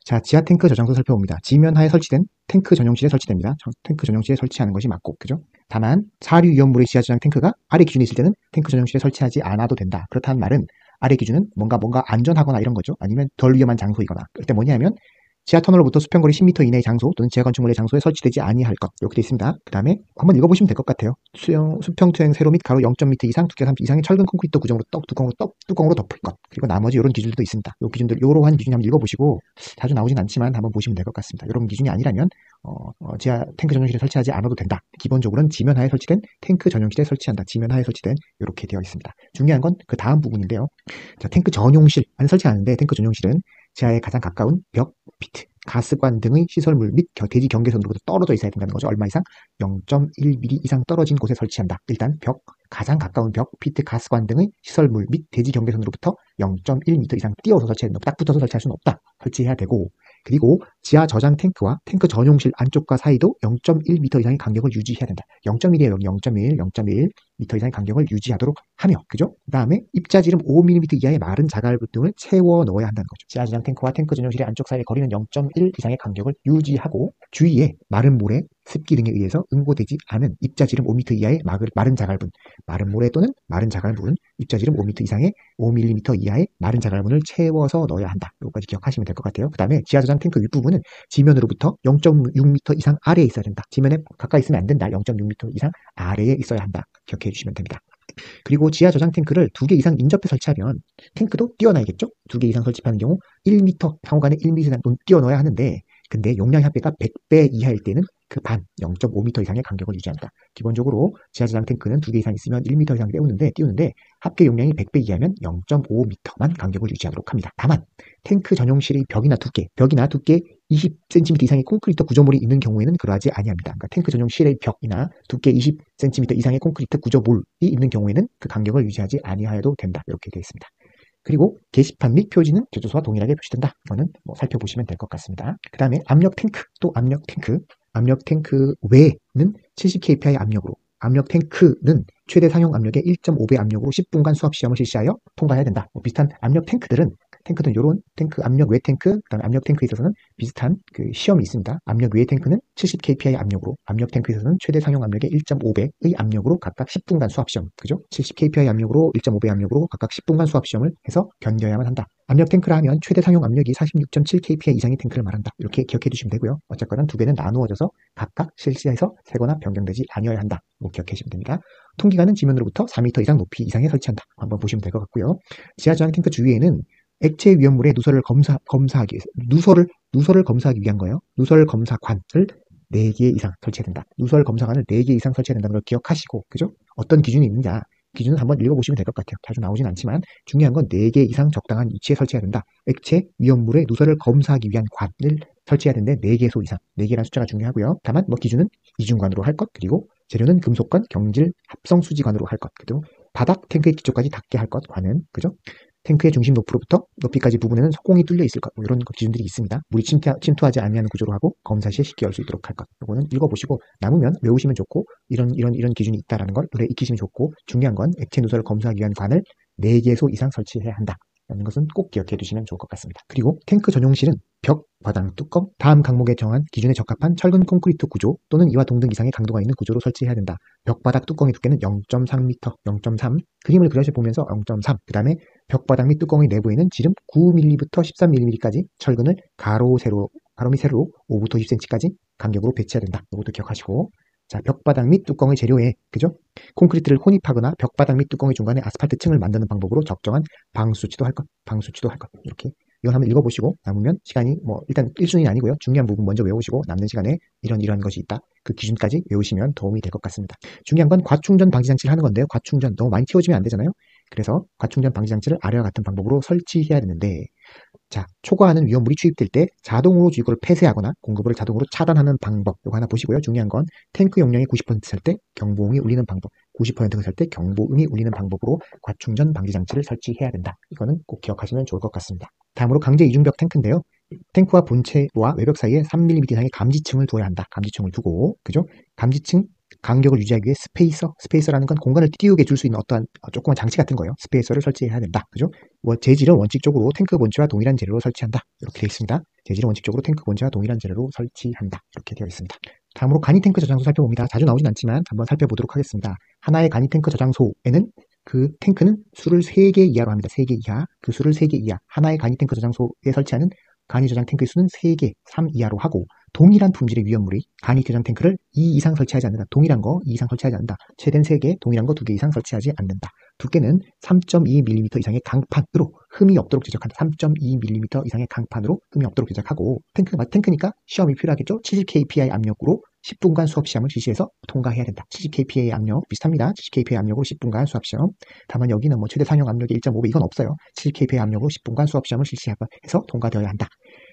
S2: 자, 지하 탱크 저장소 살펴봅니다. 지면하에 설치된 탱크 전용실에 설치됩니다. 탱크 전용실에 설치하는 것이 맞고, 그죠? 다만 사류 위험물의 지하 저장 탱크가 아래 기준이 있을 때는 탱크 전용실에 설치하지 않아도 된다. 그렇다는 말은 아래 기준은 뭔가 안전하거나 이런 거죠. 아니면 덜 위험한 장소이거나. 그럴 때 뭐냐면 지하 터널로부터 수평거리 10m 이내의 장소 또는 지하 건축물의 장소에 설치되지 아니할 것. 이렇게 되어 있습니다. 그 다음에 한번 읽어보시면 될 것 같아요. 수평 투영 세로 및 가로 0.m 이상, 두께 3 이상의 철근 콘크리트 구조로 뚜껑으로 덮을 것. 그리고 나머지 이런 기준들도 있습니다. 요 기준들, 요러한 기준이 한번 읽어보시고 자주 나오진 않지만 한번 보시면 될 것 같습니다. 이런 기준이 아니라면 지하 탱크 전용실에 설치하지 않아도 된다. 기본적으로는 지면하에 설치된 탱크 전용실에 설치한다. 지면하에 설치된 이렇게 되어 있습니다. 중요한 건 그 다음 부분인데요. 자, 탱크 전용실 안에 설치하는데 탱크 전용실은 지하에 가장 가까운 벽, 피트, 가스관 등의 시설물 및 대지 경계선으로부터 떨어져 있어야 된다는 거죠. 얼마 이상? 0.1mm 이상 떨어진 곳에 설치한다. 일단 가장 가까운 벽, 피트, 가스관 등의 시설물 및 대지 경계선으로부터 0.1m 이상 띄워서 설치해야 된다. 딱 붙어서 설치할 수는 없다. 설치해야 되고, 그리고 지하 저장 탱크와 탱크 전용실 안쪽과 사이도 0.1m 이상의 간격을 유지해야 된다. 0.1이에요. 0.1m 이상의 간격을 유지하도록 하며, 그죠? 그 다음에 입자지름 5mm 이하의 마른 자갈 등을 채워 넣어야 한다는 거죠. 지하 저장 탱크와 탱크 전용실의 안쪽 사이의 거리는 0.1 이상의 간격을 유지하고 주위에 마른 모래, 습기 등에 의해서 응고되지 않은 입자지름 5m 이하의 마른 자갈분, 마른 모래 또는 마른 자갈분, 입자지름 5mm 이하의 마른 자갈분을 채워서 넣어야 한다. 이거까지 기억하시면 될 것 같아요. 그 다음에 지하 저장 탱크 윗부분은 지면으로부터 0.6m 이상 아래에 있어야 된다. 지면에 가까이 있으면 안 된다. 0.6m 이상 아래에 있어야 한다. 기억해 주시면 됩니다. 그리고 지하 저장 탱크를 2개 이상 인접해 설치하면 탱크도 띄어놔야겠죠? 2개 이상 설치하는 경우 1m, 상호간에 1m 이상 띄어넣어야 하는데, 근데 용량 합계가 100배 이하일 때는 그 반, 0.5m 이상의 간격을 유지한다. 기본적으로 지하 저장 탱크는 2개 이상 있으면 1m 이상 띄우는데 합계 용량이 100배 이하면 0.5m만 간격을 유지하도록 합니다. 다만 탱크 전용실의 벽이나 두께 20cm 이상의 콘크리트 구조물이 있는 경우에는 그러하지 아니합니다. 그러니까 탱크 전용실의 벽이나 두께 20cm 이상의 콘크리트 구조물이 있는 경우에는 그 간격을 유지하지 아니하여도 된다. 이렇게 되어 있습니다. 그리고 게시판 및 표지는 제조소와 동일하게 표시된다. 이거는 살펴보시면 될 것 같습니다. 그 다음에 압력 탱크 외에는 70kPa 압력으로, 압력 탱크는 최대 상용 압력의 1.5배 압력으로 10분간 수압 시험을 실시하여 통과해야 된다. 비슷한 압력 탱크들은 이런 탱크, 압력 외 탱크, 그다음에 압력 탱크에 있어서는 비슷한 그 시험이 있습니다. 압력 외 탱크는 70kPa 압력으로, 압력 탱크에 있어서는 최대 상용 압력의 1.5배의 압력으로 각각 10분간 수압 시험, 그죠? 70kPa 압력으로 1.5배 압력으로 각각 10분간 수압 시험을 해서 견뎌야만 한다. 압력 탱크라 하면 최대 상용 압력이 46.7kPa 이상의 탱크를 말한다. 이렇게 기억해 두시면 되고요. 어쨌거나 두 배는 나누어져서 각각 실시해서 세거나 변경되지 아니어야 한다. 기억해 주시면 됩니다. 통기관은 지면으로부터 4m 이상 높이 이상에 설치한다. 한번 보시면 될 것 같고요. 지하 저장 탱크 주위에는 액체 위험물의 누설을 검사하기 위해서 누설을 검사하기 위한 거예요. 누설 검사관을 4개 이상 설치해야 된다. 누설 검사관을 4개 이상 설치해야 된다는 걸 기억하시고, 그죠? 어떤 기준이 있느냐? 기준은 한번 읽어보시면 될 것 같아요. 자주 나오진 않지만 중요한 건 4개 이상 적당한 위치에 설치해야 된다. 액체 위험물의 누설을 검사하기 위한 관을 설치해야 되는데 4개소 이상, 4개라는 숫자가 중요하고요. 다만 기준은 이중관으로 할 것, 그리고 재료는 금속관, 경질, 합성 수지관으로 할 것, 그리고 바닥 탱크의 기초까지 닿게 할 것, 관은, 그죠? 탱크의 중심 높이로부터 높이까지 부분에는 속공이 뚫려 있을 것, 이런 기준들이 있습니다. 물이 침투하지 아니하는 구조로 하고 검사 시에 쉽게 열 수 있도록 할 것. 이거는 읽어보시고 남으면 외우시면 좋고, 이런 기준이 있다라는 걸 노래 익히시면 좋고, 중요한 건 액체 누설을 검사하기 위한 관을 4개소 이상 설치해야 한다. 라는 것은 꼭 기억해 두시면 좋을 것 같습니다. 그리고 탱크 전용실은 벽, 바닥, 뚜껑, 다음 항목에 정한 기준에 적합한 철근 콘크리트 구조 또는 이와 동등 이상의 강도가 있는 구조로 설치해야 된다. 벽, 바닥, 뚜껑의 두께는 0.3m, 0.3, 그림을 그려보면서 0.3, 그 다음에 벽, 바닥 및 뚜껑의 내부에는 지름 9mm부터 13mm까지 철근을 가로 및 세로로 5부터 10cm까지 간격으로 배치해야 된다. 이것도 기억하시고, 자, 벽바닥 및 뚜껑의 재료에, 그죠? 콘크리트를 혼입하거나 벽바닥 및 뚜껑의 중간에 아스팔트 층을 만드는 방법으로 적정한 방수치도 할 것, 이렇게. 이건 한번 읽어보시고, 남으면 시간이 일단 1순위는 아니고요. 중요한 부분 먼저 외우시고, 남는 시간에 이런 것이 있다. 그 기준까지 외우시면 도움이 될 것 같습니다. 중요한 건 과충전 방지 장치를 하는 건데요. 과충전 너무 많이 튀어지면 안 되잖아요. 그래서 과충전 방지 장치를 아래와 같은 방법으로 설치해야 되는데, 자, 초과하는 위험물이 주입될 때 자동으로 이걸 폐쇄하거나 공급을 자동으로 차단하는 방법, 이거 하나 보시고요. 중요한 건 탱크 용량이 90% 살 때 경보음이 울리는 방법, 90%가 살 때 경보음이 울리는 방법으로 과충전 방지 장치를 설치해야 된다. 이거는 꼭 기억하시면 좋을 것 같습니다. 다음으로 강제 이중벽 탱크인데요. 탱크와 본체와 외벽 사이에 3mm 이상의 감지층을 두어야 한다. 감지층을 두고, 그죠? 감지층 간격을 유지하기 위해 스페이서라는 건 공간을 띄우게 줄 수 있는 어떠한 조그만 장치 같은 거예요. 스페이서를 설치해야 된다. 그죠? 재질은 원칙적으로 탱크 본체와 동일한 재료로 설치한다. 이렇게 되어 있습니다. 재질은 원칙적으로 탱크 본체와 동일한 재료로 설치한다. 이렇게 되어 있습니다. 다음으로 간이 탱크 저장소 살펴봅니다. 자주 나오진 않지만 한번 살펴보도록 하겠습니다. 하나의 간이 탱크 저장소에는 그 탱크는 수를 3개 이하로 합니다. 3개 이하. 그 수를 3개 이하. 하나의 간이 탱크 저장소에 설치하는 간이 저장 탱크의 수는 3개, 3 이하로 하고 동일한 품질의 위험물이 간이 저장 탱크를 2 이상 설치하지 않는다. 동일한 거 2 이상 설치하지 않는다. 최대는 3개, 동일한 거 2개 이상 설치하지 않는다. 두께는 3.2mm 이상의 강판으로 흠이 없도록 제작한다. 3.2mm 이상의 강판으로 흠이 없도록 제작하고 탱크니까 시험이 필요하겠죠. 70kPa 압력으로 10분간 수업시험을 실시해서 통과해야 된다. 70kPa 압력 비슷합니다. 70kPa 압력으로 10분간 수업시험. 다만 여기는 최대 상용 압력이 1.5배 이건 없어요. 70kPa 압력으로 10분간 수업시험을 실시해서 통과되어야 한다.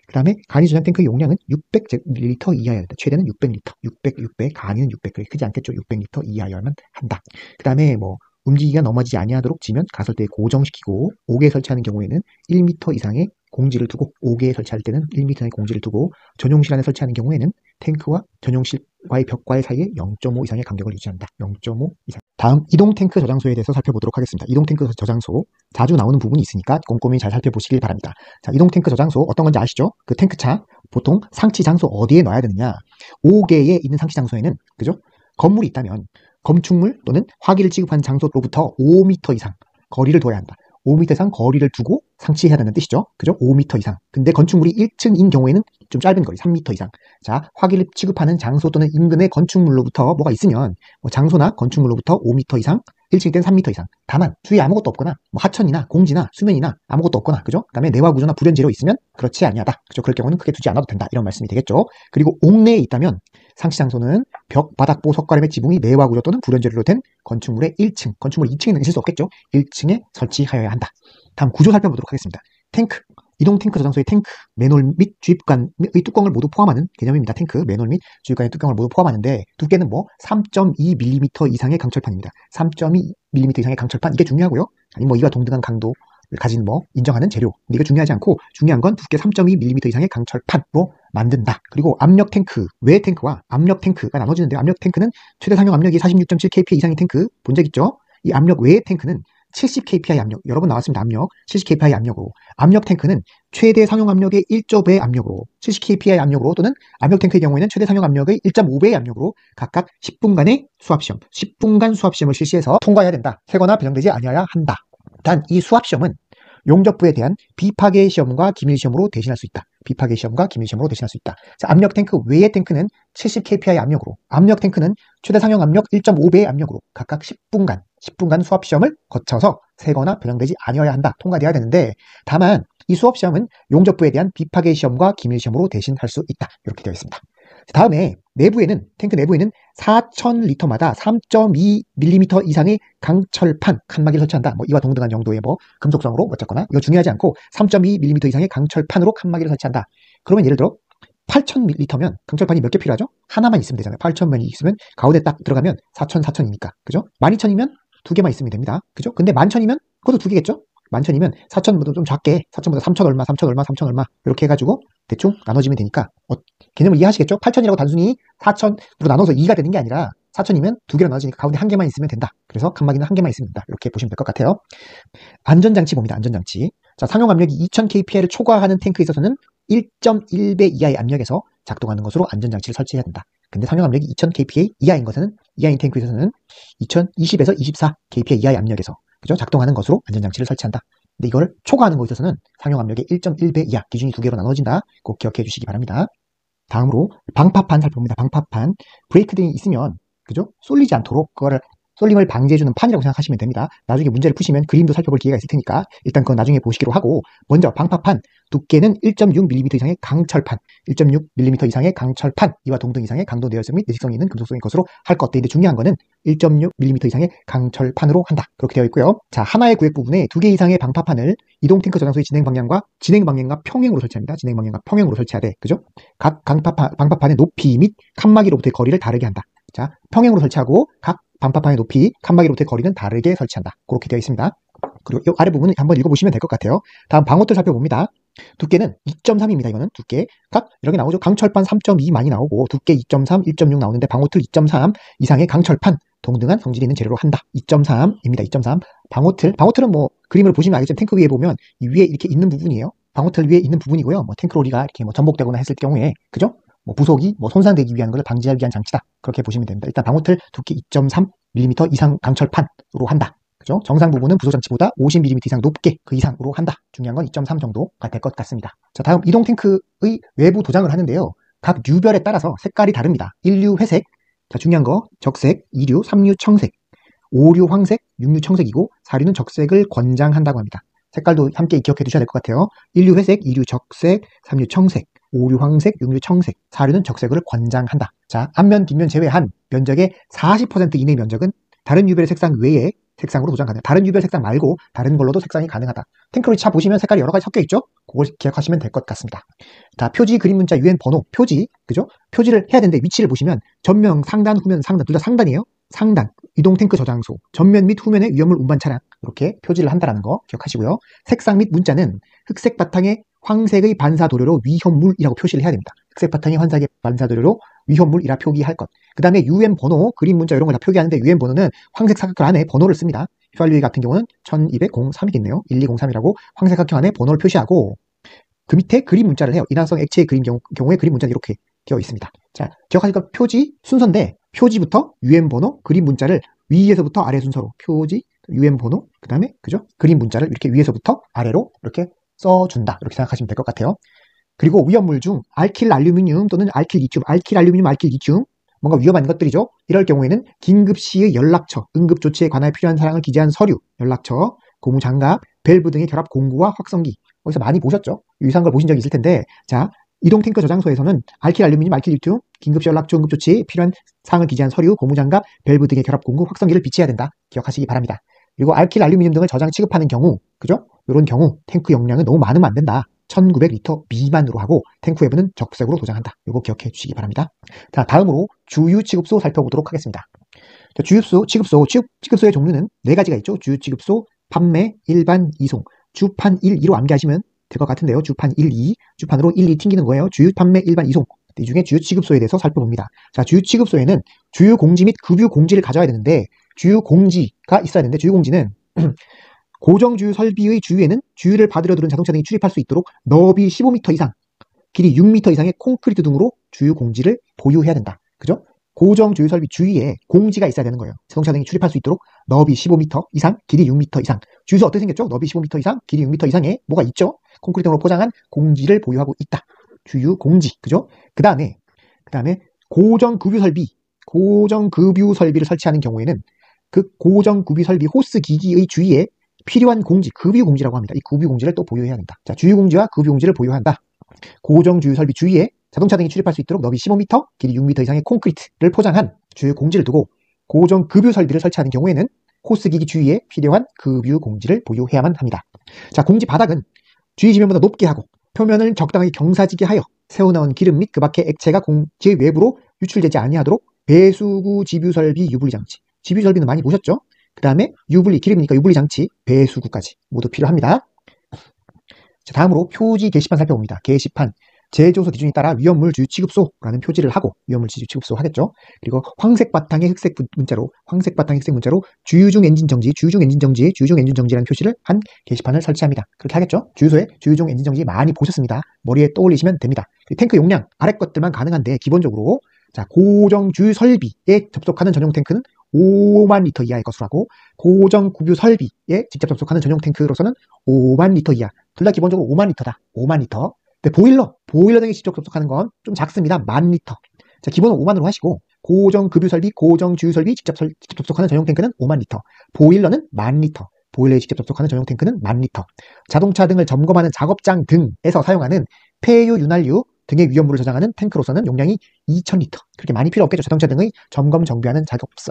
S2: 그 다음에 간이 저장 탱크의 용량은 600ml 이하여야 한다. 최대는 600L. 600, 간이는 600. 그렇게 크지 않겠죠. 600L 이하여야만 한다. 그 다음에 움직이기가 넘어지지 아니하도록 지면 가설대에 고정시키고 5개에 설치하는 경우에는 1m 이상의 공지를 두고 5개에 설치할 때는 1m 이상의 공지를 두고 전용실 안에 설치하는 경우에는 탱크와 전용실과의 벽과의 사이에 0.5 이상의 간격을 유지한다. 0.5 이상. 다음 이동 탱크 저장소에 대해서 살펴보도록 하겠습니다. 이동 탱크 저장소 자주 나오는 부분이 있으니까 꼼꼼히 잘 살펴보시길 바랍니다. 자, 이동 탱크 저장소 어떤 건지 아시죠? 그 탱크차 보통 상치 장소 어디에 넣어야 되느냐? 5개에 있는 상치 장소에는 그죠? 건물이 있다면 건축물 또는 화기를 취급하는 장소로부터 5m 이상 거리를 둬야 한다. 5m 이상 거리를 두고 상치해야 된다는 뜻이죠. 그죠? 5m 이상. 근데 건축물이 1층인 경우에는 좀 짧은 거리, 3m 이상. 자, 화기를 취급하는 장소 또는 인근의 건축물로부터 뭐가 있으면 장소나 건축물로부터 5m 이상, 1층일 때는 3m 이상. 다만 주위에 아무것도 없거나 하천이나 공지나 수면이나 아무것도 없거나 그죠? 그다음에 내화 구조나 불연 재료 있으면 그렇지 아니하다. 그죠? 그럴 경우는 크게 두지 않아도 된다. 이런 말씀이 되겠죠. 그리고 옥내에 있다면 상치 장소는 벽, 바닥보, 석가래의 지붕이 내화 구조 또는 불연 재료로 된 건축물의 1층, 건축물 2층에는 있을 수 없겠죠. 1층에 설치하여야 한다. 다음 구조 살펴보도록 하겠습니다. 탱크, 이동 탱크 저장소의 탱크, 맨홀 및 주입관의 뚜껑을 모두 포함하는 개념입니다. 탱크, 맨홀 및 주입관의 뚜껑을 모두 포함하는데 두께는 3.2mm 이상의 강철판입니다. 3.2mm 이상의 강철판, 이게 중요하고요. 아니 이와 동등한 강도를 가진 인정하는 재료. 근데 이거 중요하지 않고 중요한 건 두께 3.2mm 이상의 강철판으로 만든다. 그리고 압력 탱크, 외 탱크와 압력 탱크가 나눠지는데요. 압력 탱크는 최대 상용 압력이 46.7kPa 이상의 탱크 본 적 있죠? 이 압력 외의 탱크는 70kPa 압력, 여러 번 나왔습니다. 압력, 70kPa 압력으로. 압력 탱크는 최대 상용 압력의 1.5배 압력으로, 70kPa 압력으로 또는 압력 탱크의 경우에는 최대 상용 압력의 1.5배의 압력으로 각각 10분간의 수압시험, 10분간 수압시험을 실시해서 통과해야 된다. 새거나 배정되지 아니어야 한다. 단 이 수압시험은 용접부에 대한 비파괴 시험과 기밀 시험으로 대신할 수 있다. 비파괴 시험과 기밀 시험으로 대신할 수 있다. 자, 압력 탱크 외의 탱크는 70kPa 압력으로, 압력 탱크는 최대 상용 압력 1.5배의 압력으로 각각 10분간 수압시험을 거쳐서 새거나 변형되지 아니어야 한다. 통과되어야 되는데 다만 이 수압시험은 용접부에 대한 비파괴 시험과 기밀 시험으로 대신할 수 있다. 이렇게 되어 있습니다. 다음에 탱크 내부에는 4,000리터마다 3.2mm 이상의 강철판 칸막이를 설치한다. 이와 동등한 정도의 금속성으로 어쨌거나 이거 중요하지 않고 3.2mm 이상의 강철판으로 칸막이를 설치한다. 그러면 예를 들어 8,000리터면 강철판이 몇 개 필요하죠? 하나만 있으면 되잖아요. 8,000면이 있으면 가운데 딱 들어가면 4,000이니까. 그죠? 12,000이면 2개만 있으면 됩니다. 그죠? 근데 11,000이면 그것도 2개겠죠? 11,000이면 4,000보다 좀 작게 4,000보다 3,000 얼마, 3,000 얼마, 3,000 얼마 이렇게 해가지고 대충 나눠지면 되니까 개념을 이해하시겠죠? 8,000이라고 단순히 4,000으로 나눠서 2가 되는 게 아니라 4,000이면 2개로 나눠지니까 가운데 1개만 있으면 된다. 그래서 칸막이는 1개만 있으면 된다. 이렇게 보시면 될 것 같아요. 안전장치 봅니다. 안전장치. 자, 상용 압력이 2,000kPa를 초과하는 탱크에 있어서는 1.1배 이하의 압력에서 작동하는 것으로 안전장치를 설치해야 된다. 근데 상용 압력이 2,000kPa 이하인 탱크에 있어서는 2020에서 24kPa 이하의 압력에서 그죠? 작동하는 것으로 안전장치를 설치한다. 근데 이걸 초과하는 것에 있어서는 상용 압력의 1.1배 이하, 기준이 2개로 나눠진다. 꼭 기억해 주시기 바랍니다. 다음으로 방파판 살펴봅니다. 방파판. 브레이크 등이 있으면 그죠? 쏠리지 않도록 그거를 쏠림을 방지해주는 판이라고 생각하시면 됩니다. 나중에 문제를 푸시면 그림도 살펴볼 기회가 있을 테니까 일단 그건 나중에 보시기로 하고 먼저 방파판 두께는 1.6mm 이상의 강철판 1.6mm 이상의 강철판 이와 동등 이상의 강도 내열성 및 내식성이 있는 금속성인 것으로 할 것 같은데 중요한 거는 1.6mm 이상의 강철판으로 한다. 그렇게 되어 있고요. 자, 하나의 구획 부분에 2개 이상의 방파판을 이동 탱크 저장소의 진행 방향과 평행으로 설치합니다. 진행 방향과 평행으로 설치해야 돼. 그죠? 각 방파판의 높이 및 칸막이로부터의 거리를 다르게 한다. 자, 평행으로 설치하고 각 방파판의 높이, 칸막이로부터의 거리는 다르게 설치한다. 그렇게 되어 있습니다. 그리고 이 아래 부분은 한번 읽어보시면 될 것 같아요. 다음 방어틀 살펴봅니다. 두께는 2.3입니다. 이거는 두께. 각 이렇게 나오죠. 강철판 3.2 많이 나오고 두께 2.3, 1.6 나오는데 방호틀 2.3 이상의 강철판 동등한 성질이 있는 재료로 한다. 2.3입니다. 2.3. 방호틀은 뭐 그림을 보시면 알겠지만 탱크 위에 보면 이 위에 이렇게 있는 부분이에요. 방호틀 위에 있는 부분이고요. 뭐 탱크로리가 이렇게 뭐 전복되거나 했을 경우에 그죠? 뭐 부속이 뭐 손상되기 위한 것을 방지하기 위한 장치다. 그렇게 보시면 됩니다. 일단 방호틀 두께 2.3mm 이상 강철판으로 한다. 그죠? 정상 부분은 부속 장치보다 50mm 이상 높게 그 이상으로 한다. 중요한 건 2.3 정도가 될 것 같습니다. 자, 다음 이동 탱크의 외부 도장을 하는데요. 각 류별에 따라서 색깔이 다릅니다. 1류 회색, 자, 중요한 거 적색, 2류, 3류 청색, 5류 황색, 6류 청색이고 4류는 적색을 권장한다고 합니다. 색깔도 함께 기억해 두셔야 될 것 같아요. 1류 회색, 2류 적색, 3류 청색, 5류 황색, 6류 청색, 4류는 적색을 권장한다. 자, 앞면, 뒷면 제외한 면적의 40% 이내 면적은 다른 유별의 색상 외에 색상으로 도장 가능. 다른 유별 색상 말고 다른 걸로도 색상이 가능하다. 탱크로리 차 보시면 색깔이 여러 가지 섞여 있죠? 그걸 기억하시면 될 것 같습니다. 자, 표지, 그림 문자, UN 번호, 표지, 그죠? 표지를 해야 되는데 위치를 보시면 전면, 상단, 후면, 상단, 둘 다 상단이에요. 상단, 이동 탱크 저장소, 전면 및 후면에 위험물 운반 차량 이렇게 표지를 한다는 거 기억하시고요. 색상 및 문자는 흑색 바탕에 황색의 반사 도료로 위험물이라고 표시를 해야 됩니다. 흑색 바탕에 황색의 반사 도료로 위험물이라 표기할 것. 그 다음에 UN 번호, 그림 문자 이런 걸 다 표기하는데 UN 번호는 황색 사각형 안에 번호를 씁니다. 휘발유의 같은 경우는 1203이겠네요. 1203이라고 황색 사각형 안에 번호를 표시하고 그 밑에 그림 문자를 해요. 인화성 액체의 그림 경우에 그림 문자는 이렇게 되어 있습니다. 자, 기억하실 거 표지 순서인데 표지부터 UN 번호, 그림 문자를 위에서부터 아래 순서로 표지, UN 번호, 그 다음에 그죠? 그림 문자를 이렇게 위에서부터 아래로 이렇게 써준다. 이렇게 생각하시면 될 것 같아요. 그리고 위험물 중 알킬 알루미늄 또는 알킬 리튬, 알킬 알루미늄, 알킬 리튬 뭔가 위험한 것들이죠. 이럴 경우에는 긴급 시의 연락처, 응급 조치에 관하여 필요한 사항을 기재한 서류, 연락처, 고무 장갑, 밸브 등의 결합 공구와 확성기. 거기서 많이 보셨죠? 유사한 걸 보신 적이 있을 텐데, 자, 이동 탱크 저장소에서는 알킬 알루미늄, 알킬 리튬, 긴급 시 연락처, 응급 조치에 필요한 사항을 기재한 서류, 고무 장갑, 밸브 등의 결합 공구, 확성기를 비치해야 된다. 기억하시기 바랍니다. 그리고 알킬 알루미늄 등을 저장 취급하는 경우, 그죠? 이런 경우 탱크 용량은 너무 많으면 안 된다. 1900리터 미만으로 하고 탱크 외부는 적색으로 도장한다. 이거 기억해 주시기 바랍니다. 자, 다음으로 주유 취급소 살펴보도록 하겠습니다. 자, 취급소의 종류는 4가지가 있죠. 주유 취급소, 판매, 일반, 이송. 주판 1, 2로 암기하시면 될 것 같은데요. 주판 1, 2, 주판으로 1, 2 튕기는 거예요. 주유, 판매, 일반, 이송. 이 중에 주유 취급소에 대해서 살펴봅니다. 자, 주유 취급소에는 주유 공지 및 급유 공지를 가져야 되는데 주유 공지가 있어야 되는데 주유 공지는 고정 주유 설비의 주유에는 주유를 받으려 들은 자동차 등이 출입할 수 있도록 너비 15m 이상, 길이 6m 이상의 콘크리트 등으로 주유 공지를 보유해야 된다. 그죠? 고정 주유 설비 주위에 공지가 있어야 되는 거예요. 자동차 등이 출입할 수 있도록 너비 15m 이상, 길이 6m 이상. 주유소 어떻게 생겼죠? 너비 15m 이상, 길이 6m 이상에 뭐가 있죠? 콘크리트 등으로 포장한 공지를 보유하고 있다. 주유 공지. 그죠? 그 다음에 고정 급유 설비를 설치하는 경우에는 그 고정 급유 설비 호스 기기의 주위에 필요한 공지, 급유 공지라고 합니다. 이 급유 공지를 또 보유해야 한다. 자, 주유 공지와 급유 공지를 보유한다. 고정 주유 설비 주위에 자동차 등이 출입할 수 있도록 너비 15m, 길이 6m 이상의 콘크리트를 포장한 주유 공지를 두고 고정 급유 설비를 설치하는 경우에는 호스 기기 주위에 필요한 급유 공지를 보유해야만 합니다. 자, 공지 바닥은 주위 지면보다 높게 하고 표면을 적당하게 경사지게 하여 새어나온 기름 및 그 밖의 액체가 공지의 외부로 유출되지 아니하도록 배수구 지뷰 설비 유분리 장치. 지뷰 설비는 많이 보셨죠? 그 다음에 유분리, 기름이니까 유분리 장치, 배수구까지 모두 필요합니다. 자, 다음으로 표지 게시판 살펴봅니다. 게시판, 제조소 기준에 따라 위험물 주유 취급소라는 표지를 하고 위험물 주유 취급소 하겠죠. 그리고 황색 바탕에 흑색 문자로 주유 중 엔진 정지라는 표시를 한 게시판을 설치합니다. 그렇게 하겠죠. 주유소에 주유 중 엔진 정지 많이 보셨습니다. 머리에 떠올리시면 됩니다. 탱크 용량 아래 것들만 가능한데 기본적으로 자, 고정 주유 설비에 접속하는 전용 탱크는 5만 리터 이하의 것으로 하고 고정 급유 설비에 직접 접속하는 전용 탱크로서는 5만 리터 이하. 둘 다 기본적으로 5만 리터다. 5만 리터. 근데 보일러 등에 직접 접속하는 건 좀 작습니다. 1만 리터. 자, 기본은 5만으로 하시고 고정 급유 설비, 고정 주유 설비 직접 접속하는 전용 탱크는 5만 리터. 보일러는 1만 리터. 보일러에 직접 접속하는 전용 탱크는 1만 리터. 자동차 등을 점검하는 작업장 등에서 사용하는 폐유, 윤활유 등의 위험물을 저장하는 탱크로서는 용량이 2,000리터. 그렇게 많이 필요 없겠죠. 자동차 등의 점검, 정비하는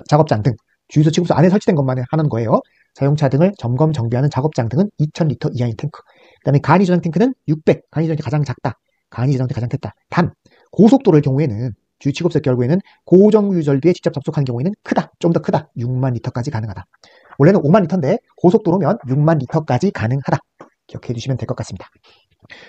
S2: 작업장 등. 주유소 취급소 안에 설치된 것만 하는 거예요. 자동차 등을 점검, 정비하는 작업장 등은 2,000리터 이하의 탱크. 그 다음에 간이 저장 탱크는 600. 간이 저장이 가장 작다. 간이 저장 탱크 가장 크다. 단, 고속도로의 경우에는 주유 취급소 경우에는 고정 유설비에 직접 접속한 경우에는 크다. 좀 더 크다. 6만 리터까지 가능하다. 원래는 5만 리터인데 고속도로면 6만 리터까지 가능하다. 기억해 두시면 될 것 같습니다.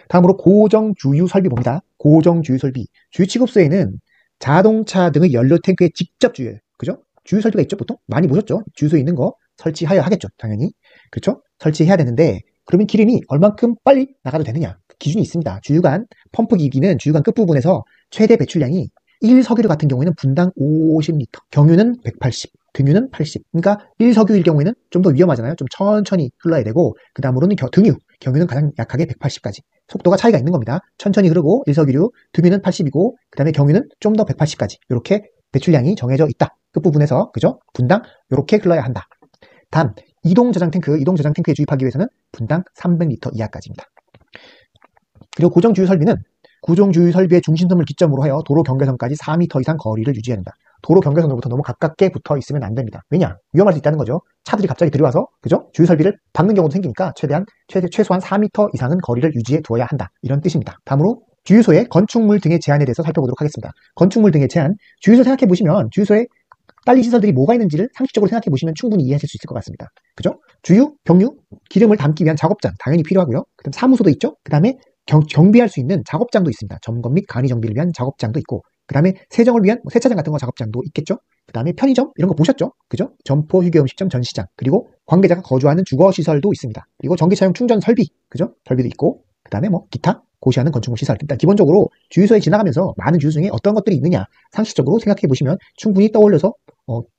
S2: 다음으로 고정주유 설비 봅니다. 고정주유 설비. 주유취급소에는 자동차 등의 연료 탱크에 직접 주유해요. 그죠? 주유 설비가 있죠, 보통? 많이 보셨죠? 주유소에 있는 거 설치하여 하겠죠, 당연히. 그렇죠? 설치해야 되는데, 그러면 기름이 얼만큼 빨리 나가도 되느냐? 기준이 있습니다. 주유관, 펌프 기기는 주유관 끝부분에서 최대 배출량이 1석유류 같은 경우에는 분당 50리터, 경유는 180, 등유는 80. 그러니까 1석유일 경우에는 좀 더 위험하잖아요. 좀 천천히 흘러야 되고, 그 다음으로는 등유, 경유는 가장 약하게 180까지. 속도가 차이가 있는 겁니다. 천천히 흐르고 1석유류, 등유는 80이고, 그 다음에 경유는 좀 더 180까지. 이렇게 배출량이 정해져 있다. 끝부분에서, 그죠? 분당 이렇게 흘러야 한다. 단, 이동 저장 탱크에 주입하기 위해서는 분당 300리터 이하까지입니다. 그리고 고정주유 설비는 고정주유 설비의 중심선을 기점으로 하여 도로 경계선까지 4m 이상 거리를 유지해야 된다. 도로 경계선으로부터 너무 가깝게 붙어 있으면 안 됩니다. 왜냐? 위험할 수 있다는 거죠. 차들이 갑자기 들어와서, 그죠? 주유 설비를 박는 경우도 생기니까 최소한 4m 이상은 거리를 유지해 두어야 한다. 이런 뜻입니다. 다음으로 주유소의 건축물 등의 제한에 대해서 살펴보도록 하겠습니다. 건축물 등의 제한, 주유소 생각해 보시면 주유소에 딸린 시설들이 뭐가 있는지를 상식적으로 생각해 보시면 충분히 이해하실 수 있을 것 같습니다. 그죠? 주유, 경유, 기름을 담기 위한 작업장 당연히 필요하고요. 그다음 사무소도 있죠. 그다음에 경비할 수 있는 작업장도 있습니다. 점검 및 간이 정비를 위한 작업장도 있고, 그다음에 세정을 위한 세차장 같은 거 작업장도 있겠죠. 그다음에 편의점 이런 거 보셨죠? 그죠? 점포, 휴게음식점, 전시장, 그리고 관계자가 거주하는 주거 시설도 있습니다. 그리고 전기차용 충전 설비, 그죠? 설비도 있고, 그다음에 뭐 기타 고시하는 건축물 시설. 일단 기본적으로 주유소에 지나가면서 많은 주유소 중에 어떤 것들이 있느냐 상식적으로 생각해 보시면 충분히 떠올려서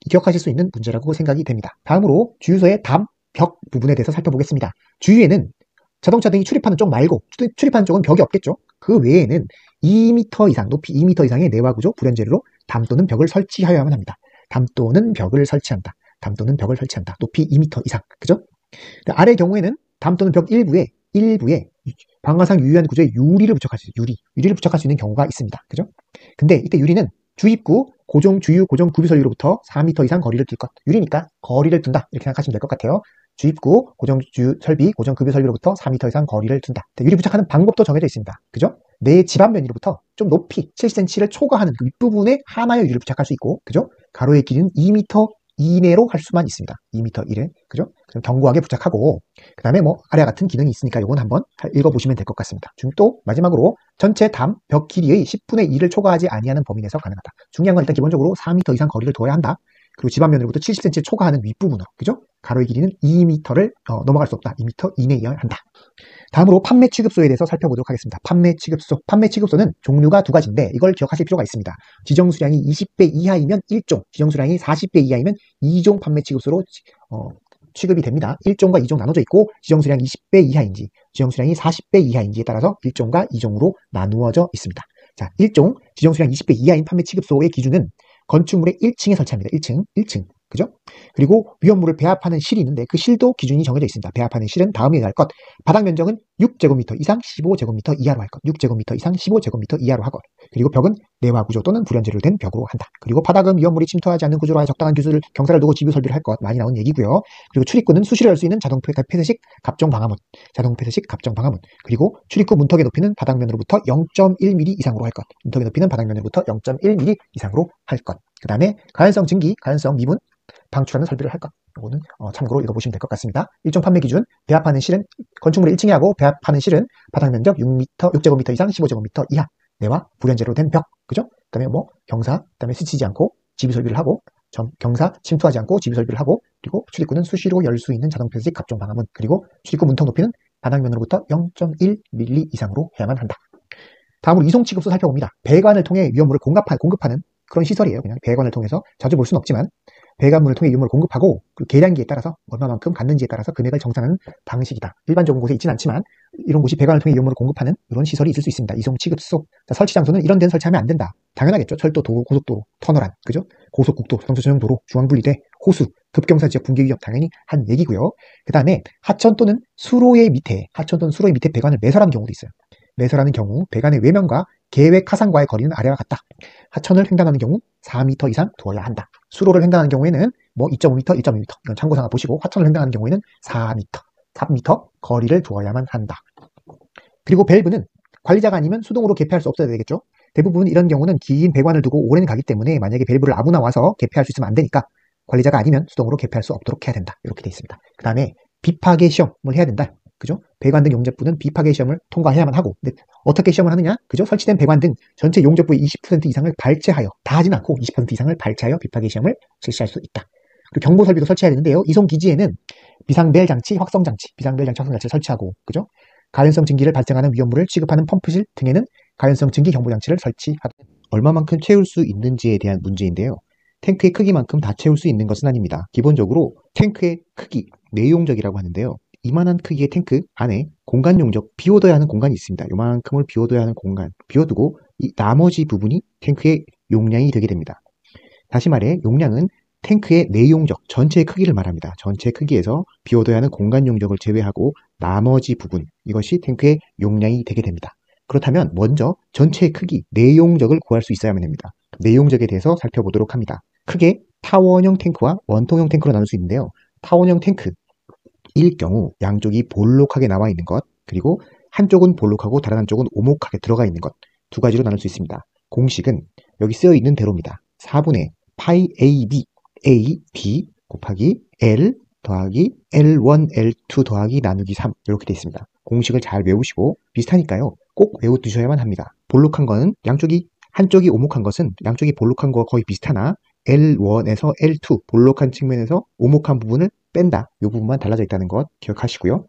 S2: 기억하실 수 있는 문제라고 생각이 됩니다. 다음으로 주유소의 벽 부분에 대해서 살펴보겠습니다. 주유에는 자동차 등이 출입하는 쪽 말고 출입하는 쪽은 벽이 없겠죠. 그 외에는 2m 이상, 높이 2m 이상의 내화 구조 불연재료로 담 또는 벽을 설치하여야만 합니다. 담 또는 벽을 설치한다. 담 또는 벽을 설치한다. 높이 2m 이상. 그죠? 아래 경우에는 담 또는 벽 일부에 방화상 유의한 구조에 유리를 부착할 수 있어요. 유리를 부착할 수 있는 경우가 있습니다. 그죠? 근데 이때 유리는 주입구 고정 구비 설비로부터 4m 이상 거리를 둘 것. 유리니까 거리를 둔다. 이렇게 생각하시면 될 것 같아요. 주입구 고정 구비 설비로부터 4m 이상 거리를 둔다. 유리 부착하는 방법도 정해져 있습니다. 그죠? 내 집 앞면으로부터 좀 높이 7cm를 초과하는 그 윗부분에 하나의 유리를 부착할 수 있고, 그죠? 가로의 길이는 2m 이내로 할 수만 있습니다. 2m 이내, 그죠? 그럼 견고하게 부착하고, 그 다음에 뭐 아래와 같은 기능이 있으니까 이건 한번 읽어보시면 될 것 같습니다. 지금 또 마지막으로 전체 벽 길이의 10분의 1을 초과하지 아니하는 범위 내에서 가능하다. 중요한 건 일단 기본적으로 4m 이상 거리를 둬야 한다. 그리고 집 앞면으로부터 70cm를 초과하는 윗부분으로, 그죠? 가로의 길이는 2m를 넘어갈 수 없다. 2m 이내여야 한다. 다음으로 판매 취급소에 대해서 살펴보도록 하겠습니다. 판매 취급소는 종류가 두 가지인데 이걸 기억하실 필요가 있습니다. 지정 수량이 20배 이하이면 1종, 지정 수량이 40배 이하이면 2종 판매 취급소로 취급이 됩니다. 1종과 2종 나눠져 있고, 지정 수량이 20배 이하인지 지정 수량이 40배 이하인지에 따라서 1종과 2종으로 나누어져 있습니다. 자, 1종 지정 수량 20배 이하인 판매 취급소의 기준은 건축물의 1층에 설치합니다. 1층. 그죠? 그리고 위험물을 배합하는 실이 있는데 그 실도 기준이 정해져 있습니다. 배합하는 실은 다음에 할 것. 바닥 면적은 6제곱미터 이상 15제곱미터 이하로 할 것. 6제곱미터 이상 15제곱미터 이하로 하고. 그리고 벽은 내화 구조 또는 불연재료로 된 벽으로 한다. 그리고 바닥은 위험물이 침투하지 않는 구조로 하여 적당한 경사를 두고 지뷰 설비를 할 것. 많이 나온 얘기고요. 그리고 출입구는 수시로 열 수 있는 자동 폐쇄식 갑정 방화문. 그리고 출입구 문턱의 높이는 바닥면으로부터 0.1mm 이상으로 할 것. 문턱의 높이는 바닥면으로부터 0.1mm 이상으로 할 것. 그 다음에 가연성 증기, 가연성 미분, 방출하는 설비를 할 것. 이거는 참고로 읽어보시면 될 것 같습니다. 1종 판매 기준, 배합하는 실은 건축물을 1층에 하고 배합하는 실은 바닥 면적 6제곱미터 이상 15제곱미터 이하 내와 불연재로 된 벽. 그죠? 그 다음에 뭐 경사, 그 다음에 스치지 않고 지뷰 설비를 하고, 경사 침투하지 않고 지뷰 설비를 하고, 그리고 출입구는 수시로 열 수 있는 자동 폐쇄식 갑종 방화문, 그리고 출입구 문턱 높이는 바닥면으로부터 0.1mm 이상으로 해야만 한다. 다음으로 이송 취급소 살펴봅니다. 배관을 통해 위험물을 공급하는 그런 시설이에요. 그냥 배관을 통해서 자주 볼 수는 없지만 배관문을 통해 위험물을 공급하고, 그 계량기에 따라서 얼마만큼 갖는지에 따라서 금액을 정산하는 방식이다. 일반적인 곳에 있지는 않지만 이런 곳이 배관을 통해 위험물을 공급하는 이런 시설이 있을 수 있습니다. 이송 취급소. 설치 장소는 이런 데는 설치하면 안 된다. 당연하겠죠. 철도, 도로, 고속도로, 터널안, 그죠? 고속국도, 자동차 전용 도로, 중앙분리대, 호수, 급경사 지역 붕괴 위험 당연히 한 얘기고요. 그 다음에 하천 또는 수로의 밑에 배관을 매설하는 경우도 있어요. 매설하는 경우 배관의 외면과 계획 하상과의 거리는 아래와 같다. 하천을 횡단하는 경우 4m 이상 두어야 한다. 수로를 횡단하는 경우에는 뭐 2.5m, 1.2m 이건 참고사항 보시고, 하천을 횡단하는 경우에는 3m 거리를 두어야만 한다. 그리고 밸브는 관리자가 아니면 수동으로 개폐할 수 없어야 되겠죠. 대부분 이런 경우는 긴 배관을 두고 오래는 가기 때문에 만약에 밸브를 아무나 와서 개폐할 수 있으면 안 되니까 관리자가 아니면 수동으로 개폐할 수 없도록 해야 된다. 이렇게 돼 있습니다. 그 다음에 비파괴 시험을 해야 된다. 그죠? 배관 등 용접부는 비파괴 시험을 통과해야만 하고, 근데 어떻게 시험을 하느냐? 그죠? 설치된 배관 등 전체 용접부의 20% 이상을 발제하여, 다 하진 않고 20% 이상을 발제하여 비파괴 시험을 실시할 수 있다. 그리고 경보 설비도 설치해야 되는데요. 이송 기지에는 비상벨 장치, 확성 장치, 비상벨 장치, 확성 장치를 설치하고, 그죠? 가연성 증기를 발생하는 위험물을 취급하는 펌프실 등에는 가연성 증기 경보 장치를 설치하다. 얼마만큼 채울 수 있는지에 대한 문제인데요. 탱크의 크기만큼 다 채울 수 있는 것은 아닙니다. 기본적으로 탱크의 크기, 내용적이라고 하는데요. 이만한 크기의 탱크 안에 공간 용적, 비워둬야 하는 공간이 있습니다. 요만큼을 비워둬야 하는 공간, 비워두고 이 나머지 부분이 탱크의 용량이 되게 됩니다. 다시 말해 용량은 탱크의 내용적, 전체의 크기를 말합니다. 전체 크기에서 비워둬야 하는 공간 용적을 제외하고 나머지 부분, 이것이 탱크의 용량이 되게 됩니다. 그렇다면 먼저 전체의 크기, 내용적을 구할 수 있어야만 합니다. 내용적에 대해서 살펴보도록 합니다. 크게 타원형 탱크와 원통형 탱크로 나눌 수 있는데요. 타원형 탱크일 경우 양쪽이 볼록하게 나와 있는 것, 그리고 한쪽은 볼록하고 다른 한쪽은 오목하게 들어가 있는 것, 두 가지로 나눌 수 있습니다. 공식은 여기 쓰여 있는 대로입니다. 4분의 파이 AB, A, B 곱하기 L 더하기 L1, L2 더하기 나누기 3 이렇게 되어 있습니다. 공식을 잘 외우시고 비슷하니까요. 꼭 외워두셔야만 합니다. 볼록한 거는 한쪽이 오목한 것은 양쪽이 볼록한 거와 거의 비슷하나 L1에서 L2 볼록한 측면에서 오목한 부분을 뺀다. 이 부분만 달라져 있다는 것 기억하시고요.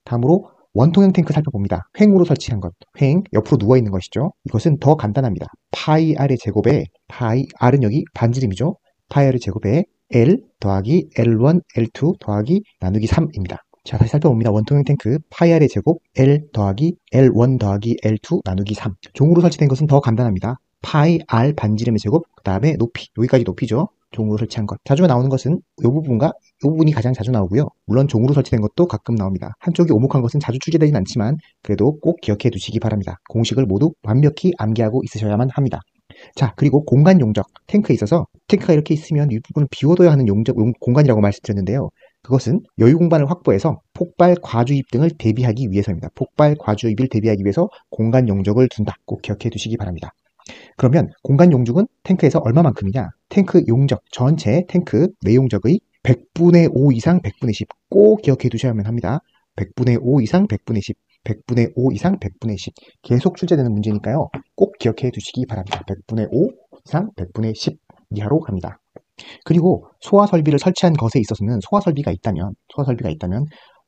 S2: 다음으로 원통형 탱크 살펴봅니다. 횡으로 설치한 것. 횡, 옆으로 누워있는 것이죠. 이것은 더 간단합니다. 파이 R의 제곱에 파이 R은 여기 반지름이죠. 파이 R의 제곱에 L 더하기 L1, L2 더하기 나누기 3입니다. 자, 다시 살펴봅니다. 원통형 탱크 파이 R의 제곱 L 더하기 L1 더하기 L2 나누기 3. 종으로 설치된 것은 더 간단합니다. 파이 R 반지름의 제곱, 그 다음에 높이, 여기까지 높이죠. 종으로 설치한 것. 자주 나오는 것은 이 부분과 이 부분이 가장 자주 나오고요. 물론 종으로 설치된 것도 가끔 나옵니다. 한쪽이 오목한 것은 자주 출제되진 않지만 그래도 꼭 기억해 두시기 바랍니다. 공식을 모두 완벽히 암기하고 있으셔야만 합니다. 자, 그리고 공간 용적. 탱크에 있어서 탱크가 이렇게 있으면 이 부분을 비워둬야 하는 공간이라고 말씀드렸는데요. 그것은 여유 공간을 확보해서 폭발 과주입 등을 대비하기 위해서입니다. 폭발 과주입을 대비하기 위해서 공간 용적을 둔다. 꼭 기억해 두시기 바랍니다. 그러면 공간 용적은 탱크에서 얼마만큼이냐? 탱크 용적, 전체 탱크 내용적의 100분의 5 이상 100분의 10 꼭 기억해 두셔야만 합니다. 100분의 5 이상 100분의 10, 100분의 5 이상 100분의 10 계속 출제되는 문제니까요. 꼭 기억해 두시기 바랍니다. 100분의 5 이상 100분의 10 이하로 갑니다. 그리고 소화 설비를 설치한 것에 있어서는 소화 설비가 있다면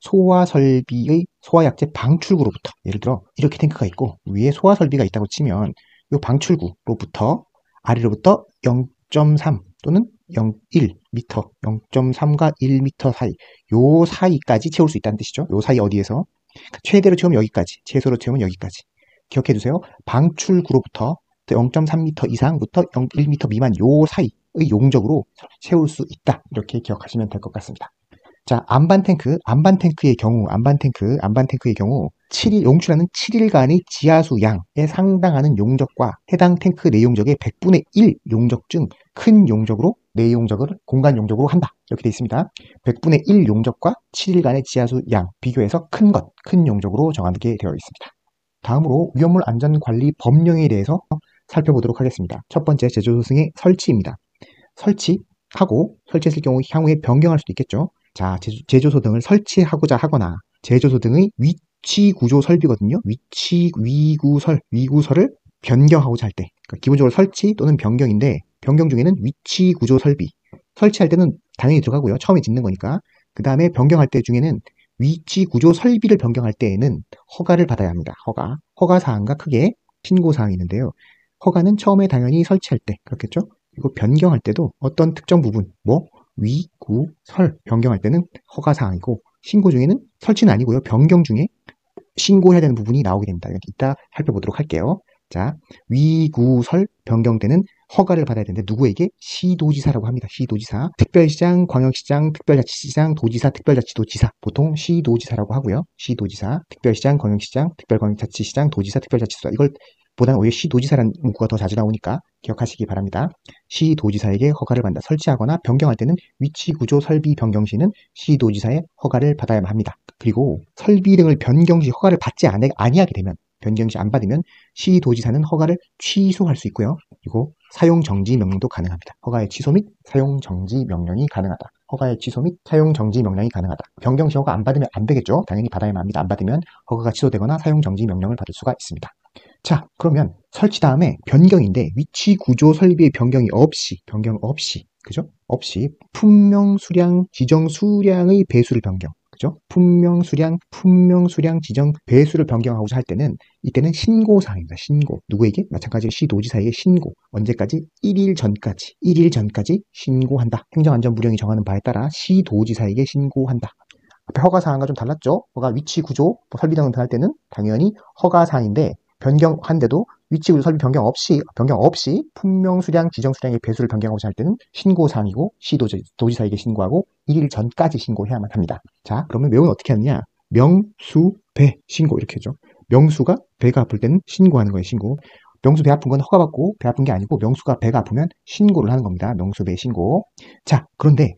S2: 소화 설비의 소화 약재 방출구로부터, 예를 들어 이렇게 탱크가 있고 위에 소화 설비가 있다고 치면 이 방출구로부터 아래로부터 0.3 또는 0.1m, 0.3과 1m 사이, 요 사이까지 채울 수 있다는 뜻이죠. 요 사이 어디에서? 최대로 채우면 여기까지, 최소로 채우면 여기까지. 기억해 두세요. 방출구로부터 0.3m 이상부터 1m 미만 요 사이의 용적으로 채울 수 있다. 이렇게 기억하시면 될 것 같습니다. 자, 안반 탱크의 경우 용출하는 7일간의 지하수 양에 상당하는 용적과 해당 탱크 내용적의 100분의 1 용적 중 큰 용적으로 내용적을 공간 용적으로 한다. 이렇게 되어 있습니다. 100분의 1 용적과 7일간의 지하수 양 비교해서 큰 용적으로 정하게 되어 있습니다. 다음으로 위험물 안전관리 법령에 대해서 살펴보도록 하겠습니다. 첫 번째, 제조소등의 설치입니다. 설치했을 경우 향후에 변경할 수도 있겠죠. 자, 제조소 등을 설치하고자 하거나 제조소 등의 위치 구조 설비거든요. 위구설을 변경하고자 할 때, 그러니까 기본적으로 설치 또는 변경인데 변경 중에는 위치 구조 설비 설치할 때는 당연히 들어가고요. 처음에 짓는 거니까. 그 다음에 변경할 때 중에는 위치 구조 설비를 변경할 때에는 허가를 받아야 합니다. 허가 사항과 크게 신고 사항이 있는데요. 허가는 처음에 당연히 설치할 때 그렇겠죠. 그리고 변경할 때도 어떤 특정 부분, 위, 구, 설 변경할 때는 허가 사항이고, 신고 중에는 설치는 아니고요. 변경 중에 신고해야 되는 부분이 나오게 됩니다. 이따 살펴보도록 할게요. 자, 위, 구, 설 변경 때는 허가를 받아야 되는데 누구에게? 시도지사라고 합니다. 시도지사. 특별시장, 광역시장, 특별자치시장, 도지사, 특별자치도지사. 보통 시도지사라고 하고요. 시도지사, 특별시장, 광역시장, 특별광역자치시장, 도지사, 특별자치도지사. 이걸 보다는 오히려 시도지사라는 문구가 더 자주 나오니까 기억하시기 바랍니다. 시도지사에게 허가를 받는다. 설치하거나 변경할 때는 위치구조 설비 변경 시는 시도지사의 허가를 받아야만 합니다. 그리고 설비 등을 변경 시 허가를 받지 아니하게 되면, 변경 시 안 받으면 시도지사는 허가를 취소할 수 있고요. 그리고 사용정지 명령도 가능합니다. 허가의 취소 및 사용정지 명령이 가능하다. 허가의 취소 및 사용 정지 명령이 가능하다. 변경 시 허가 안 받으면 안 되겠죠. 당연히 받아야만 합니다. 안 받으면 허가가 취소되거나 사용 정지 명령을 받을 수가 있습니다. 자, 그러면 설치 다음에 변경인데 위치 구조 설비의 변경 없이, 그죠? 없이 품명 수량 지정 수량의 배수를 변경, 그죠? 품명 수량 지정 배수를 변경하고자 할 때는 이때는 신고 사항입니다. 신고. 누구에게? 마찬가지로 시도지사에게 신고. 언제까지? 1일 전까지 신고한다. 행정안전부령이 정하는 바에 따라 시도지사에게 신고한다. 앞에 허가 사항과 좀 달랐죠? 허가 위치 구조 설비 등을 변할 때는 당연히 허가 사항인데 변경한데도 위치 구조 설비 변경 없이 품명 수량 지정 수량의 배수를 변경하고자 할 때는 신고 사항이고 시도지사에게 신고하고 1일 전까지 신고해야만 합니다. 자, 그러면 매우는 어떻게 하느냐? 명수 배 신고 이렇게 하죠. 명수가 배가 아플 때는 신고하는 거예요. 신고. 명수 배 아픈 건 허가받고 배 아픈 게 아니고 명수가 배가 아프면 신고를 하는 겁니다. 명수 배 신고. 자, 그런데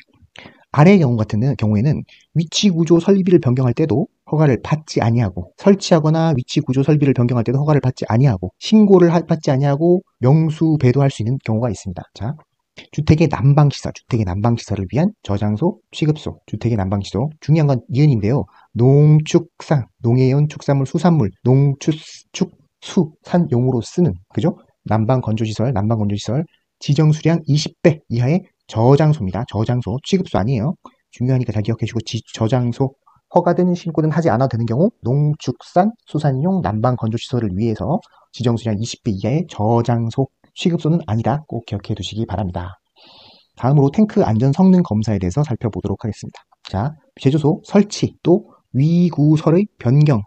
S2: 아래의 경우 같은 경우에는 위치 구조 설비를 변경할 때도 허가를 받지 아니하고 설치하거나 위치 구조 설비를 변경할 때도 허가를 받지 아니하고 신고를 받지 아니하고 명수 배도할 수 있는 경우가 있습니다. 자, 주택의 난방시설을 위한 저장소, 취급소, 주택의 난방시설. 중요한 건 이은인데요. 농축산, 농해온 축산물, 수산물, 농축산용으로 쓰는, 그죠? 난방건조시설, 지정 수량 20배 이하의 저장소입니다. 저장소, 취급소 아니에요. 중요하니까 잘 기억해 주시고, 저장소, 허가든 신고든 하지 않아도 되는 경우 농축산, 수산용 난방건조시설을 위해서 지정 수량 20배 이하의 저장소, 취급소는 아니다. 꼭 기억해 두시기 바랍니다. 다음으로 탱크 안전 성능 검사에 대해서 살펴보도록 하겠습니다. 자, 제조소 설치 또 위구설의 변경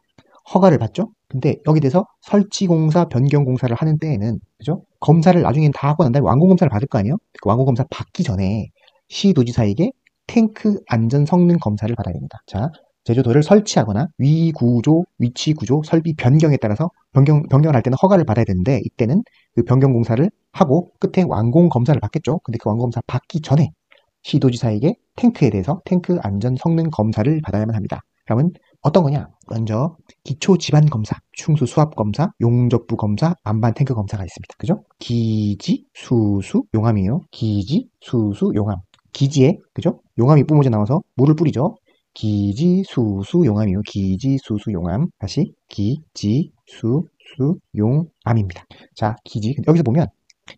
S2: 허가를 받죠. 근데 여기 대해서 설치공사, 변경공사를 하는 때에는 그죠? 검사를 나중엔 다 하고 난 다음에 완공검사를 받을 거 아니에요? 그 완공검사 받기 전에 시도지사에게 탱크 안전 성능 검사를 받아야 됩니다. 자, 제조소를 설치하거나 위치 구조, 설비 변경에 따라서 변경을 할 때는 허가를 받아야 되는데 이때는 그 변경 공사를 하고 끝에 완공 검사를 받겠죠. 근데 그 완공 검사 받기 전에 시도지사에게 탱크에 대해서 탱크 안전 성능 검사를 받아야만 합니다. 그러면 어떤 거냐? 먼저 기초 집안 검사, 충수 수압 검사, 용접부 검사, 안반 탱크 검사가 있습니다. 그죠? 기지, 수수, 용암이에요. 기지, 수수, 용암. 기지에 그죠? 용암이 뿜어져 나와서 물을 뿌리죠. 기지, 수수, 용암이요. 기지, 수수, 용암. 다시 기지, 수수, 용암입니다. 자, 기지. 여기서 보면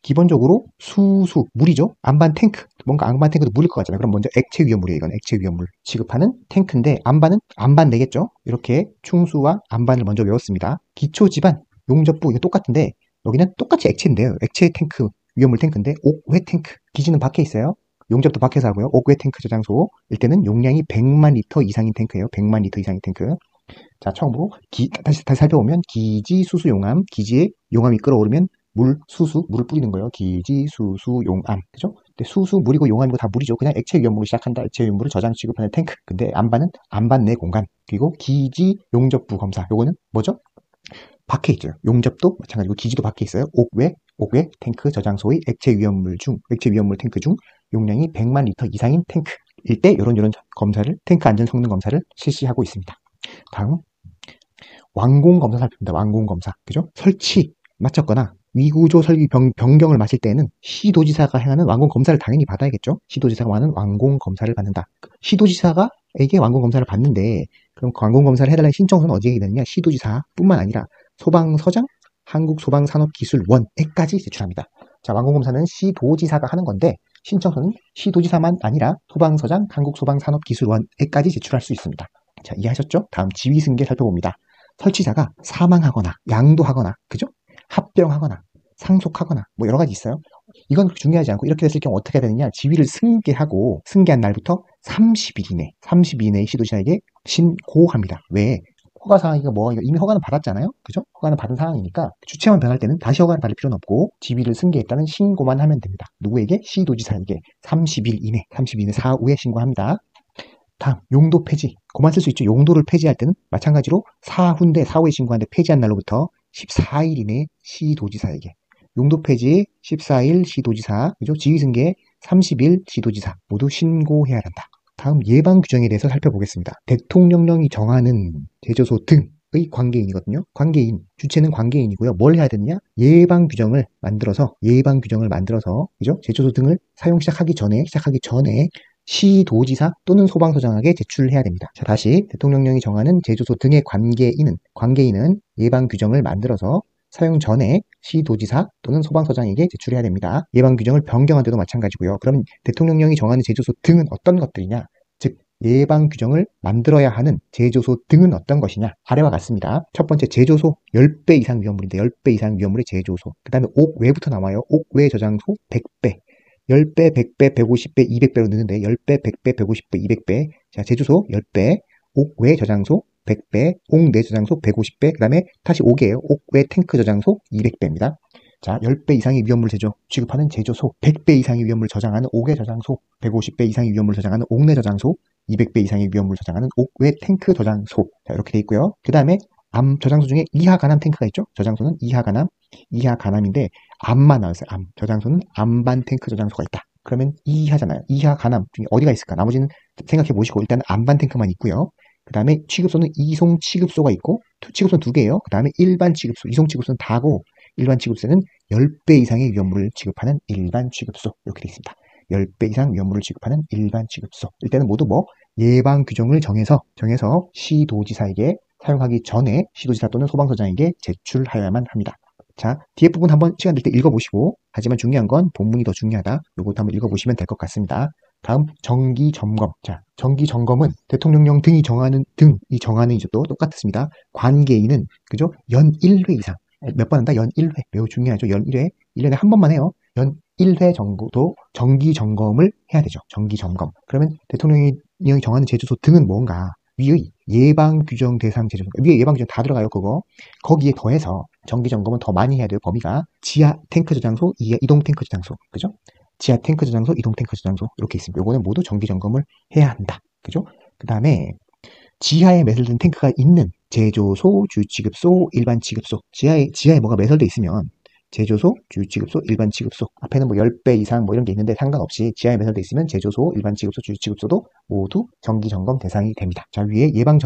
S2: 기본적으로 수수, 물이죠. 안반 탱크. 뭔가 안반 탱크도 물일 것 같잖아요. 그럼 먼저 액체 위험물이에요. 이건 액체 위험물 취급하는 탱크인데 안반은 안반 내겠죠. 이렇게 충수와 안반을 먼저 외웠습니다. 기초 집안, 용접부 이거 똑같은데 여기는 똑같이 액체인데요. 액체 탱크, 위험물 탱크인데 옥외 탱크. 기지는 밖에 있어요. 용접도 밖에서 하고요. 옥외 탱크 저장소. 일때는 용량이 100만 리터 이상인 탱크예요. 100만 리터 이상인 탱크. 자, 처음으로 다시 살펴보면 기지, 수수, 용암. 기지에 용암이 끓어오르면 물을 뿌리는 거예요. 기지, 수수, 용암. 그죠? 근데 수수, 물이고 용암이고 다 물이죠. 그냥 액체 위험물로 시작한다. 액체 위험물을 저장 취급하는 탱크. 근데 안반은 안반 내 공간. 그리고 기지, 용접부 검사. 요거는 뭐죠? 밖에 있죠. 용접도 마찬가지고 기지도 밖에 있어요. 옥외 탱크 저장소의 액체 위험물 탱크 중 용량이 100만 리터 이상인 탱크일 때 이런 검사를 탱크 안전 성능 검사를 실시하고 있습니다. 다음 완공 검사 살펴봅니다. 완공 검사. 그죠? 설치 마쳤거나 위구조 설비 변경을 마칠 때에는 시도지사가 행하는 완공 검사를 당연히 받아야겠죠. 시도지사가 하는 완공 검사를 받는다. 시도지사가에게 완공 검사를 받는데 그럼 그 완공 검사를 해달라는 신청서는 어디에 되느냐? 시도지사뿐만 아니라 소방서장, 한국소방산업기술원에까지 제출합니다. 자, 완공 검사는 시도지사가 하는 건데 신청서는 시도지사만 아니라 소방서장, 한국소방산업기술원에까지 제출할 수 있습니다. 자, 이해하셨죠? 다음 지휘승계 살펴봅니다. 설치자가 사망하거나 양도하거나 그죠? 합병하거나 상속하거나 뭐 여러 가지 있어요. 이건 그렇게 중요하지 않고 이렇게 됐을 경우 어떻게 해야 되느냐? 지위를 승계한 날부터 30일 이내에 시도지사에게 신고합니다. 왜? 허가 사항이가 이미 허가는 받았잖아요. 그죠? 허가는 받은 상황이니까 주체만 변할 때는 다시 허가를 받을 필요는 없고 지위를 승계했다는 신고만 하면 됩니다. 누구에게? 시도지사에게 30일 이내 사후에 신고합니다. 다음 용도 폐지. 그만 쓸 수 있죠. 용도를 폐지할 때는 마찬가지로 사후에 신고하는데 폐지한 날로부터 14일 이내에 시도지사에게 용도 폐지 14일 시도지사, 그죠? 지휘승계 30일 시도지사 모두 신고해야 한다. 다음 예방 규정에 대해서 살펴보겠습니다. 대통령령이 정하는 제조소 등의 관계인이거든요. 주체는 관계인이고요. 뭘 해야 되느냐? 예방 규정을 만들어서, 그죠? 제조소 등을 시작하기 전에 시도지사 또는 소방서장에게 제출해야 됩니다. 자, 다시 대통령령이 정하는 제조소 등의 관계인은 예방 규정을 만들어서 사용 전에 시도지사 또는 소방서장에게 제출해야 됩니다. 예방 규정을 변경한 때도 마찬가지고요. 그럼 대통령령이 정하는 제조소 등은 어떤 것들이냐? 즉 예방 규정을 만들어야 하는 제조소 등은 어떤 것이냐? 아래와 같습니다. 첫 번째 제조소 10배 이상 위험물인데 10배 이상 위험물의 제조소. 그 다음에 옥외부터 나와요. 옥외 저장소 100배. 10배, 100배, 150배, 200배로 느는데 10배, 100배, 150배, 200배. 자, 제조소 10배, 옥외 저장소 100배, 옥내 저장소 150배, 그 다음에 다시 옥이에요. 옥외 탱크 저장소 200배입니다. 자, 10배 이상의 위험물 취급하는 제조소, 100배 이상의 위험물 저장하는 옥외 저장소, 150배 이상의 위험물 저장하는 옥내 저장소, 200배 이상의 위험물 저장하는 옥외 탱크 저장소. 자, 이렇게 돼 있고요. 그 다음에 저장소 중에 이하 간암 탱크가 있죠. 저장소는 이하 간암인데 암만 나왔어요. 저장소는 암반 탱크 저장소가 있다. 그러면 이하잖아요. 이하 간암 중에 어디가 있을까? 나머지는 생각해 보시고 일단 암반 탱크만 있고요. 그 다음에 취급소는 이송 취급소가 있고, 취급소는 2개예요. 그 다음에 일반 취급소, 이송 취급소는 다고, 일반 취급소는 10배 이상의 위험물을 취급하는 일반 취급소. 이렇게 되어 있습니다. 10배 이상 위험물을 취급하는 일반 취급소. 일단은 모두 예방 규정을 정해서 시도지사에게 사용하기 전에 시도지사 또는 소방서장에게 제출하여야만 합니다. 자, 뒤에 부분 한번 시간 될 때 읽어보시고, 하지만 중요한 건 본문이 더 중요하다. 요것도 한번 읽어보시면 될 것 같습니다. 다음 정기점검. 자, 정기점검은 대통령령 등이 정하는 이것도 똑같습니다. 관계인은 그죠? 연 1회 이상. 몇 번 한다? 연 1회. 매우 중요하죠. 연 1회. 1년에 한 번만 해요. 연 1회 정도 정기점검을 해야 되죠. 정기점검. 그러면 대통령이 정하는 제조소 등은 뭔가? 위의 예방규정 대상 제조소. 위에 예방규정 다 들어가요, 그거. 거기에 더해서 정기점검은 더 많이 해야 돼요, 범위가. 지하 탱크 저장소, 이동 탱크 저장소. 그죠? 지하 탱크 저장소, 이동 탱크 저장소. 이렇게 있습니다. 요거는 모두 정기점검을 해야 한다. 그죠? 그 다음에 지하에 매설된 탱크가 있는 제조소, 주취급소, 일반 취급소. 지하에 뭐가 매설돼 있으면 제조소, 주취급소, 일반 취급소. 앞에는 10배 이상 이런 게 있는데 상관없이 지하에 매설돼 있으면 제조소, 일반 취급소, 주취급소도 모두 정기점검 대상이 됩니다. 자, 위에 예방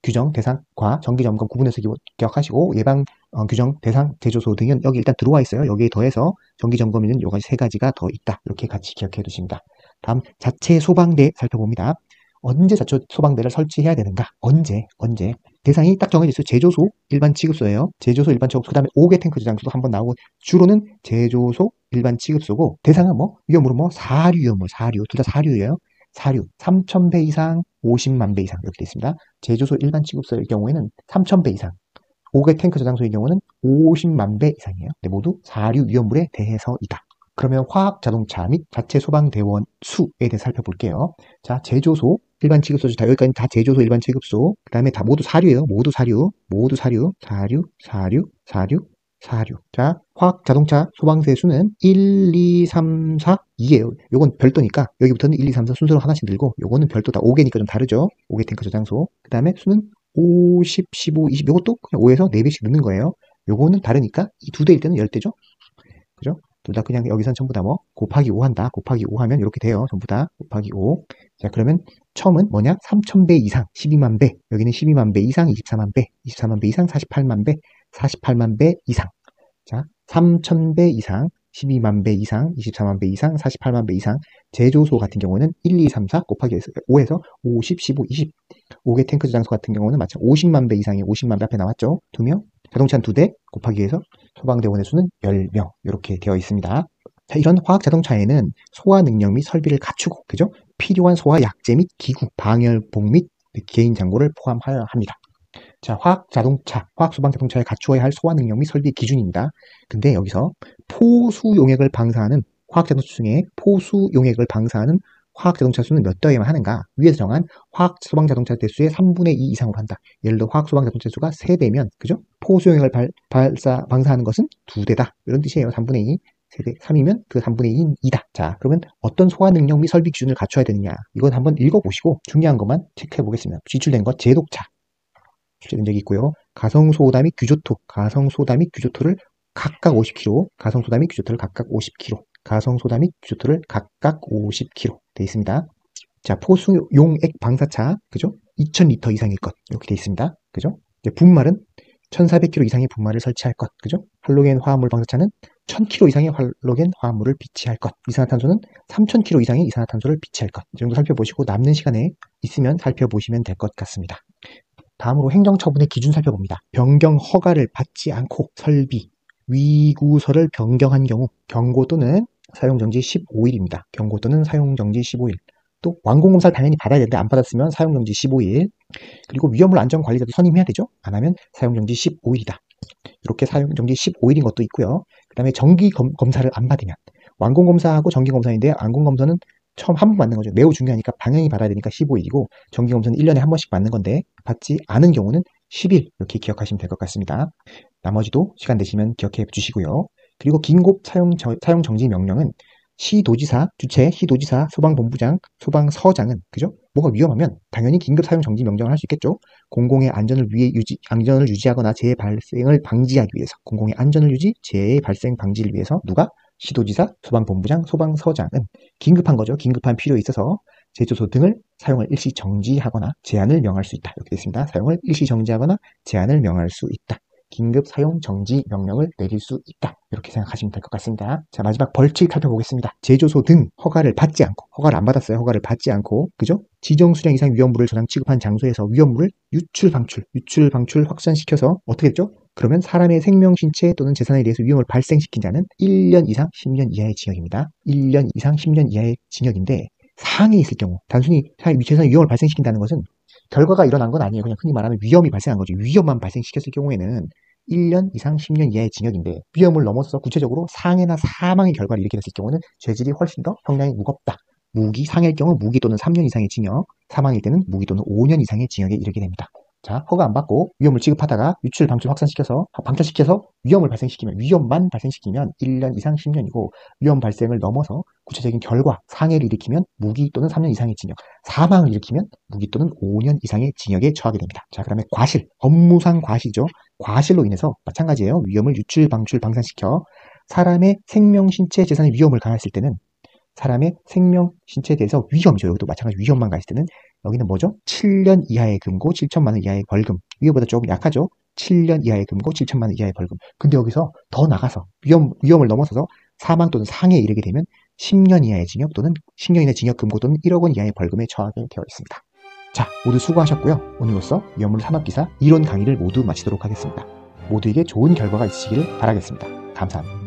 S2: 규정 대상과 정기점검 구분해서 기억하시고, 예방 규정 대상 제조소 등은 여기 일단 들어와 있어요. 여기에 더해서 정기점검에는 요 가지 3가지가 더 있다. 이렇게 같이 기억해 두십니다. 다음 자체 소방대 살펴봅니다. 언제 자체 소방대를 설치해야 되는가? 언제? 대상이 딱 정해져 있어요. 제조소, 일반 취급소예요. 제조소, 일반 취급소. 그 다음에 5개 탱크 저장소도 한번 나오고, 주로는 제조소, 일반 취급소고, 대상은 위험으로 사류 위험물, 둘 다 사류예요. 사류, 3,000배 이상, 50만 배 이상 이렇게 되어 있습니다. 제조소, 일반 취급소의 경우에는 3,000배 이상, 5개 탱크 저장소의 경우는 50만 배 이상이에요. 근데 모두 사류 위험물에 대해서이다. 그러면 화학 자동차 및 자체 소방대원 수에 대해서 살펴볼게요. 자, 제조소, 일반 취급소, 여기까지 다 제조소, 일반 취급소. 그 다음에 다 모두 사류예요. 모두 사류. 자, 화학 자동차 소방대 수는 1, 2, 3, 4, 2예요. 요건 별도니까 여기부터는 1, 2, 3, 4 순서로 하나씩 들고, 요거는 별도다. 5개니까 좀 다르죠. 5개 탱크 저장소. 그 다음에 수는 50, 15, 20. 요것도 그냥 5에서 4배씩 넣는 거예요. 요거는 다르니까 이 2대일 때는 10대죠. 그죠? 둘 다 그냥 여기선 전부 다 곱하기 5 한다. 곱하기 5 하면 이렇게 돼요. 전부 다 곱하기 5. 자, 그러면 처음은 뭐냐? 3,000배 이상 12만 배. 여기는 12만 배 이상 24만 배. 24만 배 이상 48만 배. 48만 배 이상. 자, 3,000배 이상 12만 배 이상 24만 배 이상 48만 배 이상. 제조소 같은 경우는 1, 2, 3, 4 곱하기 5에서 50, 15, 20. 5개 탱크 저장소 같은 경우는 마찬가지 50만 배 이상의 50만 배 앞에 나왔죠. 2명. 자동차는 2대 곱하기 해서 소방대원의 수는 10명 이렇게 되어 있습니다. 자, 이런 화학 자동차에는 소화 능력 및 설비를 갖추고, 그죠? 필요한 소화 약제 및 기구, 방열복 및 개인 장구를 포함하여 합니다. 자, 화학 소방 자동차에 갖추어야 할 소화 능력 및 설비 기준입니다. 근데 여기서 포수 용액을 방사하는 화학 자동차 중에 포수 용액을 방사하는 화학 자동차 수는 몇 대여야만 하는가? 위에서 정한 화학 소방 자동차 대수의 3분의 2 이상으로 한다. 예를 들어 화학 소방 자동차 수가 3대면, 그죠? 포수 용액을 방사하는 것은 2대다. 이런 뜻이에요. 3분의 2. 3대, 3이면 그 3분의 2인 2다. 자, 그러면 어떤 소화 능력 및 설비 기준을 갖춰야 되느냐? 이건 한번 읽어보시고 중요한 것만 체크해 보겠습니다. 지출된 것 제독차. 출제된 적이 있고요. 가성소다 및 규조토를 각각 50kg, 가성소다 및 규조토를 각각 50kg, 가성소다 및 규조토를 각각 50kg 돼 있습니다. 자, 포수용액 방사차, 그죠? 2,000리터 이상일 것 이렇게 돼 있습니다. 그죠? 이제 분말은 1,400kg 이상의 분말을 설치할 것, 그죠? 할로겐 화합물 방사차는 1000kg 이상의 할로겐 화합물을 비치할 것. 이산화탄소는 3000kg 이상의 이산화탄소를 비치할 것. 이 정도 살펴보시고 남는 시간에 있으면 살펴보시면 될 것 같습니다. 다음으로 행정처분의 기준 살펴봅니다. 변경 허가를 받지 않고 설비, 위구설을 변경한 경우 경고 또는 사용정지 15일입니다. 경고 또는 사용정지 15일. 또 완공검사를 당연히 받아야 되는데 안 받았으면 사용정지 15일. 그리고 위험물 안전관리자도 선임해야 되죠. 안 하면 사용정지 15일이다. 이렇게 사용정지 15일인 것도 있고요. 그 다음에 정기검사를 안 받으면 완공검사하고 정기검사인데 완공검사는 처음 한 번 받는 거죠. 매우 중요하니까 방향이 받아야 되니까 15일이고 정기검사는 1년에 한 번씩 받는 건데 받지 않은 경우는 10일 이렇게 기억하시면 될 것 같습니다. 나머지도 시간 되시면 기억해 주시고요. 그리고 긴급 사용정지 명령은 시도지사, 주체, 시도지사, 소방본부장, 소방서장은 그죠? 뭐가 위험하면 당연히 긴급 사용 정지 명령을 할 수 있겠죠. 공공의 안전을 유지하거나 재해 발생을 방지하기 위해서 공공의 안전을 재해 발생 방지를 위해서 누가? 시도지사, 소방본부장, 소방서장은 긴급한 거죠. 긴급한 필요에 있어서 제조소 등을 사용을 일시 정지하거나 제한을 명할 수 있다. 이렇게 되어 있습니다. 사용을 일시 정지하거나 제한을 명할 수 있다. 긴급 사용 정지 명령을 내릴 수 있다. 이렇게 생각하시면 될 것 같습니다. 자, 마지막 벌칙 살펴보겠습니다. 제조소 등 허가를 받지 않고, 허가를 안 받았어요. 허가를 받지 않고, 그죠? 지정 수량 이상 위험물을 저장 취급한 장소에서 위험물을 유출, 방출, 확산시켜서 어떻게 됐죠? 그러면 사람의 생명, 신체 또는 재산에 대해서 위험을 발생시킨 자는 1년 이상 10년 이하의 징역입니다. 1년 이상 10년 이하의 징역인데 사항에 있을 경우, 단순히 재산에 위험을 발생시킨다는 것은 결과가 일어난 건 아니에요. 그냥 흔히 말하면 위험이 발생한 거죠. 위험만 발생시켰을 경우에는 1년 이상 10년 이하의 징역인데 위험을 넘어서 구체적으로 상해나 사망의 결과를 일으켰을 경우는 죄질이 훨씬 더 형량이 무겁다. 상해일 경우 무기 또는 3년 이상의 징역, 사망일 때는 무기 또는 5년 이상의 징역에 이르게 됩니다. 자, 허가 안 받고 위험을 취급하다가 유출, 방출, 방출시켜서 위험만 발생시키면 1년 이상 10년이고 위험 발생을 넘어서 구체적인 결과, 상해를 일으키면 무기 또는 3년 이상의 징역, 사망을 일으키면 무기 또는 5년 이상의 징역에 처하게 됩니다. 자, 그다음에 과실, 업무상 과실이죠. 과실로 인해서 마찬가지예요. 위험을 유출, 방출, 방산시켜 사람의 생명, 신체, 재산에 위험을 가했을 때는 사람의 생명, 신체에 대해서 위험이죠. 여기도 마찬가지 위험만 가했을 때는 여기는 뭐죠? 7년 이하의 금고, 7천만 원 이하의 벌금. 위험보다 조금 약하죠? 7년 이하의 금고, 7천만 원 이하의 벌금. 근데 여기서 더 나가서 위험을 넘어서서 사망 또는 상해에 이르게 되면 10년 이하의 징역 또는 10년 이하의 징역 금고 또는 1억 원 이하의 벌금에 처하게 되어 있습니다. 자, 모두 수고하셨고요. 오늘로써 위험물 산업기사 이론 강의를 모두 마치도록 하겠습니다. 모두에게 좋은 결과가 있으시길 바라겠습니다. 감사합니다.